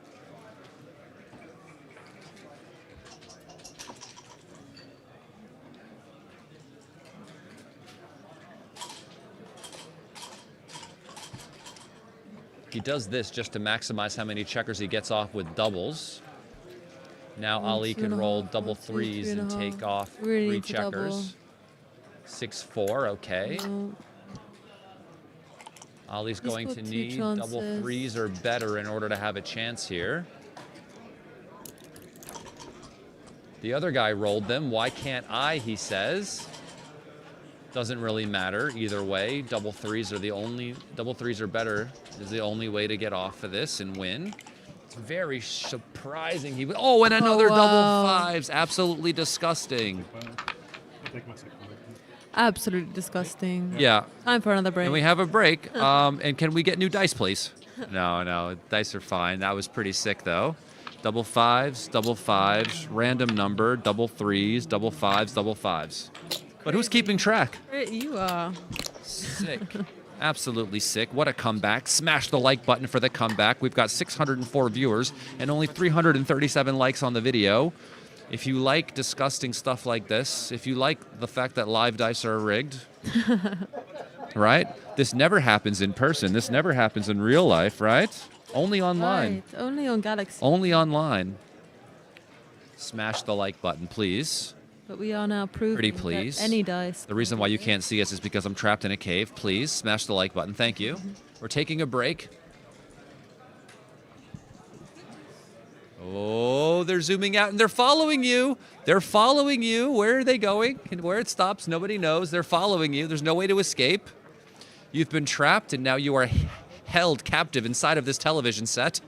Speaker 2: He does this just to maximize how many checkers he gets off with doubles. Now Ali can roll double 3s and take off 3 checkers. 6, 4, okay. Ali's going to need double 3s or better in order to have a chance here. The other guy rolled them. Why can't I, he says. Doesn't really matter either way. Double 3s or better is the only way to get off of this and win. Very surprising. And another double 5s. Absolutely disgusting.
Speaker 4: Absolutely disgusting.
Speaker 2: Yeah.
Speaker 4: Time for another break.
Speaker 2: And we have a break. And can we get new dice, please? No. Dice are fine. That was pretty sick, though. Double 5s, random number, double 3s, double 5s, double 5s. But who's keeping track?
Speaker 4: You are.
Speaker 2: Sick. Absolutely sick. What a comeback. Smash the like button for the comeback. We've got 604 viewers and only 337 likes on the video. If you like disgusting stuff like this, if you like the fact that live dice are rigged, right? This never happens in person. This never happens in real life, right? Only online.
Speaker 4: Right. Only on Galaxy.
Speaker 2: Only online. Smash the like button, please.
Speaker 4: But we are now proving
Speaker 2: Pretty please.
Speaker 4: that any dice.
Speaker 2: The reason why you can't see us is because I'm trapped in a cave. Please smash the like button. Thank you. We're taking a break. Oh, they're zooming out and they're following you. They're following you. Where are they going? And where it stops, nobody knows. They're following you. There's no way to escape. You've been trapped and now you are held captive inside of this television set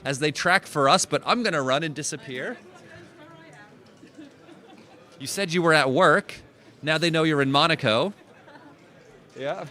Speaker 2: as they track for us, but I'm going to run and disappear. You said you were at work. Now they know you're in Monaco. Yeah.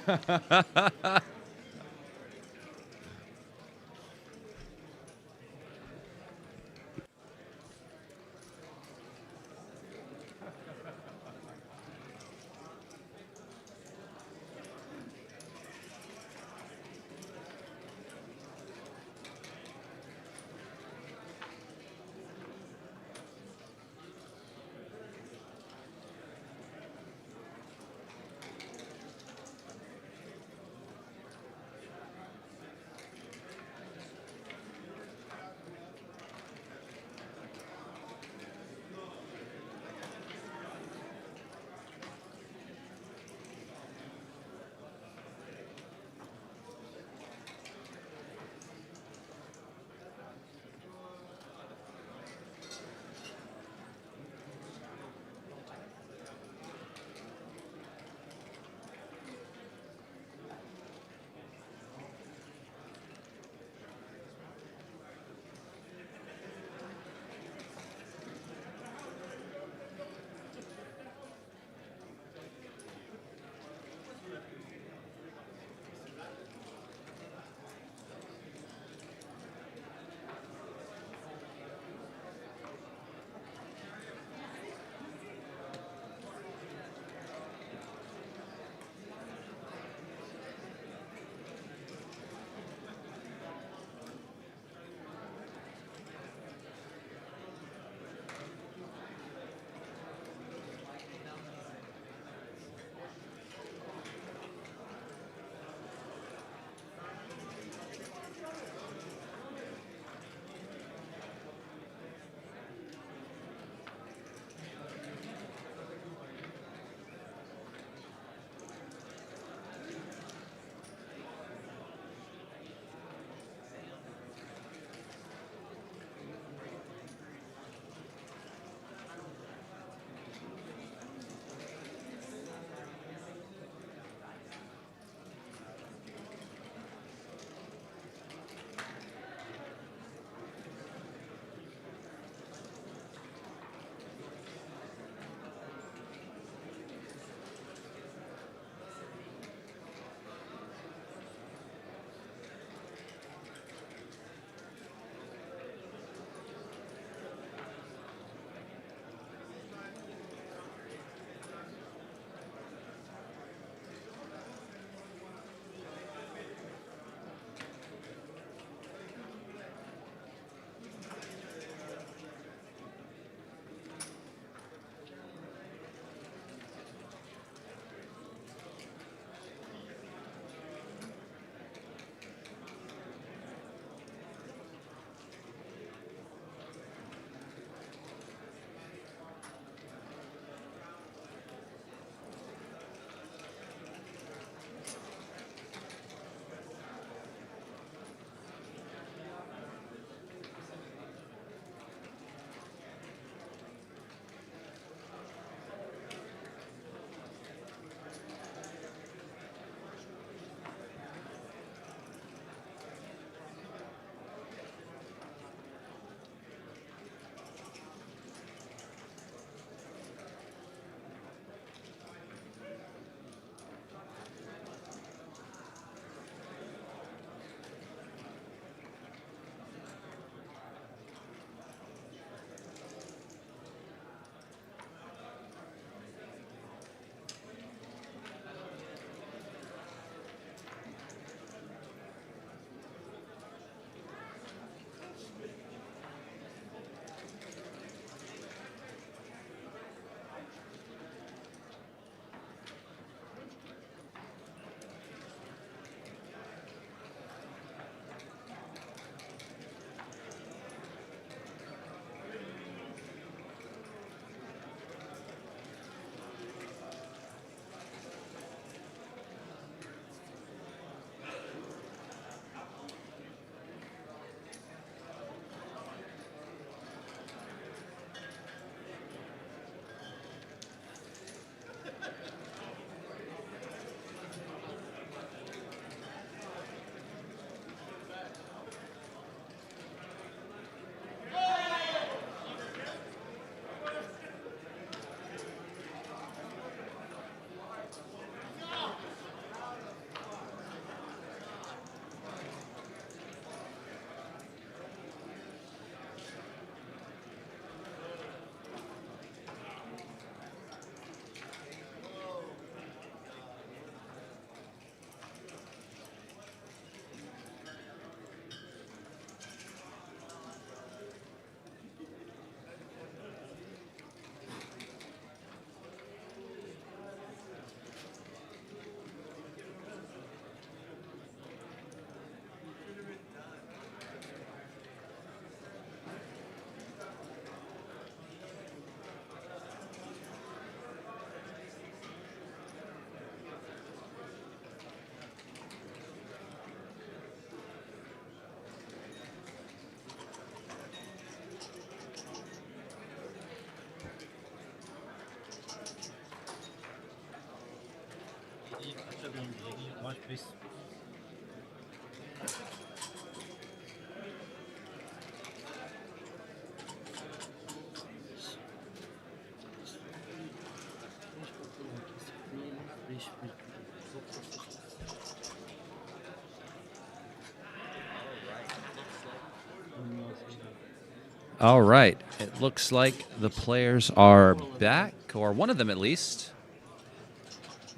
Speaker 2: All right. It looks like the players are back, or one of them at least.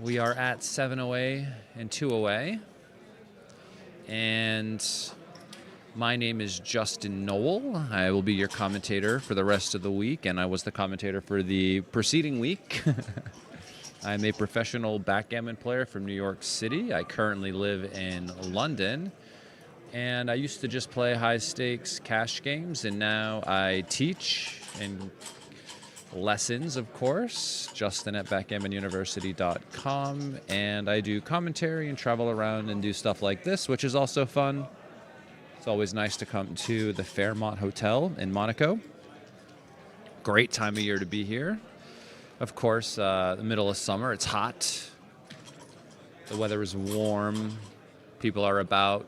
Speaker 2: We are at 7 away and 2 away. And my name is Justin Noel. I will be your commentator for the rest of the week, and I was the commentator for the preceding week. I'm a professional backgammon player from New York City. I currently live in London. And I used to just play high-stakes cash games, and now I teach and lessons, of course, Justin at backgammonuniversity.com, and I do commentary and travel around and do stuff like this, which is also fun. It's always nice to come to the Fairmont Hotel in Monaco. Great time of year to be here. Of course, the middle of summer, it's hot. The weather is warm. People are about.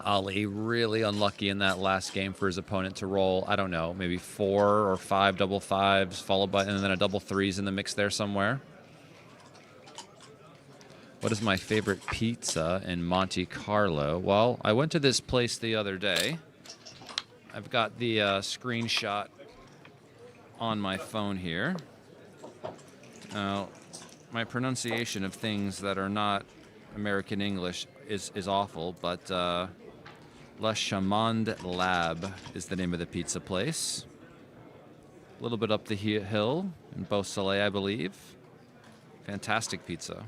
Speaker 2: Ali really unlucky in that last game for his opponent to roll, I don't know, maybe 4 or 5 double fives, followed by, and then a double threes in the mix there somewhere. What is my favorite pizza in Monte Carlo? Well, I went to this place the other day. I've got the screenshot on my phone here. Now, my pronunciation of things that are not American English is awful, but La Chamande Lab is the name of the pizza place. A little bit up the hill in Beau Soleil, I believe. Fantastic pizza.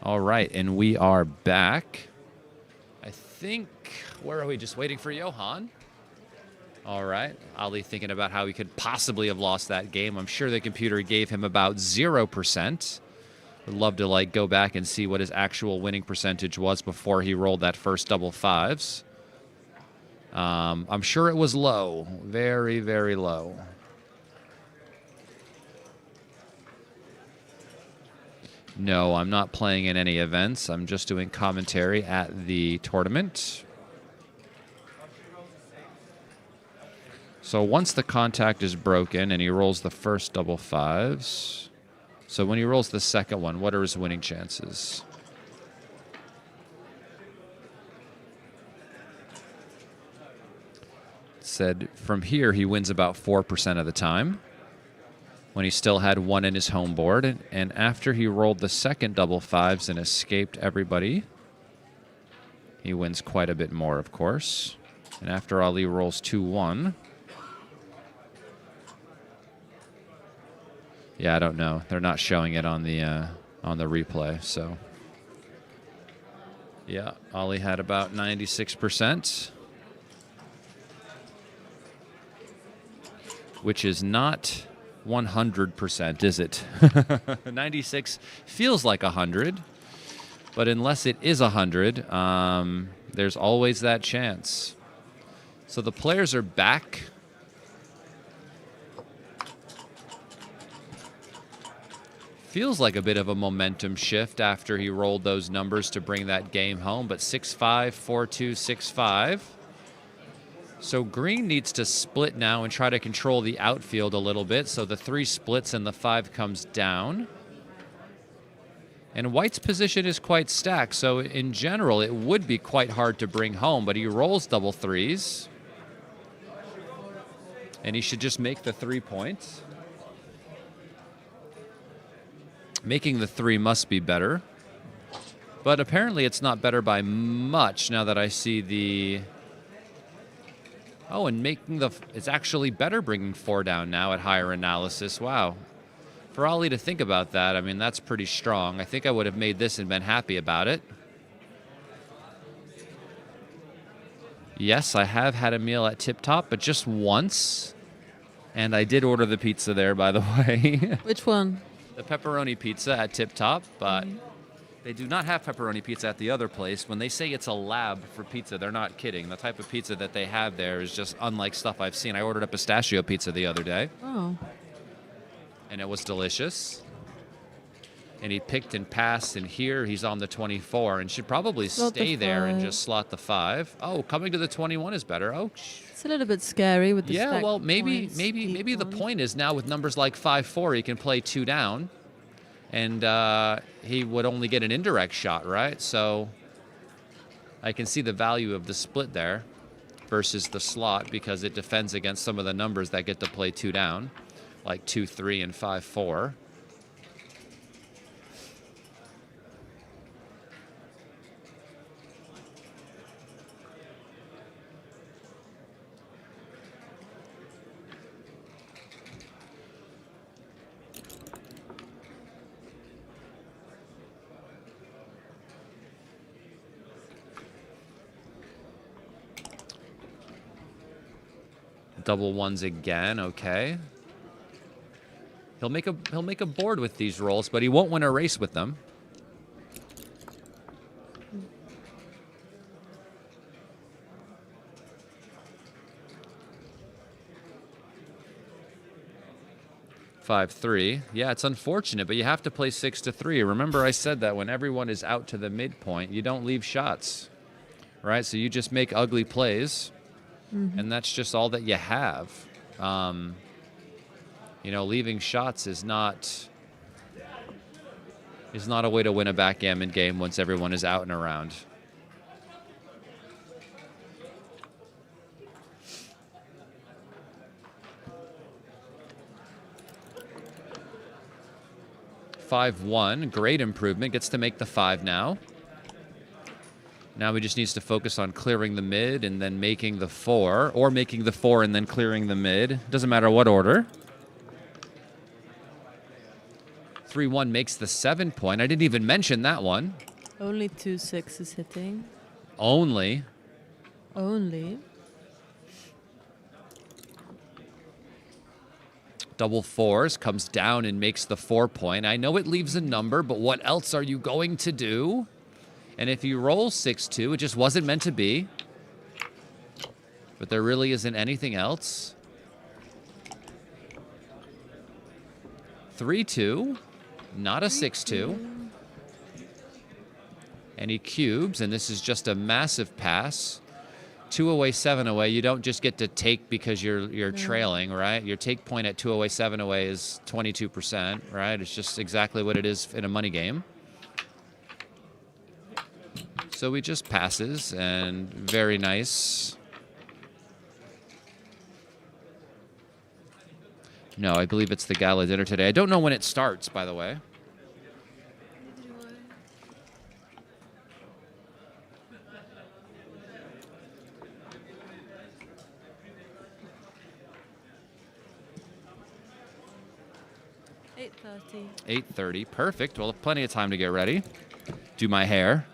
Speaker 2: All right, and we are back. I think, where are we? Just waiting for Johan. All right, Ali thinking about how he could possibly have lost that game. I'm sure the computer gave him about 0%. Would love to go back and see what his actual winning percentage was before he rolled that first double fives. I'm sure it was low, very, very low. No, I'm not playing in any events. I'm just doing commentary at the tournament. So once the contact is broken and he rolls the first double fives. So when he rolls the second one, what are his winning chances? It said from here he wins about 4% of the time when he still had 1 in his home board. And after he rolled the second double fives and escaped everybody, he wins quite a bit more, of course. And after Ali rolls 2-1... Yeah, I don't know. They're not showing it on the replay, so. Yeah, Ali had about 96%, which is not 100%, is it? 96 feels like 100, but unless it is 100, there's always that chance. So the players are back. Feels like a bit of a momentum shift after he rolled those numbers to bring that game home, but 6-5, 4-2, 6-5. So green needs to split now and try to control the outfield a little bit, so the 3 splits and the 5 comes down. And white's position is quite stacked, so in general it would be quite hard to bring home, but he rolls double threes. And he should just make the 3 points. Making the 3 must be better. But apparently it's not better by much now that I see the... Oh, and making the... It's actually better bringing 4 down now at higher analysis. Wow. For Ali to think about that, I mean, that's pretty strong. I think I would have made this and been happy about it. Yes, I have had a meal at Tip Top, but just once. And I did order the pizza there, by the way.
Speaker 4: Which one?
Speaker 2: The pepperoni pizza at Tip Top, but They do not have pepperoni pizza at the other place. When they say it's a lab for pizza, they're not kidding. The type of pizza that they have there is just unlike stuff I've seen. I ordered a pistachio pizza the other day,
Speaker 4: Oh.
Speaker 2: and it was delicious. And he picked and passed, and here he's on the 24 and should probably
Speaker 4: Slot the
Speaker 2: stay there and
Speaker 4: 5.
Speaker 2: just slot the 5. Oh, coming to the 21 is better. Oh,
Speaker 4: It's a little bit scary with the
Speaker 2: yeah,
Speaker 4: stacked
Speaker 2: well, maybe
Speaker 4: points,
Speaker 2: maybe
Speaker 4: deep
Speaker 2: maybe the
Speaker 4: ones.
Speaker 2: point is now with numbers like 5-4, he can play 2 down, and he would only get an indirect shot, right? So I can see the value of the split there versus the slot because it defends against some of the numbers that get to play 2 down, like 2-3 and 5-4. Double ones again, okay. He'll make a board with these rolls, but he won't win a race with them. Five, 3. Yeah, it's unfortunate, but you have to play 6-3. Remember I said that when everyone is out to the midpoint, you don't leave shots, right? So you just make ugly plays. And that's just all that you have. You know, leaving shots is not a way to win a backgammon game once everyone is out and around. Five, 1, great improvement. Gets to make the 5 now. Now he just needs to focus on clearing the mid and then making the 4, or making the 4 and then clearing the mid. Doesn't matter what order. 3-1 makes the 7 point. I didn't even mention that one.
Speaker 4: Only 2 6s hitting.
Speaker 2: Only.
Speaker 4: Only.
Speaker 2: Double 4s comes down and makes the 4 point. I know it leaves a number, but what else are you going to do? And if you roll 6-2, it just wasn't meant to be. But there really isn't anything else. 3-2, not a 6-2. And he cubes, and this is just a massive pass. 2 away, 7 away. You don't just get to take because you're trailing, right? Your take point at 2 away, 7 away is 22%, right? It's just exactly what it is in a money game. So he just passes, and very nice. No, I believe it's the gala dinner today. I don't know when it starts, by the way.
Speaker 4: $8.30.
Speaker 2: 8:30, perfect. Well, plenty of time to get ready. Do my hair.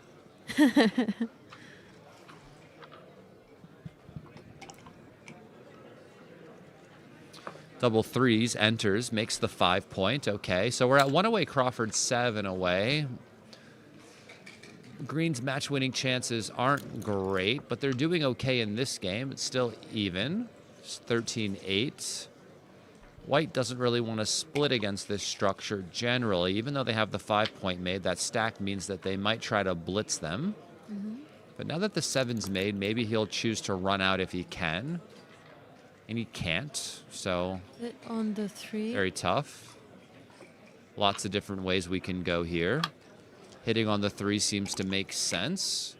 Speaker 2: Double 3s, enters, makes the 5 point. Okay, so we're at 1 away, Crawford 7 away. Green's match-winning chances aren't great, but they're doing okay in this game. It's still even. It's 13-8. White doesn't really want to split against this structure generally. Even though they have the 5 point made, that stack means that they might try to blitz them. But now that the 7's made, maybe he'll choose to run out if he can. And he can't, so
Speaker 4: Hit on the 3.
Speaker 2: very tough. Lots of different ways we can go here. Hitting on the 3 seems to make sense.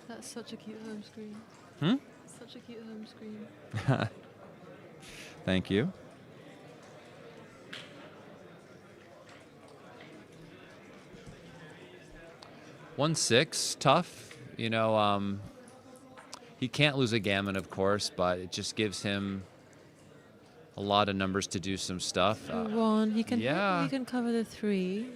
Speaker 4: That's such a cute home screen. Such a cute home screen.
Speaker 2: Thank you. One 6, tough. You know, he can't lose a gammon, of course, but it just gives him a lot of numbers to do some stuff.
Speaker 4: 1. He can
Speaker 2: yeah.
Speaker 4: he can cover the 3.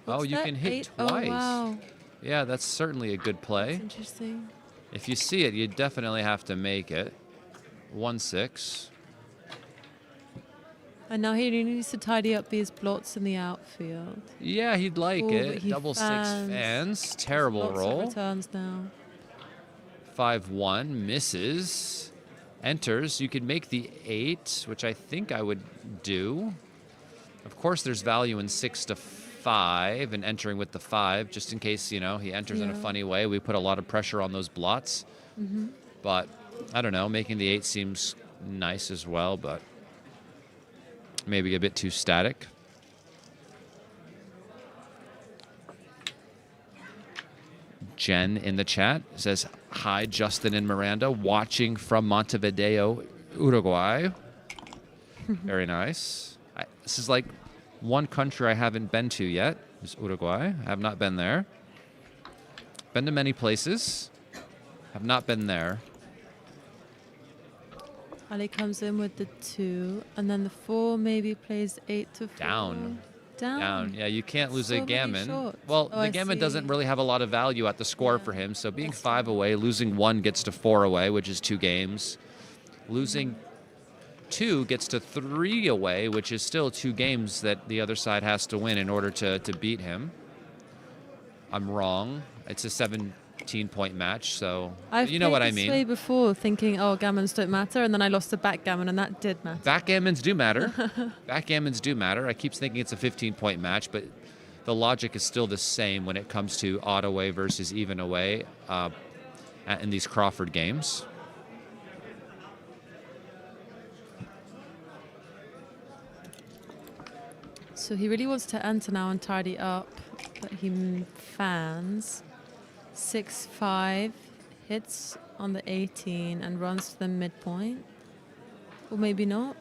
Speaker 2: Oh,
Speaker 4: What's
Speaker 2: you
Speaker 4: that?
Speaker 2: can hit
Speaker 4: 8?
Speaker 2: twice.
Speaker 4: Oh, wow.
Speaker 2: Yeah, that's certainly a good play.
Speaker 4: That's interesting.
Speaker 2: If you see it, you definitely have to make it. 1 6.
Speaker 4: And now he needs to tidy up these blots in the outfield.
Speaker 2: Yeah, he'd like
Speaker 4: Oh, but
Speaker 2: it.
Speaker 4: he
Speaker 2: Double
Speaker 4: fans.
Speaker 2: six fans. Terrible
Speaker 4: Lots of
Speaker 2: roll.
Speaker 4: returns now.
Speaker 2: 5-1 misses. Enters. You could make the 8, which I think I would do. Of course, there's value in 6 to 5 and entering with the 5, just in case, he enters in a
Speaker 4: Yeah.
Speaker 2: funny way. We put a lot of pressure on those blots. But I don't know. Making the 8 seems nice as well, but maybe a bit too static. Jen in the chat says, hi, Justin and Miranda, watching from Montevideo, Uruguay. Very nice. This is like one country I haven't been to yet, is Uruguay. I have not been there. Been to many places. Have not been there.
Speaker 4: Ali comes in with the 2, and then the 4 maybe plays 8 to 4.
Speaker 2: Down.
Speaker 4: Down.
Speaker 2: Down. Yeah, you can't lose
Speaker 4: So
Speaker 2: a
Speaker 4: many
Speaker 2: gammon.
Speaker 4: shots.
Speaker 2: Well,
Speaker 4: Oh,
Speaker 2: the
Speaker 4: I
Speaker 2: gammon
Speaker 4: see.
Speaker 2: doesn't really have a lot of value at the score for him. So being 5 away, losing 1 gets to 4 away, which is 2 games. Losing 2 gets to 3 away, which is still 2 games that the other side has to win in order to beat him. I'm wrong. It's a 17-point match, so
Speaker 4: I've
Speaker 2: you know what I
Speaker 4: played
Speaker 2: mean.
Speaker 4: this way before, thinking, oh, gammons don't matter, and then I lost the backgammon, and that did matter.
Speaker 2: Backgammons do matter. Backgammons do matter. I keep thinking it's a 15-point match, but the logic is still the same when it comes to odd away versus even away in these Crawford games.
Speaker 4: So he really wants to enter now and tidy up, but he fans. 6-5 hits on the 18 and runs to the midpoint, or maybe not.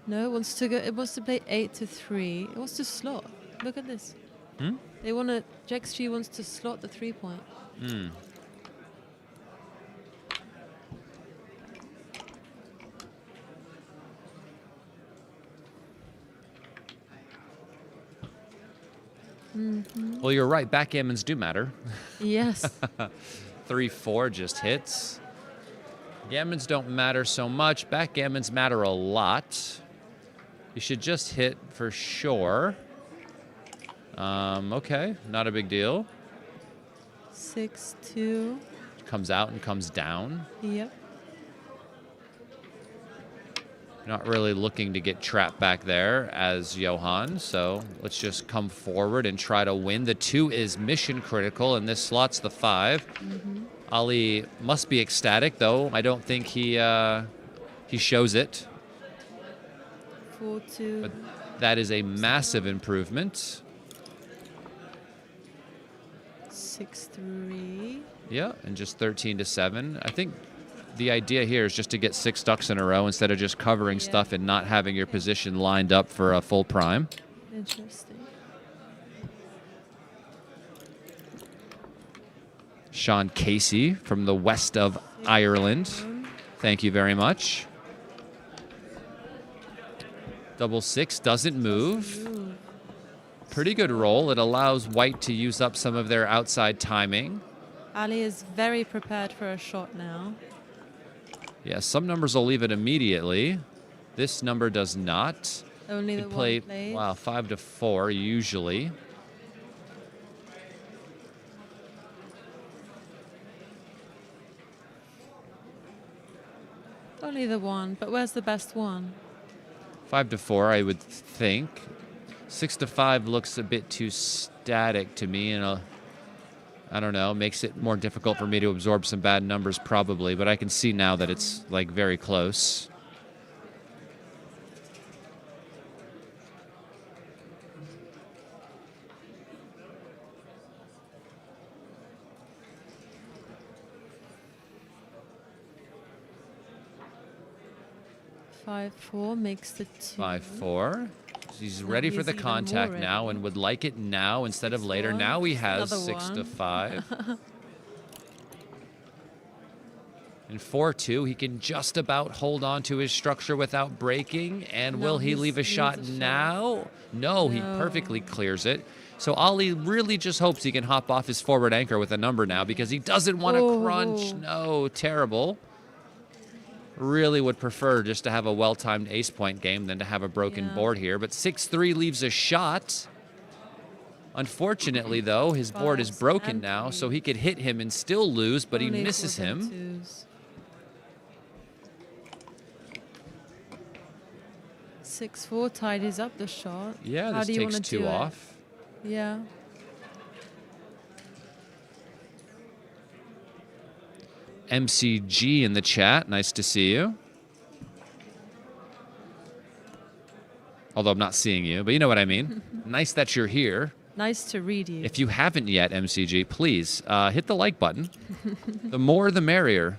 Speaker 4: No, it wants to go. It wants to play 8 to 3. It wants to slot. Look at this. They want to. JXG wants to slot the 3-point.
Speaker 2: Well, you're right. Backgammons do matter.
Speaker 4: Yes.
Speaker 2: 3-4 just hits. Gammons don't matter so much. Backgammons matter a lot. You should just hit for sure. Okay, not a big deal.
Speaker 4: 6-2.
Speaker 2: Comes out and comes down.
Speaker 4: Yep.
Speaker 2: Not really looking to get trapped back there as Johan, so let's just come forward and try to win. The 2 is mission critical, and this slots the 5. Ali must be ecstatic, though. I don't think he shows it.
Speaker 4: 4-2.
Speaker 2: But that is a massive improvement.
Speaker 4: 6-3.
Speaker 2: Yeah, and just 13 to 7. I think the idea here is just to get 6 ducks in a row instead of just covering stuff and not having your position lined up for a full prime.
Speaker 4: Interesting.
Speaker 2: Sean Casey from the west of Ireland. Thank you very much. Double 6 doesn't move. Pretty good roll. It allows white to use up some of their outside timing.
Speaker 4: Ali is very prepared for a shot now.
Speaker 2: Yeah, some numbers will leave it immediately. This number does not.
Speaker 4: Only the
Speaker 2: Could
Speaker 4: one
Speaker 2: play,
Speaker 4: played.
Speaker 2: wow, 5 to 4 usually.
Speaker 4: Only the one, but where's the best one?
Speaker 2: 5 to 4, I would think. 6 to 5 looks a bit too static to me, and I don't know, makes it more difficult for me to absorb some bad numbers probably, but I can see now that it's like very close.
Speaker 4: Five, 4 makes the 2.
Speaker 2: 5-4. He's ready for
Speaker 4: he's
Speaker 2: the
Speaker 4: even
Speaker 2: contact
Speaker 4: more
Speaker 2: now
Speaker 4: ready.
Speaker 2: and would like it now instead of later.
Speaker 4: 6-4.
Speaker 2: Now he has
Speaker 4: Another
Speaker 2: 6 to
Speaker 4: one.
Speaker 2: 5. And 4-2, he can just about hold on to his structure without breaking. And
Speaker 4: No,
Speaker 2: will he leave a
Speaker 4: needs
Speaker 2: shot
Speaker 4: a shot.
Speaker 2: now? No, he
Speaker 4: No.
Speaker 2: perfectly clears it. So Ali really just hopes he can hop off his forward anchor with a number now because he doesn't want to crunch.
Speaker 4: Oh.
Speaker 2: No, terrible. Really would prefer just to have a well-timed ace point game than to have a broken
Speaker 4: Yeah.
Speaker 2: board here. But 6-3 leaves a shot. Unfortunately, though, his board is
Speaker 4: Fives
Speaker 2: broken
Speaker 4: and
Speaker 2: now, so
Speaker 4: threes.
Speaker 2: he could hit him and still lose, but he
Speaker 4: Only
Speaker 2: misses
Speaker 4: fours and
Speaker 2: him.
Speaker 4: twos. 6-4 tidies up the shot.
Speaker 2: Yeah,
Speaker 4: How
Speaker 2: this
Speaker 4: do you
Speaker 2: takes
Speaker 4: wanna
Speaker 2: 2
Speaker 4: do it?
Speaker 2: off.
Speaker 4: Yeah.
Speaker 2: MCG in the chat. Nice to see you. Although I'm not seeing you, but you know what I mean. Nice that you're here.
Speaker 4: Nice to read you.
Speaker 2: If you haven't yet, MCG, please hit the like button. The more, the merrier.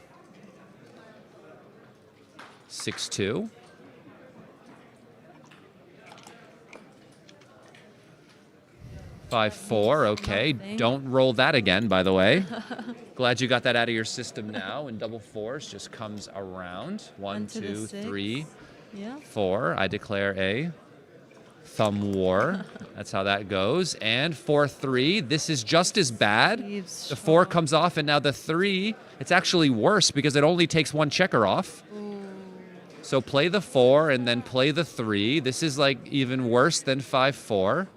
Speaker 2: 6-2. Five, 4, okay.
Speaker 4: Nothing.
Speaker 2: Don't roll that again, by the way. Glad you got that out of your system now. And double fours just comes around. 1,
Speaker 4: Onto the
Speaker 2: 2,
Speaker 4: six.
Speaker 2: 3,
Speaker 4: Yeah.
Speaker 2: 4. I declare a thumb war. That's how that goes. And 4-3. This is just as bad.
Speaker 4: Leaves
Speaker 2: The 4
Speaker 4: shot.
Speaker 2: comes off, and now the 3. It's actually worse because it only takes 1 checker off. So play the 4 and then play the 3. This is like even worse than 5-4.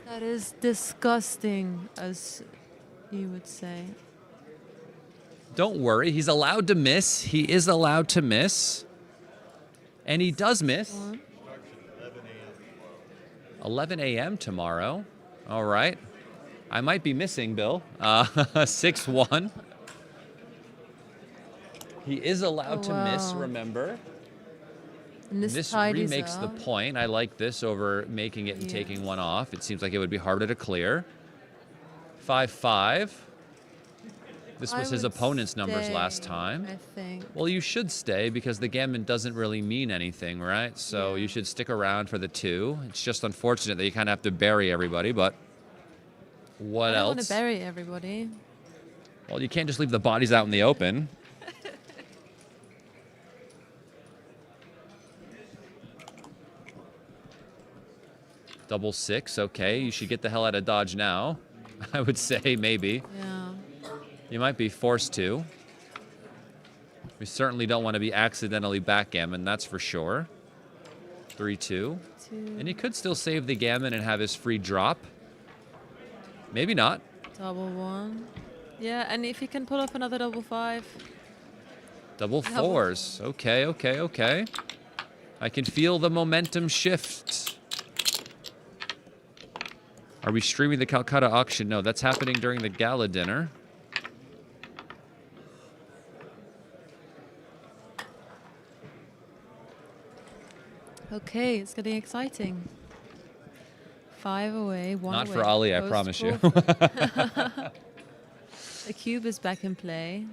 Speaker 4: That is disgusting, as you would say.
Speaker 2: Don't worry, he's allowed to miss. He is allowed to miss. And he does miss. 11 a.m. tomorrow. All right. I might be missing, Bill. 6-1. He is allowed to miss,
Speaker 4: wow.
Speaker 2: remember.
Speaker 4: And
Speaker 2: This
Speaker 4: tidies
Speaker 2: remakes the
Speaker 4: up.
Speaker 2: point. I like this over making it and
Speaker 4: Yeah.
Speaker 2: taking 1 off. It seems like it would be harder to clear. 5-5. This
Speaker 4: I
Speaker 2: was his
Speaker 4: would
Speaker 2: opponent's numbers last
Speaker 4: stay,
Speaker 2: time.
Speaker 4: I think.
Speaker 2: Well, you should stay because the gammon doesn't really mean anything, right? So
Speaker 4: Yeah.
Speaker 2: you should stick around for the 2. It's just unfortunate that you kind of have to bury everybody, but what
Speaker 4: I don't want
Speaker 2: else?
Speaker 4: to bury everybody.
Speaker 2: Well, you can't just leave the bodies out in the open. Double 6, okay. You should get the hell out of Dodge now. I would say maybe.
Speaker 4: Yeah.
Speaker 2: You might be forced to. We certainly don't want to be accidentally backgammon, that's for sure. 3-2.
Speaker 4: 2.
Speaker 2: And he could still save the gammon and have his free drop. Maybe not.
Speaker 4: Double 1. Yeah, and if he can pull off another double 5.
Speaker 2: Double
Speaker 4: Double
Speaker 2: 4s. Okay, okay, okay. I can feel the momentum shift. Are we streaming the Calcutta auction? No, that's happening during the gala dinner.
Speaker 4: Okay, it's getting exciting. 5 away, 1
Speaker 2: Not
Speaker 4: away.
Speaker 2: for Ali, I
Speaker 4: Post
Speaker 2: promise you.
Speaker 4: four. The cube is back in play.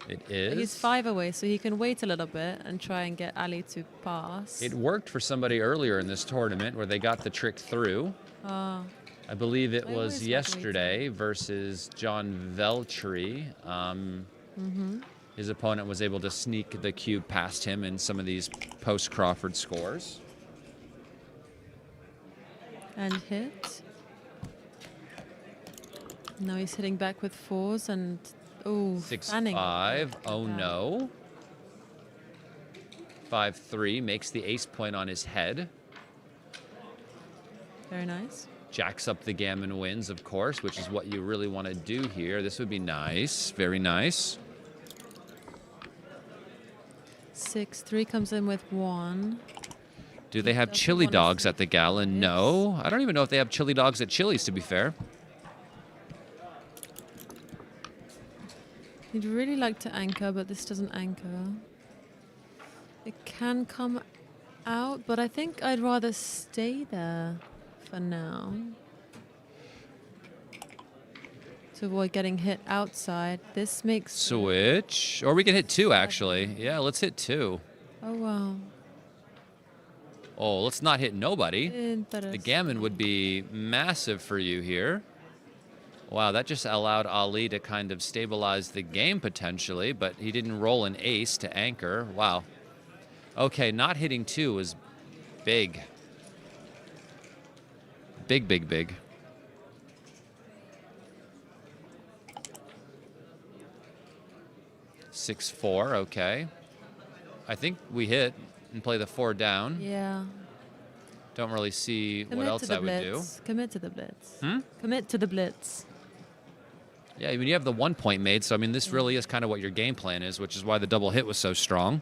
Speaker 2: It
Speaker 4: But he's
Speaker 2: is.
Speaker 4: 5 away, so he can wait a little bit and try and get Ali to pass.
Speaker 2: It worked for somebody earlier in this tournament where they got the trick through.
Speaker 4: Ah,
Speaker 2: I believe it
Speaker 4: I always
Speaker 2: was
Speaker 4: like
Speaker 2: yesterday versus John Veltri. His opponent was able to sneak the cube past him in some of these post-Crawford scores.
Speaker 4: and hit. Now he's hitting back with 4s and oh,
Speaker 2: 6-5. Oh no. 5-3 makes the ace point on his head.
Speaker 4: Very nice.
Speaker 2: Jacks up the gammon wins, of course, which is what you really want to do here. This would be nice. Very nice.
Speaker 4: 6-3 comes in with 1.
Speaker 2: Do they have
Speaker 4: Doesn't
Speaker 2: chili
Speaker 4: wanna
Speaker 2: dogs
Speaker 4: see
Speaker 2: at the gala? No. I don't even know if they have chili dogs at Chili's, to be fair.
Speaker 4: He'd really like to anchor, but this doesn't anchor. It can come out, but I think I'd rather stay there for now. To avoid getting hit outside. This makes...
Speaker 2: Switch. Or we can hit 2, actually. Yeah, let's hit 2.
Speaker 4: Oh, wow.
Speaker 2: Oh, let's not hit nobody. The
Speaker 4: Interesting.
Speaker 2: gammon would be massive for you here. Wow, that just allowed Ali to kind of stabilize the game potentially, but he didn't roll an ace to anchor. Wow. Okay, not hitting 2 is big. Big, big, big. 6-4, okay. I think we hit and play the 4 down.
Speaker 4: Yeah.
Speaker 2: Don't really see what
Speaker 4: Commit
Speaker 2: else
Speaker 4: to the
Speaker 2: I would do.
Speaker 4: blitz. Commit to the blitz.
Speaker 2: Hmm?
Speaker 4: Commit to the blitz.
Speaker 2: Yeah, I mean, you have the 1 point made, so I mean, this really is kind of what your game plan is, which is why the double hit was so strong.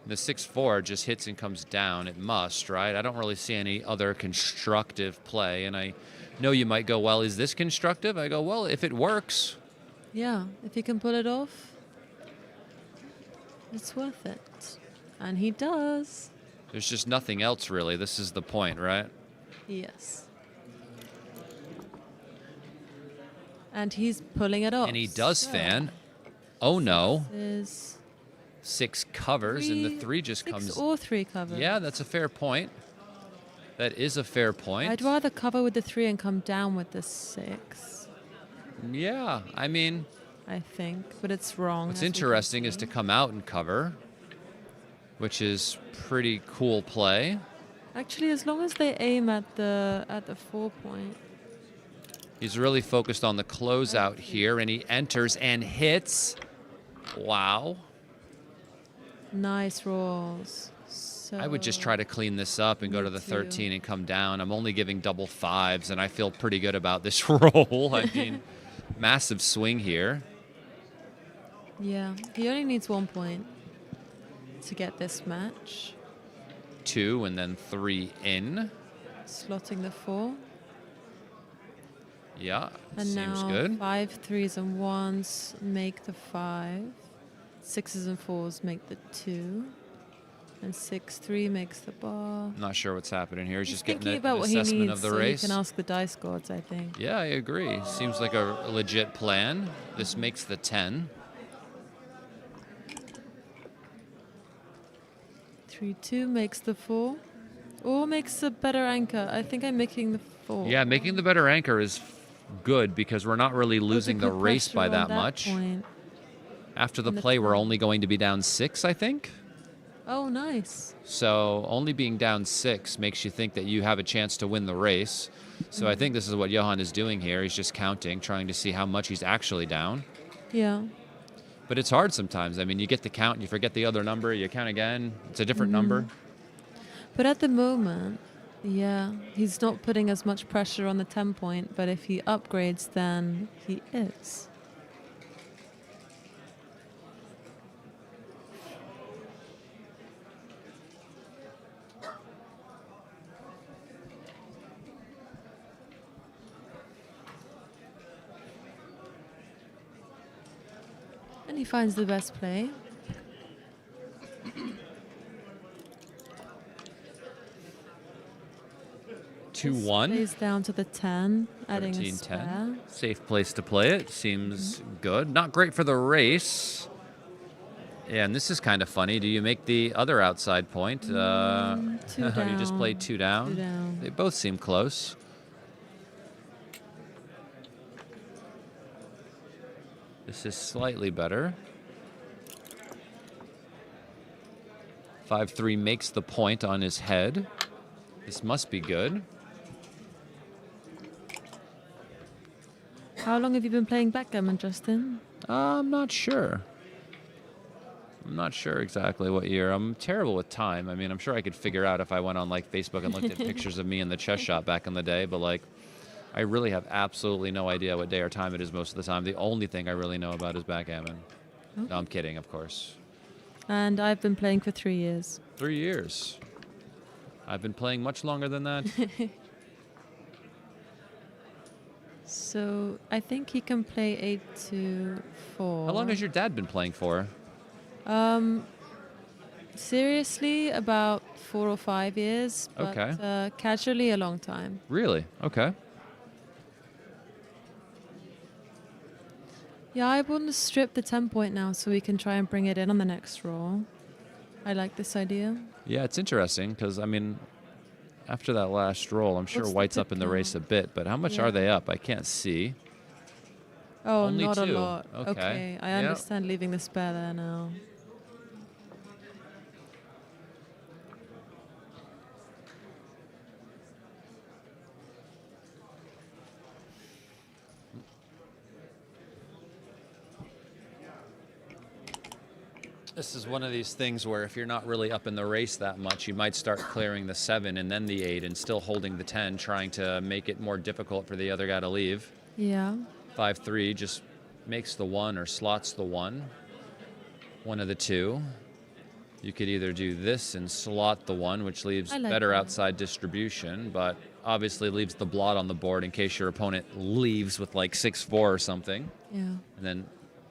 Speaker 2: The 6-4 just hits and comes down. It must, right? I don't really see any other constructive play, and I know you might go, well, is this constructive? I go, well, if it works.
Speaker 4: Yeah, if you can pull it off, it's worth it. And he does.
Speaker 2: There's just nothing else, really. This is the point, right?
Speaker 4: Yes. And he's pulling it off.
Speaker 2: And he does
Speaker 4: so
Speaker 2: fan. Oh, no.
Speaker 4: Is
Speaker 2: 6 covers, and the 3 just
Speaker 4: 6
Speaker 2: comes.
Speaker 4: or 3 covers.
Speaker 2: Yeah, that's a fair point. That is a fair point.
Speaker 4: I'd rather cover with the 3 and come down with the 6.
Speaker 2: Yeah, I mean,
Speaker 4: I think, but it's wrong.
Speaker 2: what's
Speaker 4: as we can
Speaker 2: interesting is
Speaker 4: see.
Speaker 2: to come out and cover, which is pretty cool play.
Speaker 4: Actually, as long as they aim at the 4 point.
Speaker 2: He's really focused on the closeout here, and he enters and hits. Wow.
Speaker 4: Nice rolls. So
Speaker 2: I would just try to clean this up and go
Speaker 4: Me
Speaker 2: to the
Speaker 4: too.
Speaker 2: 13 and come down. I'm only giving double 5s, and I feel pretty good about this roll. I mean, massive swing here.
Speaker 4: Yeah, he only needs 1 point to get this match.
Speaker 2: 2 and then 3 in.
Speaker 4: Slotting the 4.
Speaker 2: Yeah,
Speaker 4: And
Speaker 2: seems
Speaker 4: now
Speaker 2: good.
Speaker 4: 5 3s and 1s make the 5. 6s and 4s make the 2. And 6-3 makes the bar.
Speaker 2: I'm not sure what's happening here. He's just getting
Speaker 4: thinking
Speaker 2: an
Speaker 4: about what he
Speaker 2: assessment
Speaker 4: needs,
Speaker 2: of the
Speaker 4: so
Speaker 2: race.
Speaker 4: you can ask the dice gods, I think.
Speaker 2: Yeah, I agree. Seems like a legit plan. This makes the 10.
Speaker 4: 3-2 makes the 4. Or makes a better anchor. I think I'm making the 4.
Speaker 2: Yeah, making the better anchor is good because we're not really
Speaker 4: Or to
Speaker 2: losing the
Speaker 4: put
Speaker 2: race
Speaker 4: pressure
Speaker 2: by
Speaker 4: on
Speaker 2: that much.
Speaker 4: point.
Speaker 2: After the
Speaker 4: on the
Speaker 2: play, we're
Speaker 4: top.
Speaker 2: only going to be down 6, I think.
Speaker 4: Oh, nice.
Speaker 2: So only being down 6 makes you think that you have a chance to win the race. So I think this is what Johan is doing here. He's just counting, trying to see how much he's actually down.
Speaker 4: Yeah.
Speaker 2: But it's hard sometimes. I mean, you get the count, you forget the other number, you count again. It's a different number.
Speaker 4: But at the moment, yeah, he's not putting as much pressure on the 10 point, but if he upgrades, then he is. And he finds the best play.
Speaker 2: 2-1.
Speaker 4: Plays down to the 10, adding a
Speaker 2: 13-10.
Speaker 4: spare.
Speaker 2: Safe place to play it. Seems good. Not great for the race. Yeah, and this is kind of funny. Do you make the other outside point?
Speaker 4: Two
Speaker 2: You just
Speaker 4: down.
Speaker 2: played 2 down.
Speaker 4: 2 down.
Speaker 2: They both seem close. This is slightly better. 5-3 makes the point on his head. This must be good.
Speaker 4: How long have you been playing backgammon, Justin?
Speaker 2: I'm not sure. I'm not sure exactly what year. I'm terrible with time. I mean, I'm sure I could figure out if I went on like Facebook and looked at pictures of me in the chess shop back in the day, but like I really have absolutely no idea what day or time it is most of the time. The only thing I really know about is backgammon. No, I'm kidding, of course.
Speaker 4: And I've been playing for 3 years.
Speaker 2: 3 years. I've been playing much longer than that.
Speaker 4: So I think he can play 8-4.
Speaker 2: How long has your dad been playing for?
Speaker 4: Seriously, about 4 or 5 years. But,
Speaker 2: Okay.
Speaker 4: casually, a long time.
Speaker 2: Really? Okay.
Speaker 4: Yeah, I want to strip the 10 point now so we can try and bring it in on the next roll. I like this idea.
Speaker 2: Yeah, it's interesting because, I mean, after that last roll, I'm sure
Speaker 4: What's the
Speaker 2: White's
Speaker 4: pip
Speaker 2: up in the
Speaker 4: count?
Speaker 2: race a bit, but how much
Speaker 4: Yeah.
Speaker 2: are they up? I can't see.
Speaker 4: Oh,
Speaker 2: Only
Speaker 4: not a
Speaker 2: 2.
Speaker 4: lot.
Speaker 2: Okay.
Speaker 4: I
Speaker 2: Yep.
Speaker 4: understand leaving the spare there now.
Speaker 2: This is one of these things where if you're not really up in the race that much, you might start clearing the 7 and then the 8 and still holding the 10, trying to make it more difficult for the other guy to leave.
Speaker 4: Yeah.
Speaker 2: 5-3 just makes the 1 or slots the 1. One of the two. You could either do this and slot the 1, which leaves better
Speaker 4: that.
Speaker 2: outside distribution, but obviously leaves the blot on the board in case your opponent leaves with like 6-4 or something.
Speaker 4: Yeah.
Speaker 2: And then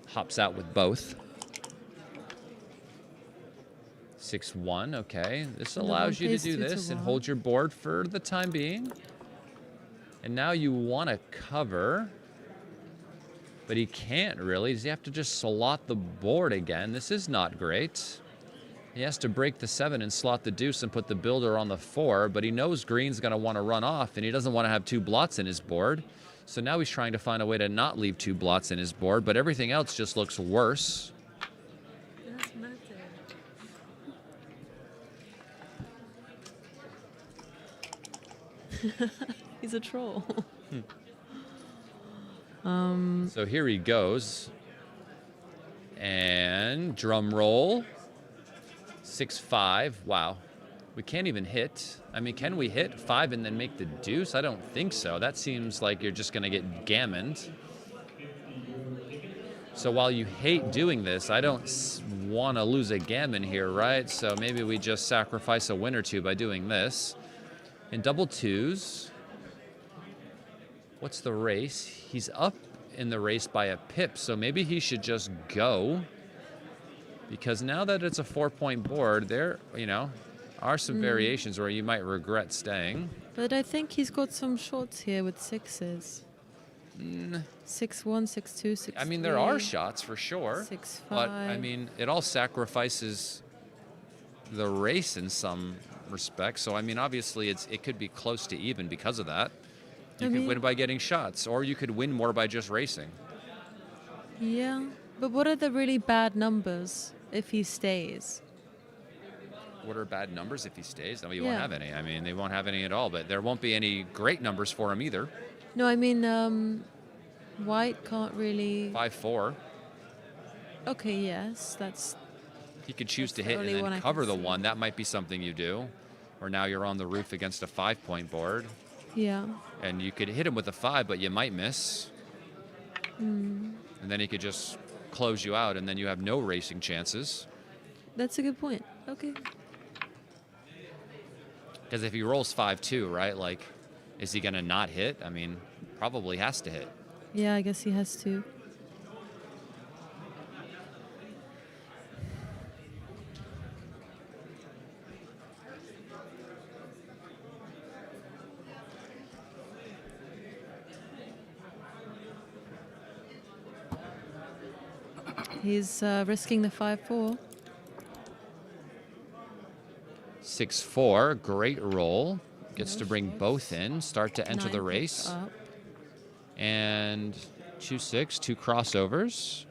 Speaker 2: hops out with both. 6-1, okay. This allows you to do this and hold your board for the time being. And now you want to cover, but he can't really. Does he have to just slot the board again? This is not great. He has to break the 7 and slot the deuce and put the builder on the 4, but he knows green's going to want to run off, and he doesn't want to have 2 blots in his board. So now he's trying to find a way to not leave 2 blots in his board, but everything else just looks worse.
Speaker 3: That's massive.
Speaker 4: He's a troll.
Speaker 2: So here he goes. And drum roll. 6-5. Wow. We can't even hit. I mean, can we hit 5 and then make the deuce? I don't think so. That seems like you're just going to get gammoned. So while you hate doing this, I don't want to lose a gammon here, right? So maybe we just sacrifice a win or two by doing this. In double twos, what's the race? He's up in the race by a pip, so maybe he should just go. Because now that it's a 4-point board, there, you know, are some variations where you might regret staying.
Speaker 4: But I think he's got some shots here with 6s. 6-1, 6-2, 6-3.
Speaker 2: I mean, there are shots for sure.
Speaker 4: 6-5.
Speaker 2: But, I mean, it all sacrifices the race in some respects. So, I mean, obviously, it could be close to even because of that. You could win by getting shots, or you could win more by just racing.
Speaker 4: Yeah. But what are the really bad numbers if he stays?
Speaker 2: What are bad numbers if he stays? No, he won't have any. I mean, they won't have any at all, but there won't be any great numbers for him either.
Speaker 4: No, I mean, white can't really...
Speaker 2: 5-4.
Speaker 4: Okay, yes, that's...
Speaker 2: He could choose to
Speaker 4: the
Speaker 2: hit and
Speaker 4: only one I
Speaker 2: then
Speaker 4: can
Speaker 2: cover the
Speaker 4: see.
Speaker 2: 1. That might be something you do. Or now you're on the roof against a 5-point board.
Speaker 4: Yeah.
Speaker 2: And you could hit him with a 5, but you might miss. And then he could just close you out, and then you have no racing chances.
Speaker 4: That's a good point. Okay.
Speaker 2: Because if he rolls 5-2, right, like, is he going to not hit? I mean, probably has to hit.
Speaker 4: Yeah, I guess he has to. He's risking the 5-4.
Speaker 2: 6-4, great roll. Gets
Speaker 4: No
Speaker 2: to bring
Speaker 4: shifts.
Speaker 2: both in, start to enter
Speaker 4: 9
Speaker 2: the
Speaker 4: picks
Speaker 2: race.
Speaker 4: up.
Speaker 2: And 2-6, 2 crossovers.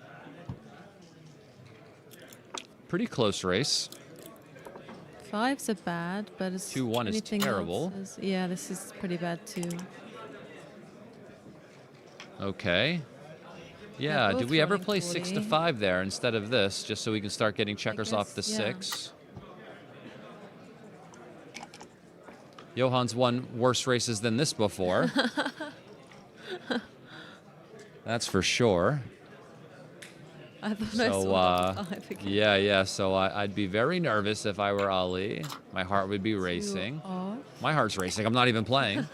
Speaker 2: Pretty close race.
Speaker 4: 5s are bad, but it's
Speaker 2: 2-1 is
Speaker 4: anything
Speaker 2: terrible.
Speaker 4: else yeah, this is pretty bad too.
Speaker 2: Okay. Yeah,
Speaker 4: both
Speaker 2: did we ever
Speaker 4: running
Speaker 2: play
Speaker 4: poorly.
Speaker 2: 6-5 there instead of this, just so we can start getting checkers off the
Speaker 4: guess, yeah.
Speaker 2: 6? Johan's won worse races than this before. That's for sure.
Speaker 4: I thought I
Speaker 2: So,
Speaker 4: saw the 5 again.
Speaker 2: yeah, so I'd be very nervous if I were Ali. My heart would be
Speaker 4: 2
Speaker 2: racing.
Speaker 4: off.
Speaker 2: My heart's racing. I'm not even playing.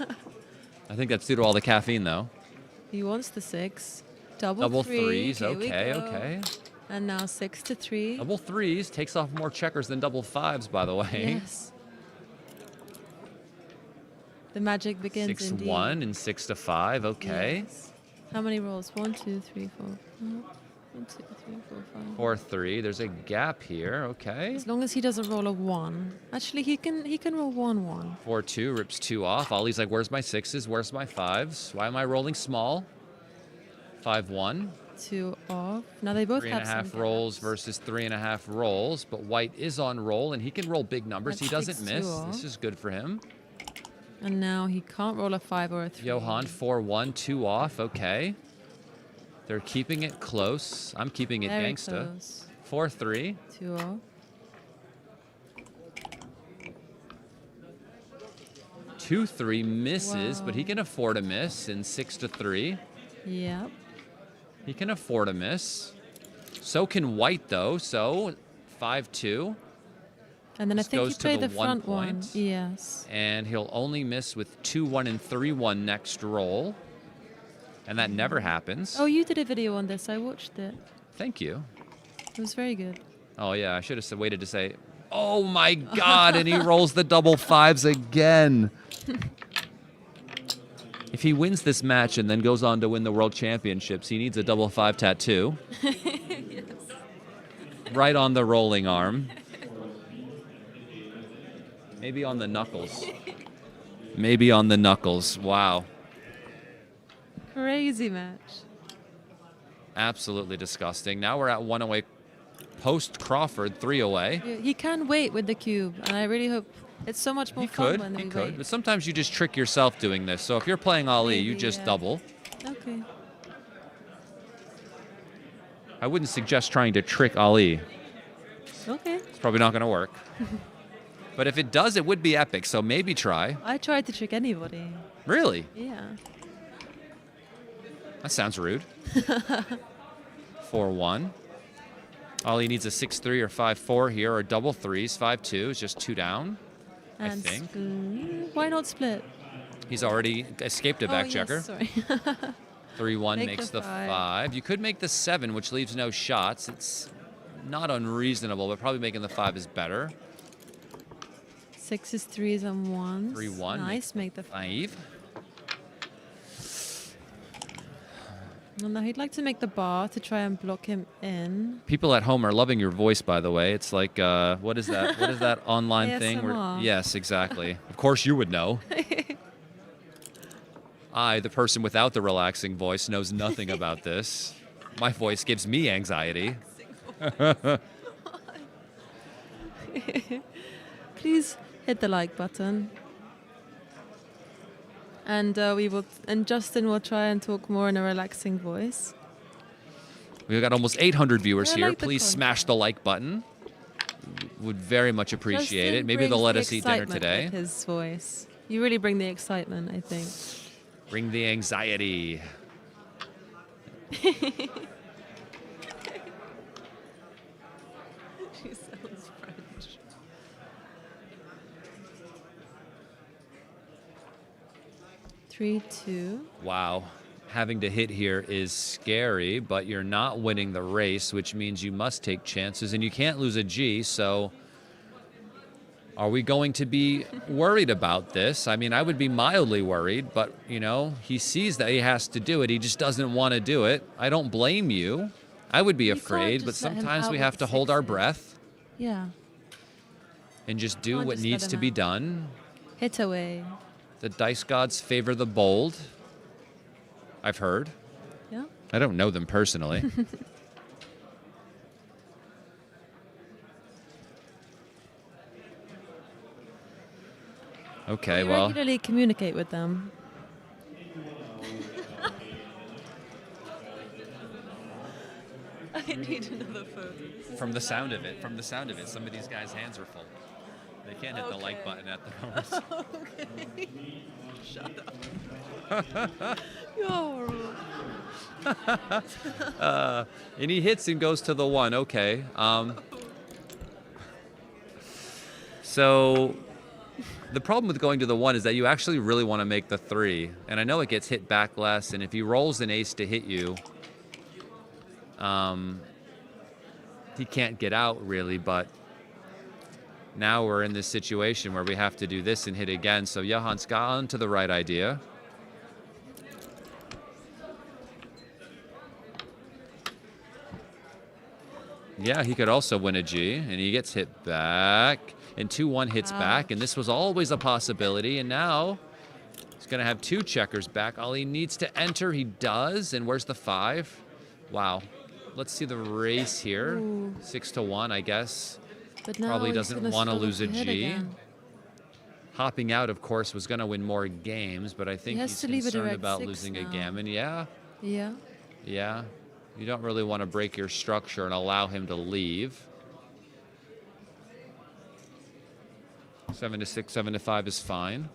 Speaker 2: I think that's due to all the caffeine, though.
Speaker 4: He wants the 6. Double
Speaker 2: Double
Speaker 4: three.
Speaker 2: threes.
Speaker 4: Here we
Speaker 2: Okay,
Speaker 4: go.
Speaker 2: okay.
Speaker 4: And now 6-3.
Speaker 2: Double threes takes off more checkers than double 5s, by the way.
Speaker 4: Yes. The magic begins
Speaker 2: 6-1 and 6-5. Okay.
Speaker 4: Yes. How many rolls? 1, 2, 3, 4. 1, 2, 3, 4, 5.
Speaker 2: 4-3. There's a gap here. Okay.
Speaker 4: As long as he doesn't roll a 1. Actually, he can roll 1-1.
Speaker 2: 4-2 rips 2 off. Ollie's like, where's my 6s? Where's my 5s? Why am I rolling small? 5-1.
Speaker 4: 2 off. Now they both have some
Speaker 2: 3.5 rolls
Speaker 4: gaps.
Speaker 2: versus 3.5 rolls, but white is on roll and he can roll big numbers. He
Speaker 4: That's
Speaker 2: doesn't
Speaker 4: 6-2
Speaker 2: miss.
Speaker 4: off.
Speaker 2: This is good for him.
Speaker 4: And now he can't roll a 5 or a 3.
Speaker 2: Johan 4-1, 2 off. Okay. They're keeping it close. I'm keeping it
Speaker 4: Very
Speaker 2: gangsta.
Speaker 4: close.
Speaker 2: 4-3.
Speaker 4: 2-0.
Speaker 2: 2-3 misses, but he
Speaker 4: Wow.
Speaker 2: can afford a miss in 6-3.
Speaker 4: Yep.
Speaker 2: He can afford a miss. So can white, though. So 5-2.
Speaker 4: And then
Speaker 2: This
Speaker 4: I think you
Speaker 2: goes to
Speaker 4: play
Speaker 2: the
Speaker 4: the
Speaker 2: 1
Speaker 4: front one.
Speaker 2: point.
Speaker 4: Yes.
Speaker 2: And he'll only miss with 2-1 and 3-1 next roll. And that never happens.
Speaker 4: Oh, you did a video on this. I watched it.
Speaker 2: Thank you.
Speaker 4: It was very good.
Speaker 2: Oh, yeah, I should have waited to say, oh, my God, and he rolls the double fives again. If he wins this match and then goes on to win the World Championships, he needs a double five tattoo.
Speaker 3: Yes.
Speaker 2: Right on the rolling arm. Maybe on the knuckles. Maybe on the knuckles. Wow.
Speaker 4: Crazy match.
Speaker 2: Absolutely disgusting. Now we're at 1 away. Post Crawford, 3 away.
Speaker 4: Yeah, he can wait with the cube, and I really hope it's so much more
Speaker 2: He
Speaker 4: fun
Speaker 2: could,
Speaker 4: when
Speaker 2: he
Speaker 4: we
Speaker 2: could.
Speaker 4: wait.
Speaker 2: But sometimes you just trick yourself doing this. So if you're playing Ali, you
Speaker 4: Maybe,
Speaker 2: just
Speaker 4: yeah.
Speaker 2: double.
Speaker 4: Okay.
Speaker 2: I wouldn't suggest trying to trick Ali.
Speaker 4: Okay.
Speaker 2: It's probably not going to work. But if it does, it would be epic. So maybe try.
Speaker 4: I tried to trick anybody.
Speaker 2: Really?
Speaker 4: Yeah.
Speaker 2: That sounds rude. 4-1. Ali needs a 6-3 or 5-4 here, or double threes. 5-2 is just 2 down.
Speaker 4: And
Speaker 2: think.
Speaker 4: Why not split?
Speaker 2: He's already escaped a back
Speaker 4: oh,
Speaker 2: checker.
Speaker 4: Yes, sorry.
Speaker 2: 3-1
Speaker 4: Make
Speaker 2: makes
Speaker 4: the
Speaker 2: the
Speaker 4: five.
Speaker 2: 5. You could make the 7, which leaves no shots. It's not unreasonable, but probably making the 5 is better.
Speaker 4: 6s, 3s, and 1s.
Speaker 2: 3-1.
Speaker 4: Nice, make the
Speaker 2: 5.
Speaker 4: Oh, no, he'd like to make the bar to try and block him in.
Speaker 2: People at home are loving your voice, by the way. It's like, what is that? What is that online thing?
Speaker 4: ASMR.
Speaker 2: Yes, exactly. Of course you would know. I, the person without the relaxing voice, knows nothing about this. My voice gives me anxiety.
Speaker 4: Please hit the like button. And Justin will try and talk more in a relaxing voice.
Speaker 2: We've got almost 800 viewers
Speaker 4: I
Speaker 2: here.
Speaker 4: like the
Speaker 2: Please smash the like button. Would very much appreciate
Speaker 4: Justin
Speaker 2: it. Maybe they'll
Speaker 4: brings
Speaker 2: let
Speaker 4: the
Speaker 2: us eat dinner
Speaker 4: excitement
Speaker 2: today.
Speaker 4: with his voice. You really bring the excitement, I think.
Speaker 2: Bring the anxiety.
Speaker 4: She sounds French. Three, 2.
Speaker 2: Wow. Having to hit here is scary, but you're not winning the race, which means you must take chances, and you can't lose a G, so are we going to be worried about this? I mean, I would be mildly worried, but, you know, he sees that he has to do it. He just doesn't want to do it. I don't blame you. I would be
Speaker 4: You can't
Speaker 2: afraid, but
Speaker 4: just let him
Speaker 2: sometimes
Speaker 4: out
Speaker 2: we
Speaker 4: with
Speaker 2: have to hold our
Speaker 4: sixes.
Speaker 2: breath
Speaker 4: Yeah.
Speaker 2: and just do
Speaker 4: Can't
Speaker 2: what
Speaker 4: just let
Speaker 2: needs
Speaker 4: him
Speaker 2: to be
Speaker 4: out.
Speaker 2: done.
Speaker 4: Hit away.
Speaker 2: The dice gods favor the bold. I've heard.
Speaker 4: Yeah.
Speaker 2: I don't know them personally. Okay,
Speaker 4: You
Speaker 2: well,
Speaker 4: regularly communicate with them. I need another photo.
Speaker 2: from the sound of it, some of these guys' hands are full. They can't hit the like
Speaker 4: Okay.
Speaker 2: button at the moment.
Speaker 4: Okay. Shut up. You're horrible.
Speaker 2: And he hits and goes to the 1. Okay. So the problem with going to the 1 is that you actually really want to make the 3. And I know it gets hit back less, and if he rolls an ace to hit you, he can't get out really, but now we're in this situation where we have to do this and hit again. So Johan's gone to the right idea. Yeah, he could also win a G, and he gets hit back. And 2-1 hits back, and this was always a possibility. And now he's going to have 2 checkers back. All he needs to enter, he does. And where's the 5? Wow. Let's see the race here.
Speaker 4: Ooh.
Speaker 2: 6-1, I guess.
Speaker 4: But now
Speaker 2: Probably
Speaker 4: he's
Speaker 2: doesn't
Speaker 4: gonna
Speaker 2: want to
Speaker 4: struggle
Speaker 2: lose a
Speaker 4: hit
Speaker 2: G.
Speaker 4: again.
Speaker 2: Hopping out, of course, was going to win more games, but I think
Speaker 4: has
Speaker 2: he's
Speaker 4: to leave a
Speaker 2: concerned
Speaker 4: direct
Speaker 2: about
Speaker 4: 6
Speaker 2: losing
Speaker 4: now.
Speaker 2: a gammon. Yeah,
Speaker 4: Yeah.
Speaker 2: yeah. You don't really want to break your structure and allow him to leave. 7 to 6, 7 to 5 is fine.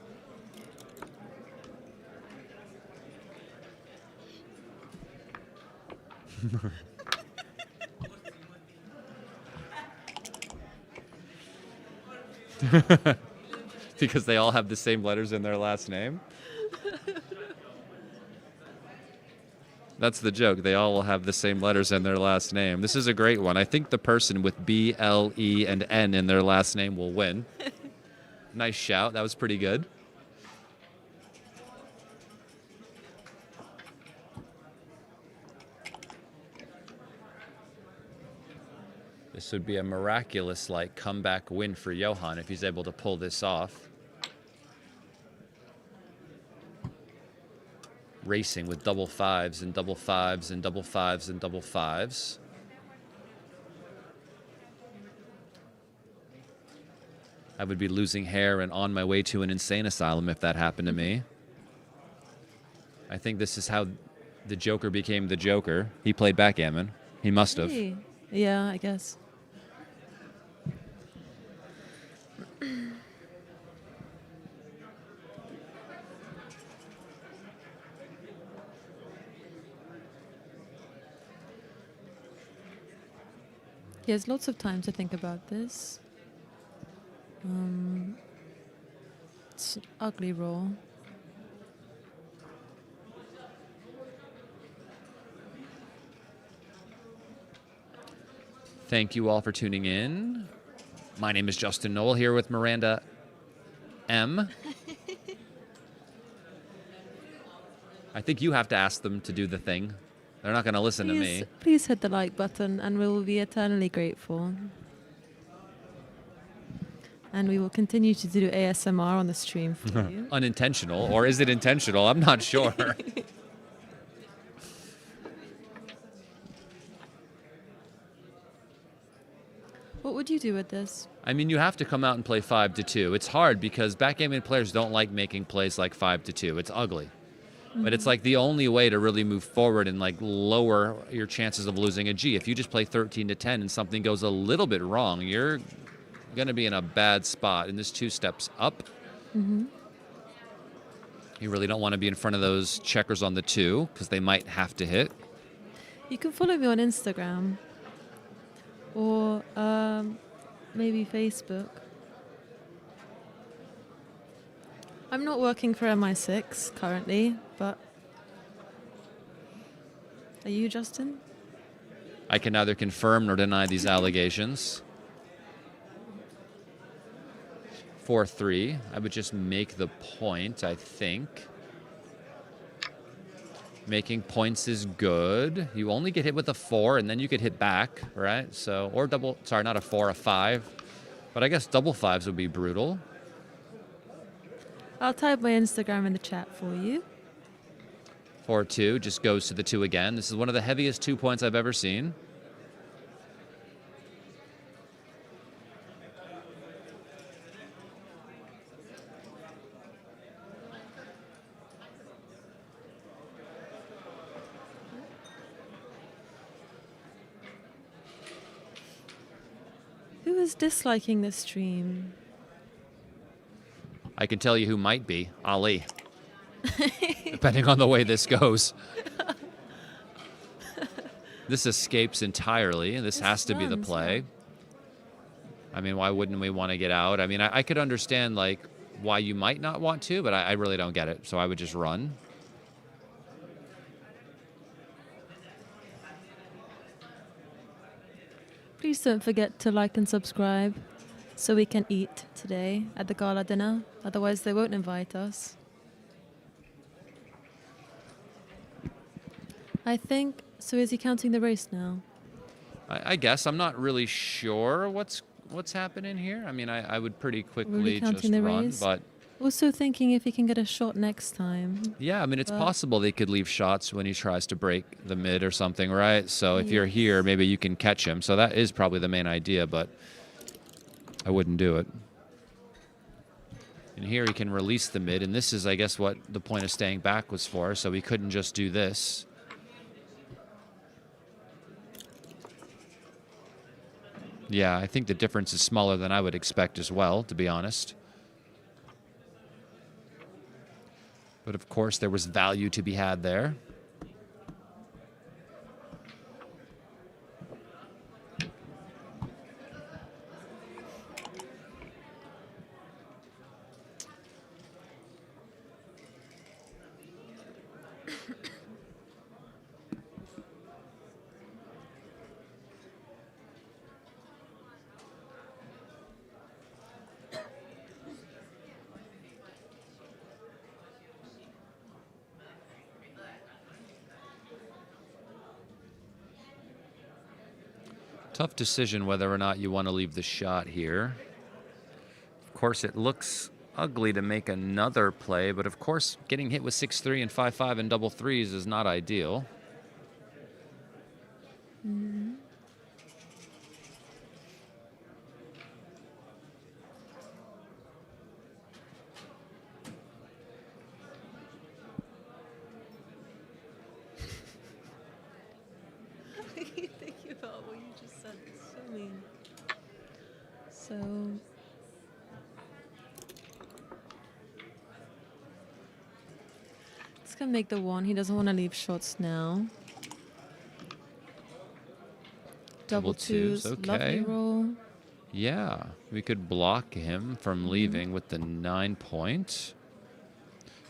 Speaker 2: Because they all have the same letters in their last name. That's the joke. They all will have the same letters in their last name. This is a great one. I think the person with B, L, E, and N in their last name will win. Nice shout. That was pretty good. This would be a miraculous comeback win for Johan if he's able to pull this off. Racing with double fives and double fives and double fives and double fives. I would be losing hair and on my way to an insane asylum if that happened to me. I think this is how the Joker became the Joker. He played backgammon. He must have.
Speaker 4: Hey. Yeah, I guess. He has lots of time to think about this. It's an ugly roll.
Speaker 2: Thank you all for tuning in. My name is Justin Knoll here with Miranda M. I think you have to ask them to do the thing. They're not going to listen to me.
Speaker 4: Please hit the like button and we will be eternally grateful. And we will continue to do ASMR on the stream for you.
Speaker 2: Unintentional, or is it intentional? I'm not sure.
Speaker 4: What would you do with this?
Speaker 2: I mean, you have to come out and play 5 to 2. It's hard because backgammon players don't like making plays like 5 to 2. It's ugly. But it's the only way to really move forward and lower your chances of losing a G. If you just play 13 to 10 and something goes a little bit wrong, you're going to be in a bad spot. And this 2 steps up. You really don't want to be in front of those checkers on the 2 because they might have to hit.
Speaker 4: You can follow me on Instagram or maybe Facebook. I'm not working for MI6 currently, but are you, Justin?
Speaker 2: I can neither confirm nor deny these allegations. 4-3. I would just make the point, I think. Making points is good. You only get hit with a 4, and then you could hit back, right? So, or double, sorry, not a 4, a 5. But I guess double 5s would be brutal.
Speaker 4: I'll type my Instagram in the chat for you.
Speaker 2: 4-2 just goes to the 2 again. This is one of the heaviest 2 points I've ever seen.
Speaker 4: Who is disliking this stream?
Speaker 2: I can tell you who might be. Ali. Depending on the way this goes. This escapes entirely, and this has to be the play. I mean, why wouldn't we want to get out? I mean, I could understand, why you might not want to, but I really don't get it. So I would just run.
Speaker 4: Please don't forget to like and subscribe so we can eat today at the gala dinner. Otherwise, they won't invite us. I think, so is he counting the race now?
Speaker 2: I guess. I'm not really sure what's happening here. I mean, I would pretty quickly
Speaker 4: Really
Speaker 2: just
Speaker 4: counting the
Speaker 2: run,
Speaker 4: race?
Speaker 2: but
Speaker 4: Also thinking if he can get a shot next time.
Speaker 2: yeah, I mean, it's possible they could leave shots when he tries to break the mid or something, right? So if you're here, maybe you can catch him. So that is probably the main idea, but I wouldn't do it. And here he can release the mid, and this is, I guess, what the point of staying back was for, so he couldn't just do this. Yeah, I think the difference is smaller than I would expect as well, to be honest. But of course, there was value to be had there. Tough decision whether or not you want to leave the shot here. Of course, it looks ugly to make another play, but of course, getting hit with 6-3 and 5-5 and double threes is not ideal.
Speaker 4: Mm-hmm.
Speaker 3: Think about what you just said. It's so mean.
Speaker 4: So it's gonna make the one. He doesn't want to leave shots now. Double twos,
Speaker 2: okay.
Speaker 4: lovely roll.
Speaker 2: Yeah, we could block him from leaving with the 9 point.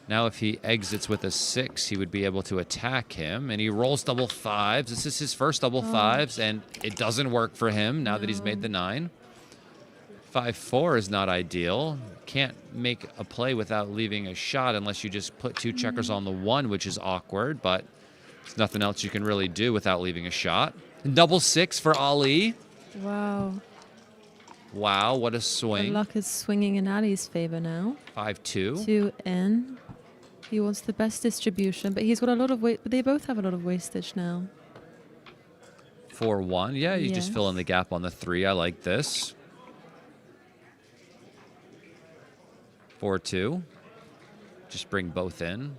Speaker 2: Now if he exits with a 6, he would be able to attack him, and he rolls double fives. This is his first double fives, and it doesn't work for him now that he's made the 9. 5-4 is not ideal. Can't make a play without leaving a shot unless you just put 2 checkers on the 1, which is awkward, but there's nothing else you can really do without leaving a shot. Double 6 for Ali.
Speaker 4: Wow.
Speaker 2: Wow, what a
Speaker 4: The
Speaker 2: swing.
Speaker 4: luck is swinging in Ali's favor now.
Speaker 2: 5-2.
Speaker 4: 2 in. He wants the best distribution, but he's got a lot of weight. But they both have a lot of wastage now.
Speaker 2: 4-1. Yeah, you just
Speaker 4: Yes.
Speaker 2: fill in the gap on the 3. I like this. 4-2. Just bring both in.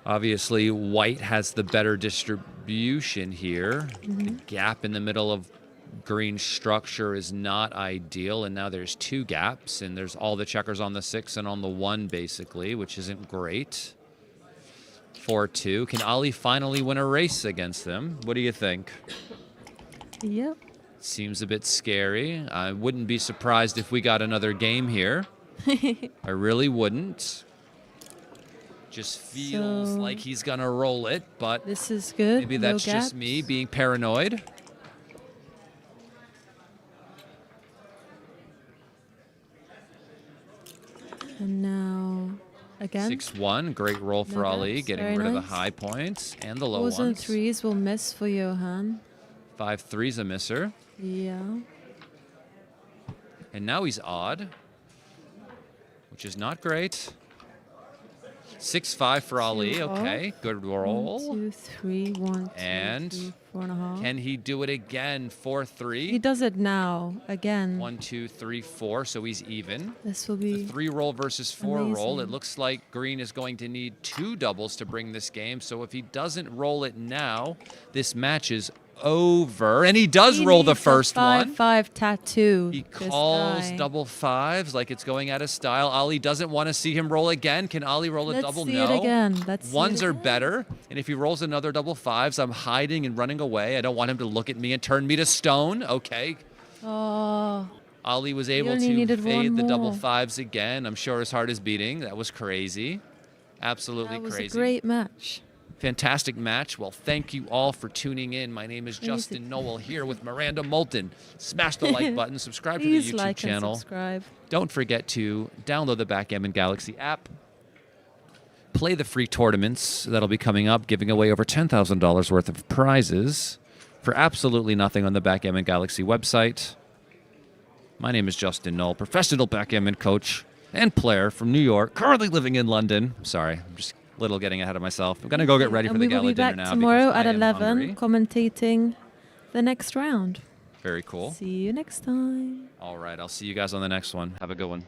Speaker 2: Obviously, white has the better distribution here. The gap in the middle of green structure is not ideal, and now there's 2 gaps, and there's all the checkers on the 6 and on the 1, basically, which isn't great. 4-2. Can Ali finally win a race against them? What do you think?
Speaker 4: Yep.
Speaker 2: Seems a bit scary. I wouldn't be surprised if we got another game here. I really wouldn't. Just feels
Speaker 4: So-
Speaker 2: like he's going to roll it, but
Speaker 4: This is good.
Speaker 2: maybe
Speaker 4: No
Speaker 2: that's just
Speaker 4: gaps.
Speaker 2: me being paranoid.
Speaker 4: And now again.
Speaker 2: 6-1. Great roll for
Speaker 4: No
Speaker 2: Ali,
Speaker 4: gaps.
Speaker 2: getting
Speaker 4: Very
Speaker 2: rid of the
Speaker 4: nice.
Speaker 2: high points and the low
Speaker 4: 4s and
Speaker 2: ones.
Speaker 4: 3s will miss for Johan.
Speaker 2: 5-3's a misser.
Speaker 4: Yeah.
Speaker 2: And now he's odd, which is not great. 6-5 for Ali.
Speaker 4: 2
Speaker 2: Okay, good roll.
Speaker 4: 1, 2, 3, 1, 2,
Speaker 2: And
Speaker 4: 3, 4.5.
Speaker 2: Can he do it again? 4-3.
Speaker 4: He does it now again.
Speaker 2: 1, 2, 3, 4. So he's even.
Speaker 4: This will
Speaker 2: The
Speaker 4: be
Speaker 2: 3 roll versus 4 roll. It
Speaker 4: amazing.
Speaker 2: looks like green is going to need 2 doubles to bring this game. So if he doesn't roll it now, this match is over. And he does
Speaker 4: He
Speaker 2: roll the
Speaker 4: needs a
Speaker 2: first one.
Speaker 4: 5-5 tattoo.
Speaker 2: He
Speaker 4: this
Speaker 2: calls
Speaker 4: guy.
Speaker 2: double fives like it's going out of style. Ali doesn't want to see him roll again. Can Ali roll a
Speaker 4: Let's
Speaker 2: double?
Speaker 4: see
Speaker 2: No.
Speaker 4: it again. Let's see
Speaker 2: Ones
Speaker 4: it
Speaker 2: are
Speaker 4: again.
Speaker 2: better. And if he rolls another double fives, I'm hiding and running away. I don't want him to look at me and turn me to stone. Okay.
Speaker 4: Oh,
Speaker 2: Ali was able
Speaker 4: only
Speaker 2: to
Speaker 4: needed
Speaker 2: fade
Speaker 4: one
Speaker 2: the double
Speaker 4: more.
Speaker 2: fives again. I'm sure his heart is beating. That was crazy. Absolutely
Speaker 4: that was
Speaker 2: crazy.
Speaker 4: a great match.
Speaker 2: Fantastic match. Well, thank you all for tuning in. My name is Justin Noel here with Miranda Moulton. Smash the like button. Subscribe to the
Speaker 4: Please
Speaker 2: YouTube
Speaker 4: like
Speaker 2: channel.
Speaker 4: and subscribe.
Speaker 2: Don't forget to download the Backgammon Galaxy app. Play the free tournaments that'll be coming up, giving away over $10,000 worth of prizes for absolutely nothing on the Backgammon Galaxy website. My name is Justin Knoll, professional backgammon coach and player from New York, currently living in London. Sorry, I'm just a little getting ahead of myself. I'm going to go get ready for
Speaker 4: And
Speaker 2: the
Speaker 4: we will
Speaker 2: gala
Speaker 4: be
Speaker 2: dinner
Speaker 4: back
Speaker 2: now.
Speaker 4: tomorrow
Speaker 2: because
Speaker 4: at
Speaker 2: I am
Speaker 4: 11,
Speaker 2: hungry.
Speaker 4: commentating the next round.
Speaker 2: Very cool.
Speaker 4: See you next time.
Speaker 2: All right, I'll see you guys on the next one. Have a good one.